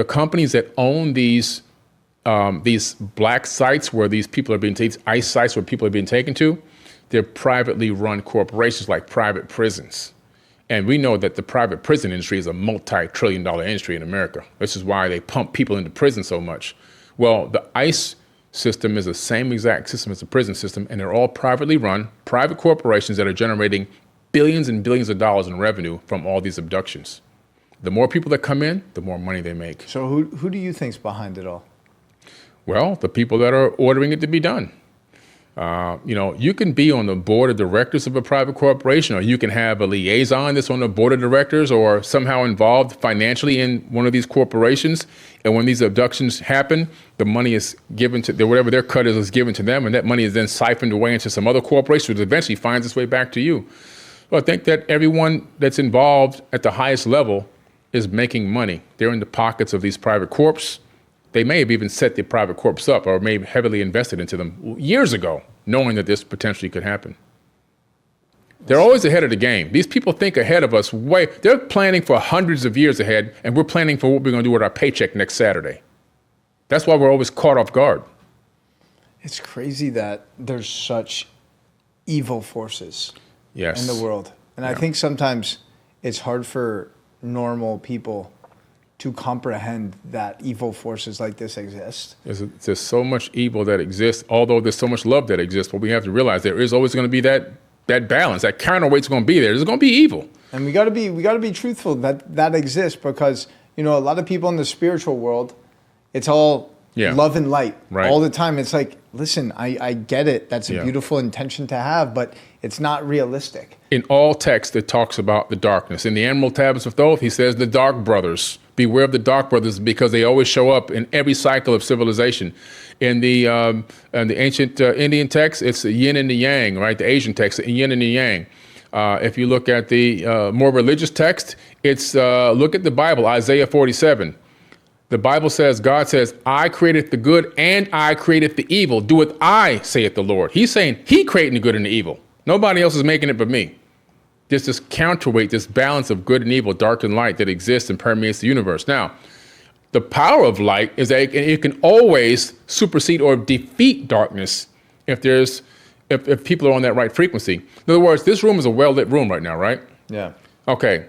Speaker 1: companies that own these black sites where these people are being taken, ICE sites where people are being taken to, they're privately run corporations like private prisons. And we know that the private prison industry is a multi-trillion-dollar industry in America. This is why they pump people into prison so much. Well, the ICE system is the same exact system as the prison system, and they're all privately run, private corporations that are generating billions and billions of dollars in revenue from all these abductions. The more people that come in, the more money they make.
Speaker 2: So who do you think's behind it all?
Speaker 1: Well, the people that are ordering it to be done. You can be on the board of directors of a private corporation, or you can have a liaison that's on the board of directors or somehow involved financially in one of these corporations. And when these abductions happen, the money is given to whatever their cut is given to them. And that money is then siphoned away into some other corporation, which eventually finds its way back to you. Well, I think that everyone that's involved at the highest level is making money. They're in the pockets of these private corps. They may have even set the private corps up or may have heavily invested into them years ago, knowing that this potentially could happen. They're always ahead of the game. These people think ahead of us they're planning for hundreds of years ahead, and we're planning for what we're going to do with our paycheck next Saturday. That's why we're always caught off guard.
Speaker 2: It's crazy that there's such evil forces in the world. And I think sometimes it's hard for normal people to comprehend that evil forces like this exist.
Speaker 1: There's so much evil that exists, although there's so much love that exists. But we have to realize there is always going to be that balance. That counterweight's going to be there. There's going to be evil.
Speaker 2: And we got to be truthful that exists, because a lot of people in the spiritual world, it's all love and light all the time. It's like, listen, I get it. That's a beautiful intention to have, but it's not realistic.
Speaker 1: In all texts, it talks about the darkness. In the Emerald Tablets of Thoth, he says the dark brothers. Beware of the dark brothers, because they always show up in every cycle of civilization. In the ancient Indian text, it's the yin and the yang, right? The Asian text, the yin and the yang. If you look at the more religious text, it's look at the Bible, Isaiah 47. The Bible says, God says, I created the good and I created the evil. Do it I, saith the Lord. He's saying he created the good and the evil. Nobody else is making it but me. There's this counterweight, this balance of good and evil, dark and light that exists and permeates the universe. Now, the power of light is that it can always supersede or defeat darkness if people are on that right frequency. In other words, this room is a well-lit room right now, right?
Speaker 2: Yeah.
Speaker 1: Okay.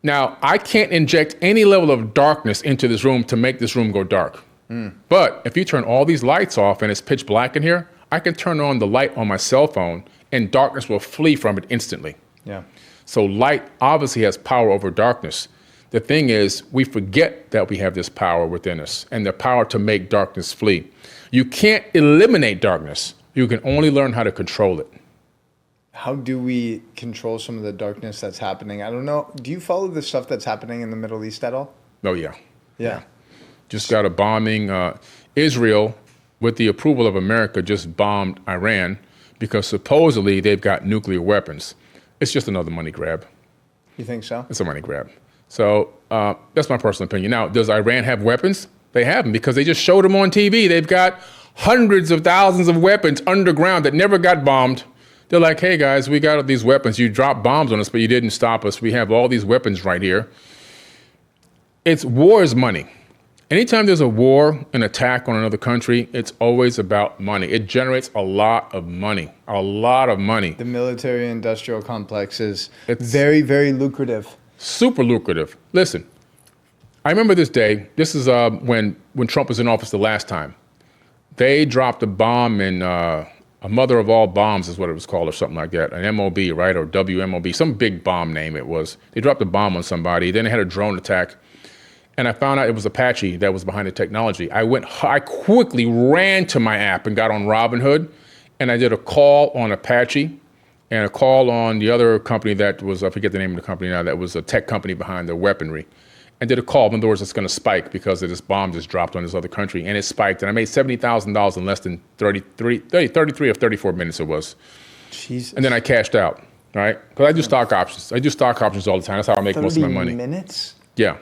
Speaker 1: Now, I can't inject any level of darkness into this room to make this room go dark. But if you turn all these lights off and it's pitch black in here, I can turn on the light on my cell phone and darkness will flee from it instantly.
Speaker 2: Yeah.
Speaker 1: So light obviously has power over darkness. The thing is, we forget that we have this power within us and the power to make darkness flee. You can't eliminate darkness. You can only learn how to control it.
Speaker 2: How do we control some of the darkness that's happening? I don't know. Do you follow the stuff that's happening in the Middle East at all?
Speaker 1: Oh, yeah.
Speaker 2: Yeah.
Speaker 1: Just got a bombing. Israel, with the approval of America, just bombed Iran because supposedly they've got nuclear weapons. It's just another money grab.
Speaker 2: You think so?
Speaker 1: It's a money grab. So that's my personal opinion. Now, does Iran have weapons? They have them because they just showed them on TV. They've got hundreds of thousands of weapons underground that never got bombed. They're like, hey, guys, we got these weapons. You dropped bombs on us, but you didn't stop us. We have all these weapons right here. War is money. Anytime there's a war, an attack on another country, it's always about money. It generates a lot of money,
Speaker 2: The military-industrial complex is very, very lucrative.
Speaker 1: Super lucrative. Listen, I remember this day. This is when Trump was in office the last time. They dropped a bomb in a mother of all bombs is what it was called or something like that, an MOB, right, or WMOB, some big bomb name it was. They dropped a bomb on somebody. Then they had a drone attack. and I found out it was Apache that was behind the technology. I quickly ran to my app and got on Robinhood, and I did a call on Apache and a call on the other company that was, I forget the name of the company now, that was a tech company behind the weaponry, and did a call. In other words, it's going to spike because of this bomb just dropped on this other country, and it spiked, and I made $70,000 in less than 33 or 34 minutes it was.
Speaker 2: Jesus.
Speaker 1: And then I cashed out, right? Because I do stock options. I do stock options all the time. That's how I make most of my money.
Speaker 2: 30 minutes?
Speaker 1: Yeah.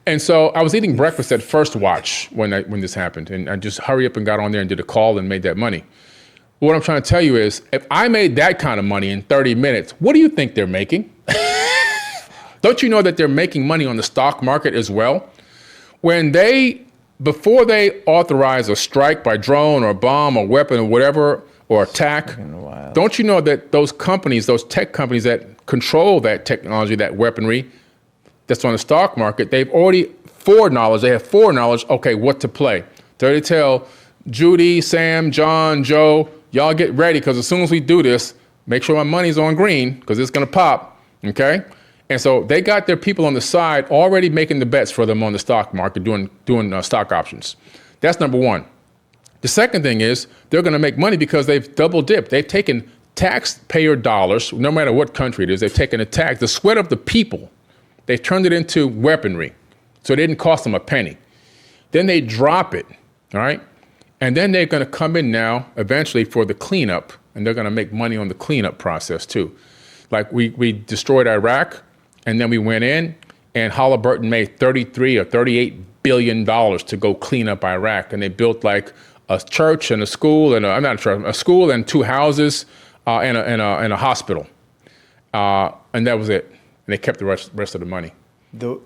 Speaker 1: And so I was eating breakfast at First Watch when this happened, and I just hurry up and got on there and did a call and made that money. What I'm trying to tell you is, if I made that kind of money in 30 minutes, what do you think they're making? Don't you know that they're making money on the stock market as well? Before they authorize a strike by drone or bomb or weapon or whatever, or attack, don't you know that those companies, those tech companies that control that technology, that weaponry that's on the stock market, they have foreknowledge, okay, what to play. So they tell Judy, Sam, John, Joe, y'all get ready, because as soon as we do this, make sure my money's on green, because it's gonna pop, okay? And so they got their people on the side already making the bets for them on the stock market, doing stock options. That's number one. The second thing is they're gonna make money because they've double dipped. They've taken taxpayer dollars, no matter what country it is, they've taken the sweat of the people, they've turned it into weaponry. So it didn't cost them a penny. Then they drop it, all right? And then they're gonna come in now, eventually, for the cleanup, and they're gonna make money on the cleanup process too. Like we destroyed Iraq, and then we went in, and Halliburton made $33 or $38 billion to go clean up Iraq, and they built like a church and a school, and a school and 2 houses, and a hospital, and that was it. And they kept the rest of the money.
Speaker 2: The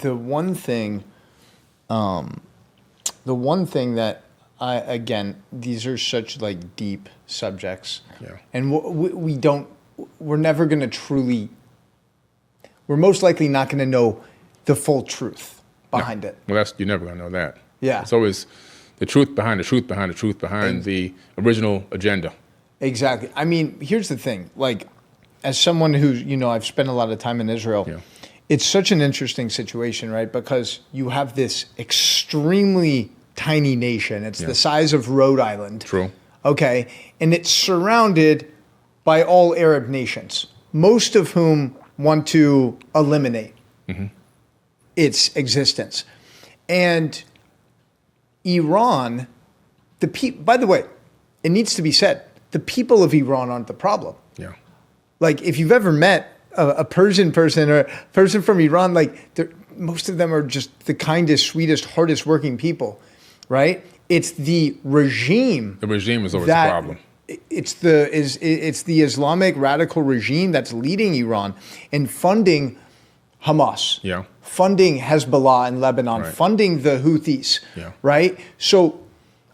Speaker 2: one thing, that these are such like deep subjects, and we're never going to truly, we're most likely not going to know the full truth behind it.
Speaker 1: Well, you're never going to know that.
Speaker 2: Yeah.
Speaker 1: It's always the truth behind the truth behind the truth behind the original agenda.
Speaker 2: Exactly. I mean, here's the thing, like, as someone who's, I've spent a lot of time in Israel, it's such an interesting situation, right? Because you have this extremely tiny nation. It's the size of Rhode Island.
Speaker 1: True.
Speaker 2: Okay. And it's surrounded by all Arab nations, most of whom want to eliminate its existence. And Iran, by the way, it needs to be said, the people of Iran aren't the problem.
Speaker 1: Yeah.
Speaker 2: Like, if you've ever met a Persian person or a person from Iran, like, most of them are just the kindest, sweetest, hardest working people, right? It's the regime.
Speaker 1: The regime is always the problem.
Speaker 2: It's the Islamic radical regime that's leading Iran and funding Hamas, funding Hezbollah in Lebanon, funding the Houthis, right? So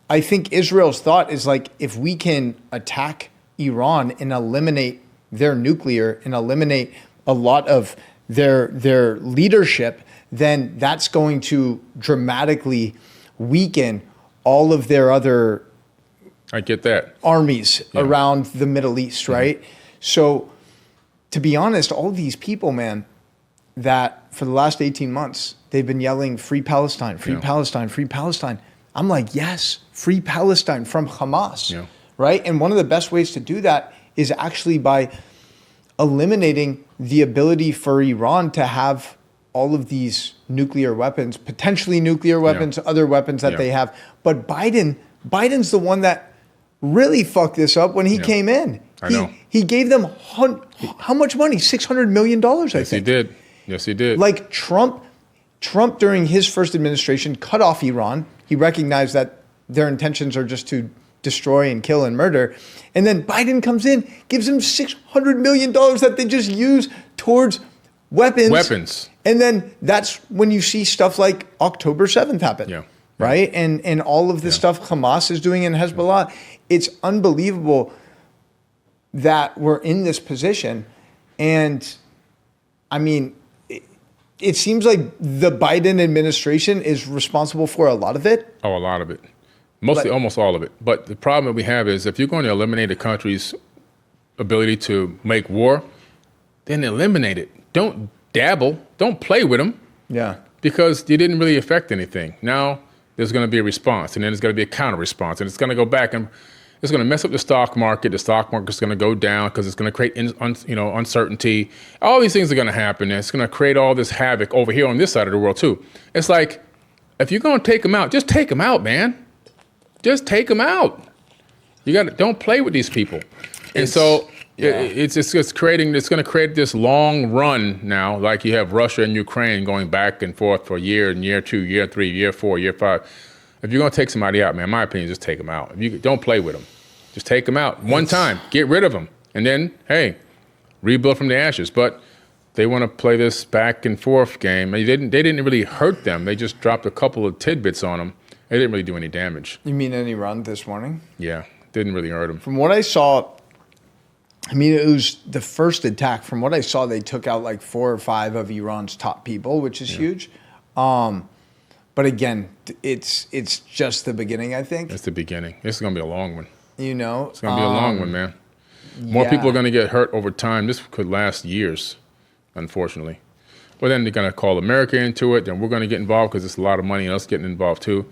Speaker 2: I think Israel's thought is like, if we can attack Iran and eliminate their nuclear and eliminate a lot of their leadership, then that's going to dramatically weaken all of their other armies around the Middle East, right? So to be honest, all these people, man, that for the last 18 months, they've been yelling, free Palestine, free Palestine, free Palestine. I'm like, yes, free Palestine from Hamas, right? And one of the best ways to do that is actually by eliminating the ability for Iran to have all of these nuclear weapons, potentially nuclear weapons, other weapons that they have. But Biden's the one that really fucked this up when he came in.
Speaker 1: I know.
Speaker 2: He gave them how much money? $600 million, I think.
Speaker 1: Yes, he did. Yes, he did.
Speaker 2: Like Trump during his first administration cut off Iran. He recognized that their intentions are just to destroy and kill and murder. And then Biden comes in, gives them $600 million that they just use towards weapons. And then that's when you see stuff like October 7th happen, right? And all of the stuff Hamas is doing in Hezbollah. It's unbelievable that we're in this position. And I mean, it seems like the Biden administration is responsible for a lot of it.
Speaker 1: Oh, a lot of it. Almost all of it. But the problem that we have is, if you're going to eliminate a country's ability to make war, then eliminate it. Don't dabble. Don't play with them.
Speaker 2: Yeah.
Speaker 1: because you didn't really affect anything. Now there's going to be a response, and then there's going to be a counter response, and it's going to go back and it's going to mess up the stock market. The stock market's going to go down because it's going to create uncertainty. All these things are going to happen, and it's going to create all this havoc over here on this side of the world too. It's like, if you're going to take them out, just take them out, man. Just take them out. Don't play with these people. And so it's going to create this long run now, like you have Russia and Ukraine going back and forth for year 2, year 3, year 4, year 5. If you're going to take somebody out, man, in my opinion, just take them out. Don't play with them. Just take them out one time. Get rid of them. And then, hey, rebuild from the ashes. But they want to play this back and forth game. They didn't really hurt them. They just dropped a couple of tidbits on them. They didn't really do any damage.
Speaker 2: You mean any run this morning?
Speaker 1: Yeah, didn't really hurt them.
Speaker 2: From what I saw, I mean, it was the first attack. From what I saw, they took out like 4 or 5 of Iran's top people, which is huge. But again, it's just the beginning, I think.
Speaker 1: It's the beginning. It's going to be a long one.
Speaker 2: You know?
Speaker 1: It's going to be a long one, man. More people are going to get hurt over time. This could last years, unfortunately. But then they're going to call America into it. Then we're going to get involved because it's a lot of money and us getting involved too.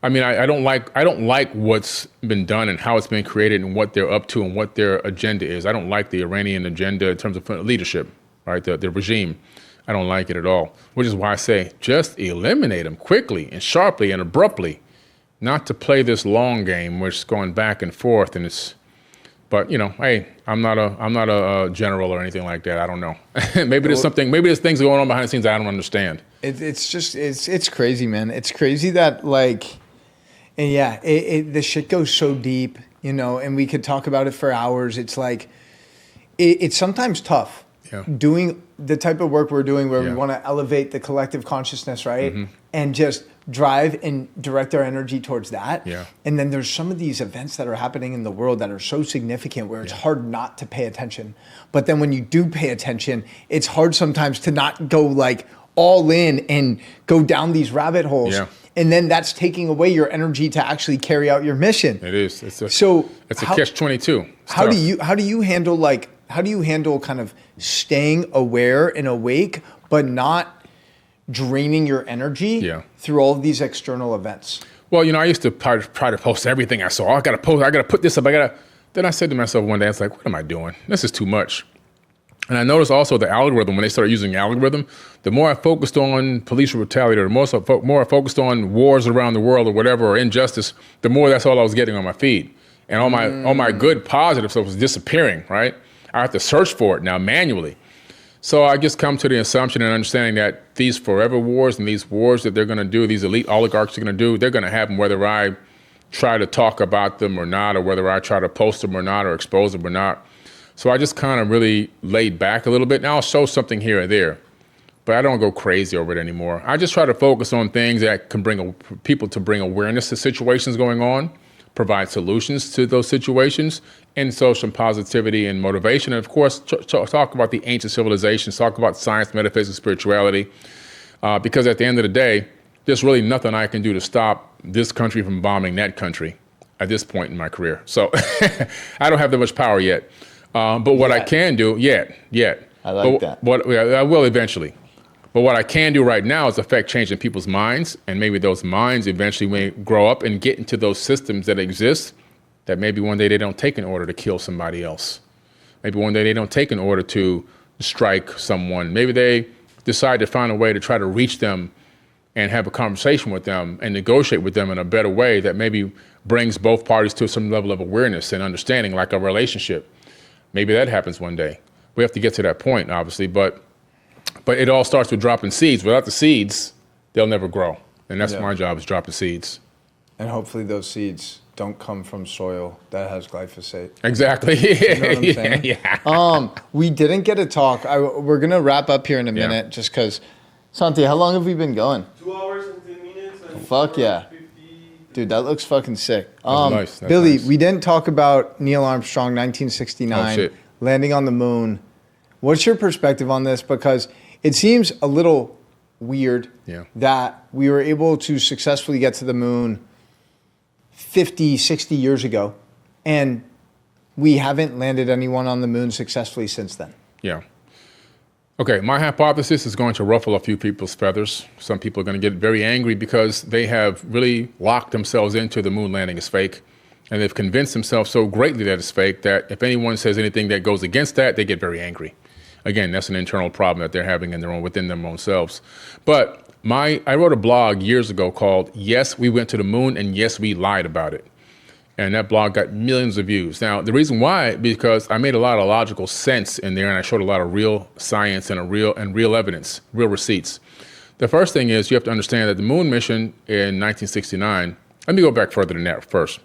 Speaker 1: I mean, I don't like what's been done and how it's been created and what they're up to and what their agenda is. I don't like the Iranian agenda in terms of leadership, right? The regime. I don't like it at all, which is why I say just eliminate them quickly and sharply and abruptly, not to play this long game where it's going back and forth. And but hey, I'm not a general or anything like that. I don't know. Maybe there's things going on behind the scenes I don't understand.
Speaker 2: It's crazy, man. It's crazy that the shit goes so deep, and we could talk about it for hours. It's like, it's sometimes tough.
Speaker 1: Yeah.
Speaker 2: Doing the type of work we're doing where we want to elevate the collective consciousness, right? Mm-hmm. And just drive and direct our energy towards that.
Speaker 1: Yeah.
Speaker 2: And then there's some of these events that are happening in the world that are so significant where it's hard not to pay attention. But then when you do pay attention, it's hard sometimes to not go like all in and go down these rabbit holes.
Speaker 1: Yeah.
Speaker 2: And then that's taking away your energy to actually carry out your mission.
Speaker 1: It is. It's a catch-22.
Speaker 2: How do you handle kind of staying aware and awake, but not draining your energy through all of these external events?
Speaker 1: Well, I used to try to post everything I saw. I got to put this up. Then I said to myself one day, I was like, what am I doing? This is too much. And I noticed also the algorithm, when they started using the algorithm, the more I focused on police brutality, or the more I focused on wars around the world or whatever, or injustice, the more that's all I was getting on my feed. And all my good positive stuff was disappearing, right? I have to search for it now manually. So I just come to the assumption and understanding that these forever wars and these wars that they're going to do, these elite oligarchs are going to do, they're going to happen whether I try to talk about them or not, or whether I try to post them or not, or expose them or not. So I just kind of really laid back a little bit. Now I'll show something here or there, but I don't go crazy over it anymore. I just try to focus on things that can bring people to bring awareness to situations going on, provide solutions to those situations, and show some positivity and motivation. And of course, talk about the ancient civilizations, talk about science, metaphysics, spirituality, because at the end of the day, there's really nothing I can do to stop this country from bombing that country at this point in my career. So I don't have that much power yet. But what I can do,
Speaker 3: I like that.
Speaker 1: I will eventually. But what I can do right now is affect change in people's minds, and maybe those minds eventually may grow up and get into those systems that exist that maybe one day they don't take in order to kill somebody else. Maybe one day they don't take in order to strike someone. Maybe they decide to find a way to try to reach them and have a conversation with them and negotiate with them in a better way that maybe brings both parties to some level of awareness and understanding, like a relationship. Maybe that happens one day. We have to get to that point, obviously, but it all starts with dropping seeds. Without the seeds, they'll never grow. And that's my job, is dropping seeds.
Speaker 2: And hopefully those seeds don't come from soil that has glyphosate.
Speaker 1: Exactly.
Speaker 2: You know what I'm saying?
Speaker 1: Yeah.
Speaker 2: We didn't get to talk. We're going to wrap up here in a minute just because. Santi, how long have we been going?
Speaker 4: 2 hours and 10 minutes. And
Speaker 2: Fuck yeah. Dude, that looks fucking sick.
Speaker 1: That's nice.
Speaker 2: Billy,
Speaker 1: nice.
Speaker 2: We didn't talk about Neil Armstrong, 1969, landing on the moon. What's your perspective on this? Because it seems a little weird that we were able to successfully get to the moon 50, 60 years ago, and we haven't landed anyone on the moon successfully since then.
Speaker 1: Yeah. Okay, my hypothesis is going to ruffle a few people's feathers. Some people are going to get very angry because they have really locked themselves into the moon landing is fake. And they've convinced themselves so greatly that it's fake that if anyone says anything that goes against that, they get very angry. Again, that's an internal problem that they're having within their own selves. But I wrote a blog years ago called Yes, We Went to the Moon, and Yes, We Lied About It. And that blog got millions of views. Now, the reason why, because I made a lot of logical sense in there, and I showed a lot of real science and real evidence, real receipts. The first thing is you have to understand that the moon mission in 1969, let me go back further than that first.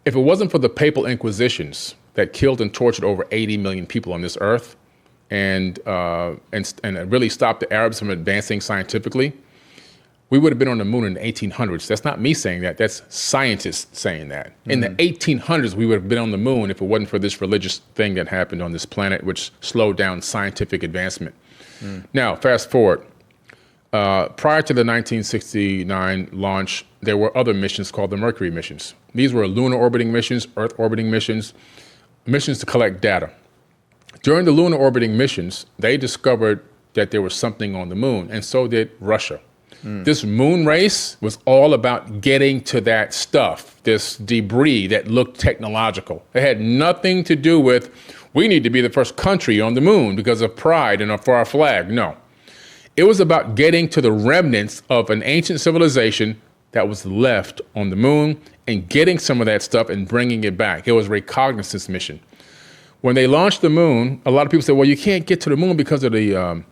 Speaker 1: If it wasn't for the papal inquisitions that killed and tortured over 80 million people on this earth, and it really stopped the Arabs from advancing scientifically, we would have been on the moon in the 1800s. That's not me saying that. That's scientists saying that. In the 1800s, we would have been on the moon if it wasn't for this religious thing that happened on this planet, which slowed down scientific advancement. Now, fast forward. Prior to the 1969 launch, there were other missions called the Mercury missions. These were lunar orbiting missions, Earth orbiting missions, missions to collect data. During the lunar orbiting missions, they discovered that there was something on the moon, and so did Russia. This moon race was all about getting to that stuff, this debris that looked technological. It had nothing to do with, we need to be the first country on the moon because of pride and for our flag. No. It was about getting to the remnants of an ancient civilization that was left on the moon and getting some of that stuff and bringing it back. It was a reconnaissance mission. When they launched the moon, a lot of people said, well, you can't get to the moon because of the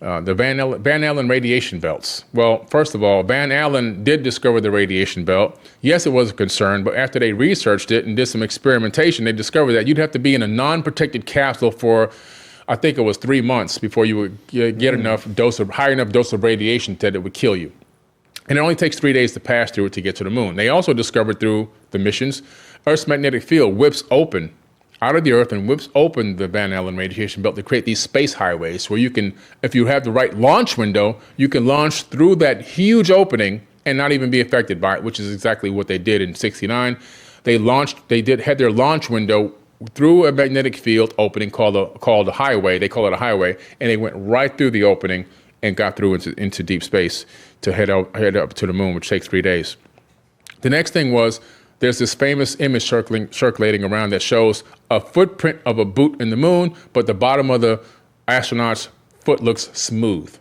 Speaker 1: Van Allen radiation belts. Well, first of all, Van Allen did discover the radiation belt. Yes, it was a concern, but after they researched it and did some experimentation, they discovered that you'd have to be in a non-protected capsule for, I think it was 3 months before you would get high enough dose of radiation that it would kill you. And it only takes 3 days to pass through it to get to the moon. They also discovered through the missions, Earth's magnetic field whips open out of the Earth and whips open the Van Allen radiation belt to create these space highways where you can, if you have the right launch window, you can launch through that huge opening and not even be affected by it, which is exactly what they did in '69. They had their launch window through a magnetic field opening called a highway. They call it a highway, and they went right through the opening and got through into deep space to head up to the moon, which takes 3 days. The next thing was, there's this famous image circulating around that shows a footprint of a boot in the moon, but the bottom of the astronaut's foot looks smooth.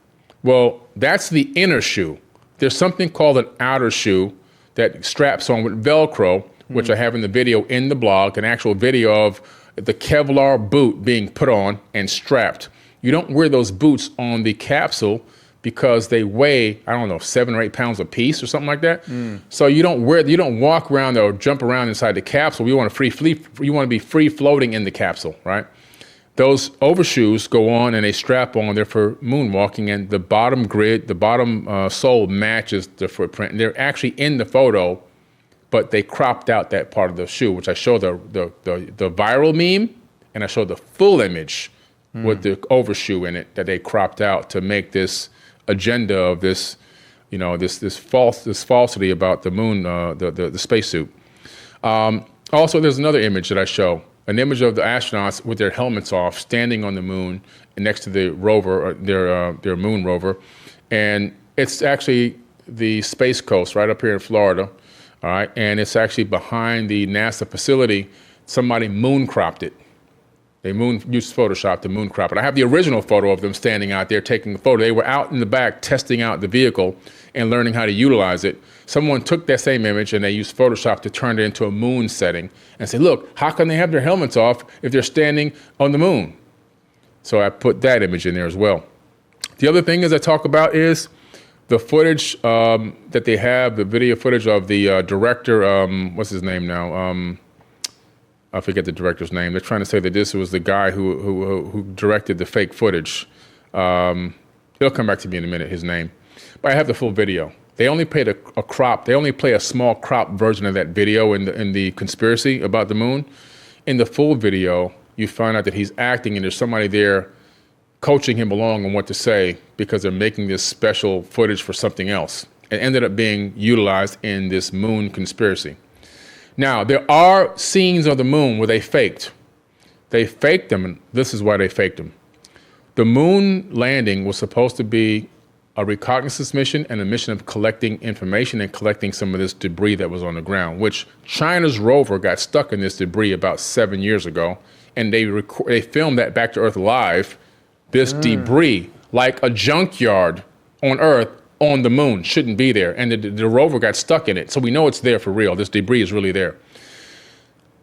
Speaker 1: Well, that's the inner shoe. There's something called an outer shoe that straps on with Velcro, which I have in the video in the blog, an actual video of the Kevlar boot being put on and strapped. You don't wear those boots on the capsule because they weigh, 7 or 8 pounds a piece or something like that. So you don't walk around or jump around inside the capsule. You want to be free floating in the capsule, right? Those overshoes go on and they strap on. They're for moonwalking, and the bottom sole matches the footprint. And they're actually in the photo, but they cropped out that part of the shoe, which I show the viral meme, and I show the full image with the overshoe in it that they cropped out to make this agenda of this, this falsity about the moon, the spacesuit. Also, there's another image that I show, an image of the astronauts with their helmets off, standing on the moon next to the rover, their moon rover, and it's actually the Space Coast right up here in Florida, all right, and it's actually behind the NASA facility. Somebody moon cropped it. They used Photoshop to moon crop it. I have the original photo of them standing out there taking the photo. They were out in the back testing out the vehicle and learning how to utilize it. Someone took that same image and they used Photoshop to turn it into a moon setting and say, look, how can they have their helmets off if they're standing on the moon? So I put that image in there as well. The other thing is I talk about is the footage that they have, the video footage of the director, what's his name now? I forget the director's name. They're trying to say that this was the guy who directed the fake footage. It'll come back to me in a minute, his name. But I have the full video. They only played a crop. They only play a small crop version of that video in the conspiracy about the moon. In the full video, you find out that he's acting and there's somebody there coaching him along on what to say because they're making this special footage for something else. It ended up being utilized in this moon conspiracy. Now, there are scenes of the moon where they faked. They faked them, and this is why they faked them. The moon landing was supposed to be a reconnaissance mission and a mission of collecting information and collecting some of this debris that was on the ground, which China's rover got stuck in this debris about 7 years ago, and they filmed that Back to Earth Live, this debris, like a junkyard on Earth, on the moon, shouldn't be there, and the rover got stuck in it, so we know it's there for real. This debris is really there.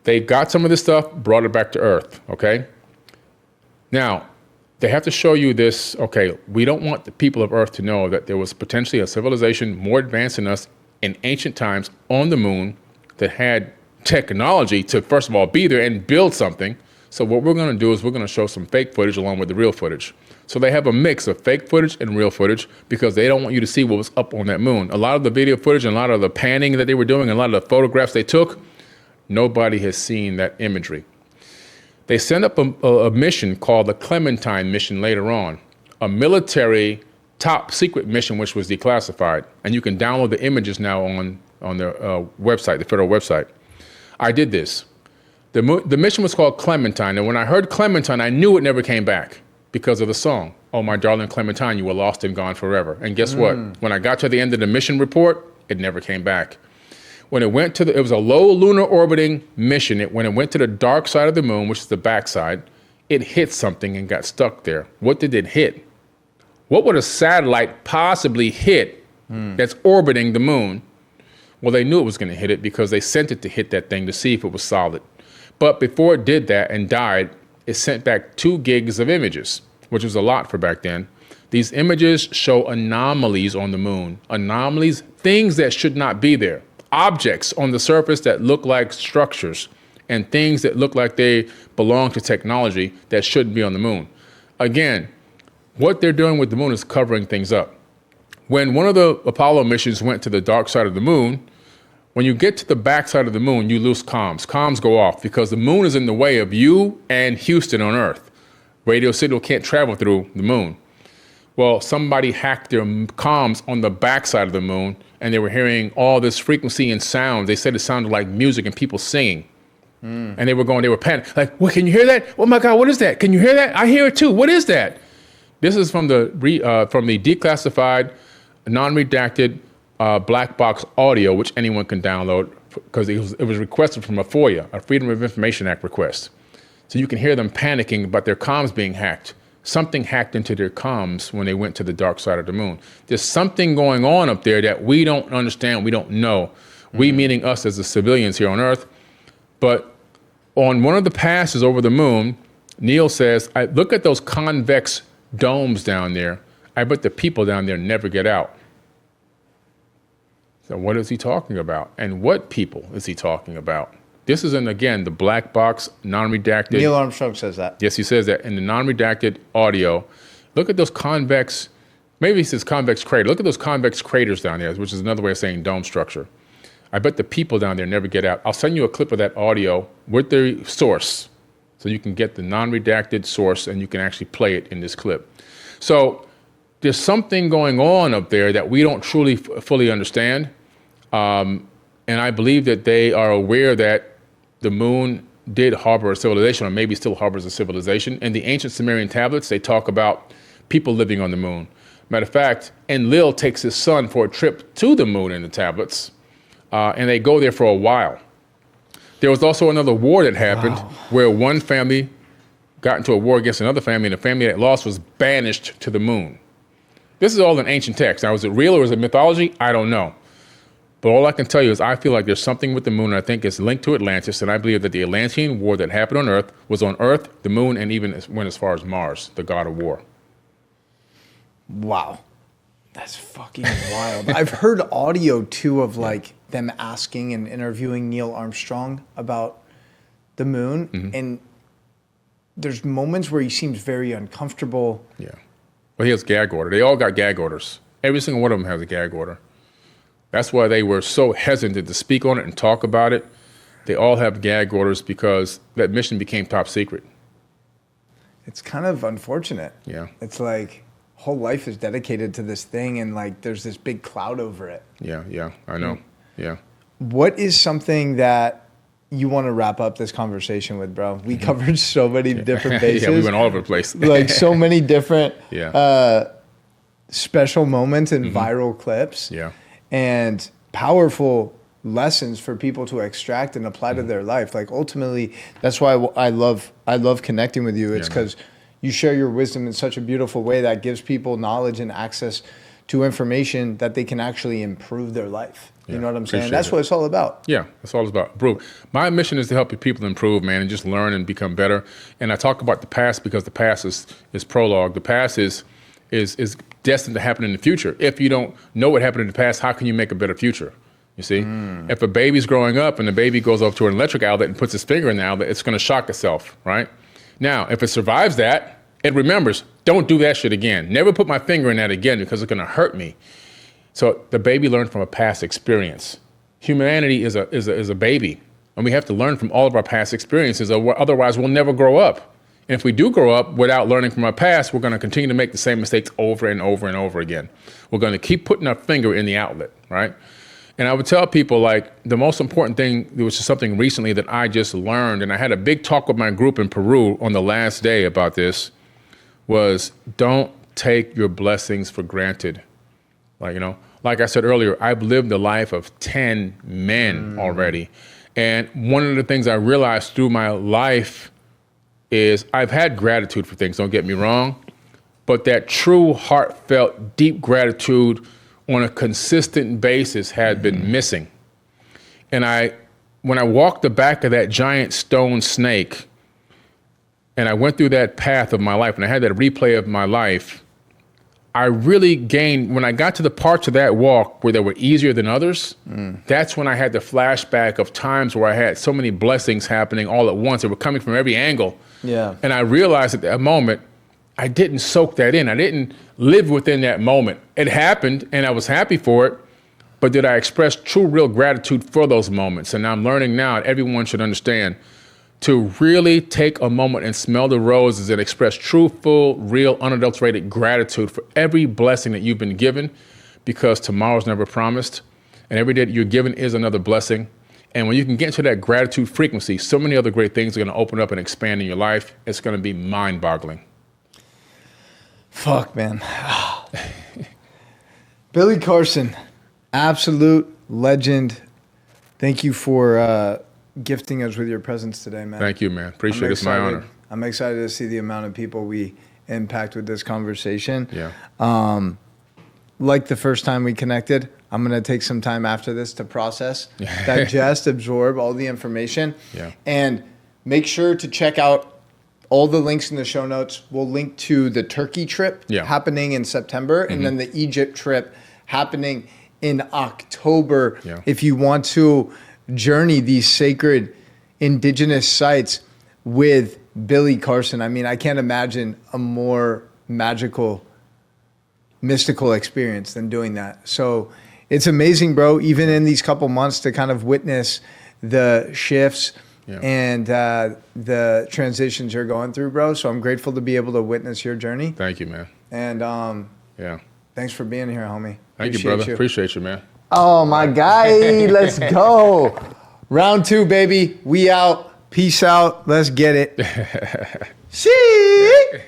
Speaker 1: They got some of this stuff, brought it back to Earth, okay? Now, they have to show you this, okay, we don't want the people of Earth to know that there was potentially a civilization more advanced than us in ancient times on the moon that had technology to, first of all, be there and build something. So what we're gonna do is we're gonna show some fake footage along with the real footage. So they have a mix of fake footage and real footage because they don't want you to see what was up on that moon. A lot of the video footage and a lot of the panning that they were doing and a lot of the photographs they took, nobody has seen that imagery. They sent up a mission called the Clementine mission later on, a military top secret mission which was declassified. And you can download the images now on their website, the federal website. I did this. The mission was called Clementine. And when I heard Clementine, I knew it never came back because of the song. Oh, my darling Clementine, you were lost and gone forever. And guess what? When I got to the end of the mission report, it never came back. When it went to it was a low lunar orbiting mission. When it went to the dark side of the moon, which is the backside, it hit something and got stuck there. What did it hit? What would a satellite possibly hit that's orbiting the moon? Well, they knew it was going to hit it because they sent it to hit that thing to see if it was solid. But before it did that and died, it sent back 2 gigs of images, which was a lot for back then. These images show anomalies on the moon, anomalies, things that should not be there. Objects on the surface that look like structures and things that look like they belong to technology that shouldn't be on the moon. Again, what they're doing with the moon is covering things up. When one of the Apollo missions went to the dark side of the moon, when you get to the back side of the moon, you lose comms. Comms go off because the moon is in the way of you and Houston on Earth. Radio signal can't travel through the moon. Well, somebody hacked their comms on the backside of the moon, and they were hearing all this frequency and sound. They said it sounded like music and people singing. And they were panicked. Like, what, can you hear that? Oh my God, what is that? Can you hear that? I hear it too. What is that? This is from the declassified, non-redacted black box audio, which anyone can download because it was requested from a FOIA, a Freedom of Information Act request. So you can hear them panicking about their comms being hacked. Something hacked into their comms when they went to the dark side of the moon. There's something going on up there that we don't understand, we don't know. We meaning us as the civilians here on Earth. But on one of the passes over the moon, Neil says, look at those convex domes down there. I bet the people down there never get out. So what is he talking about? And what people is he talking about? This is again, the black box, non-redacted.
Speaker 2: Neil Armstrong says that.
Speaker 1: Yes, he says that in the non-redacted audio. Look at those convex, maybe he says convex crater. Look at those convex craters down there, which is another way of saying dome structure. I bet the people down there never get out. I'll send you a clip of that audio with the source so you can get the non-redacted source and you can actually play it in this clip. So there's something going on up there that we don't truly fully understand. And I believe that they are aware that the moon did harbor a civilization, or maybe still harbors a civilization. In the ancient Sumerian tablets, they talk about people living on the moon. Matter of fact, Enlil takes his son for a trip to the moon in the tablets, and they go there for a while. There was also another war that happened where one family got into a war against another family, and the family that lost was banished to the moon. This is all in ancient text. Now, is it real or is it mythology? I don't know. But all I can tell you is I feel like there's something with the moon, and I think it's linked to Atlantis, and I believe that the Atlantean war that happened on Earth was on Earth, the moon, and even went as far as Mars, the god of war.
Speaker 2: Wow. That's fucking wild. I've heard audio, too, of like them asking and interviewing Neil Armstrong about the moon, and there's moments where he seems very uncomfortable.
Speaker 1: Yeah. Well, he has gag order. They all got gag orders. Every single one of them has a gag order. That's why they were so hesitant to speak on it and talk about it. They all have gag orders because that mission became top secret.
Speaker 2: It's kind of unfortunate.
Speaker 1: Yeah.
Speaker 2: It's like whole life is dedicated to this thing, and like there's this big cloud over it.
Speaker 1: Yeah, I know. Yeah.
Speaker 2: What is something that you want to wrap up this conversation with, bro? We covered so many different bases.
Speaker 1: Yeah, we went all over the place.
Speaker 2: Like so many different
Speaker 1: Yeah.
Speaker 2: special moments and viral clips.
Speaker 1: Yeah.
Speaker 2: And powerful lessons for people to extract and apply to their life. Like ultimately, that's why I love connecting with you. It's because you share your wisdom in such a beautiful way that gives people knowledge and access to information that they can actually improve their life. You know what I'm saying? That's what it's all about.
Speaker 1: Yeah, that's all it's about. Bro, my mission is to help people improve, man, and just learn and become better. And I talk about the past because the past is prologue. The past is destined to happen in the future. If you don't know what happened in the past, how can you make a better future? You see? If a baby's growing up and the baby goes over to an electric outlet and puts its finger in the outlet, it's going to shock itself, right? Now, if it survives that, it remembers, don't do that shit again. Never put my finger in that again because it's going to hurt me. So the baby learned from a past experience. Humanity is a baby, and we have to learn from all of our past experiences, or otherwise we'll never grow up. And if we do grow up without learning from our past, we're going to continue to make the same mistakes over and over and over again. We're going to keep putting our finger in the outlet, right? And I would tell people, like, the most important thing, which is something recently that I just learned, and I had a big talk with my group in Peru on the last day about this, was don't take your blessings for granted. Like, like I said earlier, I've lived a life of 10 men already. And one of the things I realized through my life is I've had gratitude for things, don't get me wrong, but that true, heartfelt, deep gratitude on a consistent basis had been missing. And when I walked the back of that giant stone snake, and I went through that path of my life, and I had that replay of my life, I really gained, when I got to the parts of that walk where they were easier than others, that's when I had the flashback of times where I had so many blessings happening all at once. They were coming from every angle.
Speaker 2: Yeah.
Speaker 1: And I realized at that moment, I didn't soak that in. I didn't live within that moment. It happened, and I was happy for it, but did I express true, real gratitude for those moments? And I'm learning now, and everyone should understand, to really take a moment and smell the roses and express true, full, real, unadulterated gratitude for every blessing that you've been given, because tomorrow's never promised, and every day that you're given is another blessing. And when you can get into that gratitude frequency, so many other great things are going to open up and expand in your life. It's going to be mind-boggling.
Speaker 2: Fuck, man. Billy Carson, absolute legend. Thank you for gifting us with your presence today, man.
Speaker 1: Thank you, man. Appreciate it. It's my honor.
Speaker 2: I'm excited to see the amount of people we impact with this conversation.
Speaker 1: Yeah.
Speaker 2: Like the first time we connected, I'm going to take some time after this to process, digest, absorb all the information, and make sure to check out all the links in the show notes. We'll link to the Turkey trip happening in September, and then the Egypt trip happening in October. If you want to journey these sacred indigenous sites with Billy Carson, I mean, I can't imagine a more magical, mystical experience than doing that. So it's amazing, bro, even in these couple months to kind of witness the shifts and the transitions you're going through, bro. So I'm grateful to be able to witness your journey.
Speaker 1: Thank you, man.
Speaker 2: And thanks for being here, homie.
Speaker 1: Thank you, brother. Appreciate you, man.
Speaker 2: Oh, my guy. Let's go. Round 2, baby. We out. Peace out. Let's get it. See?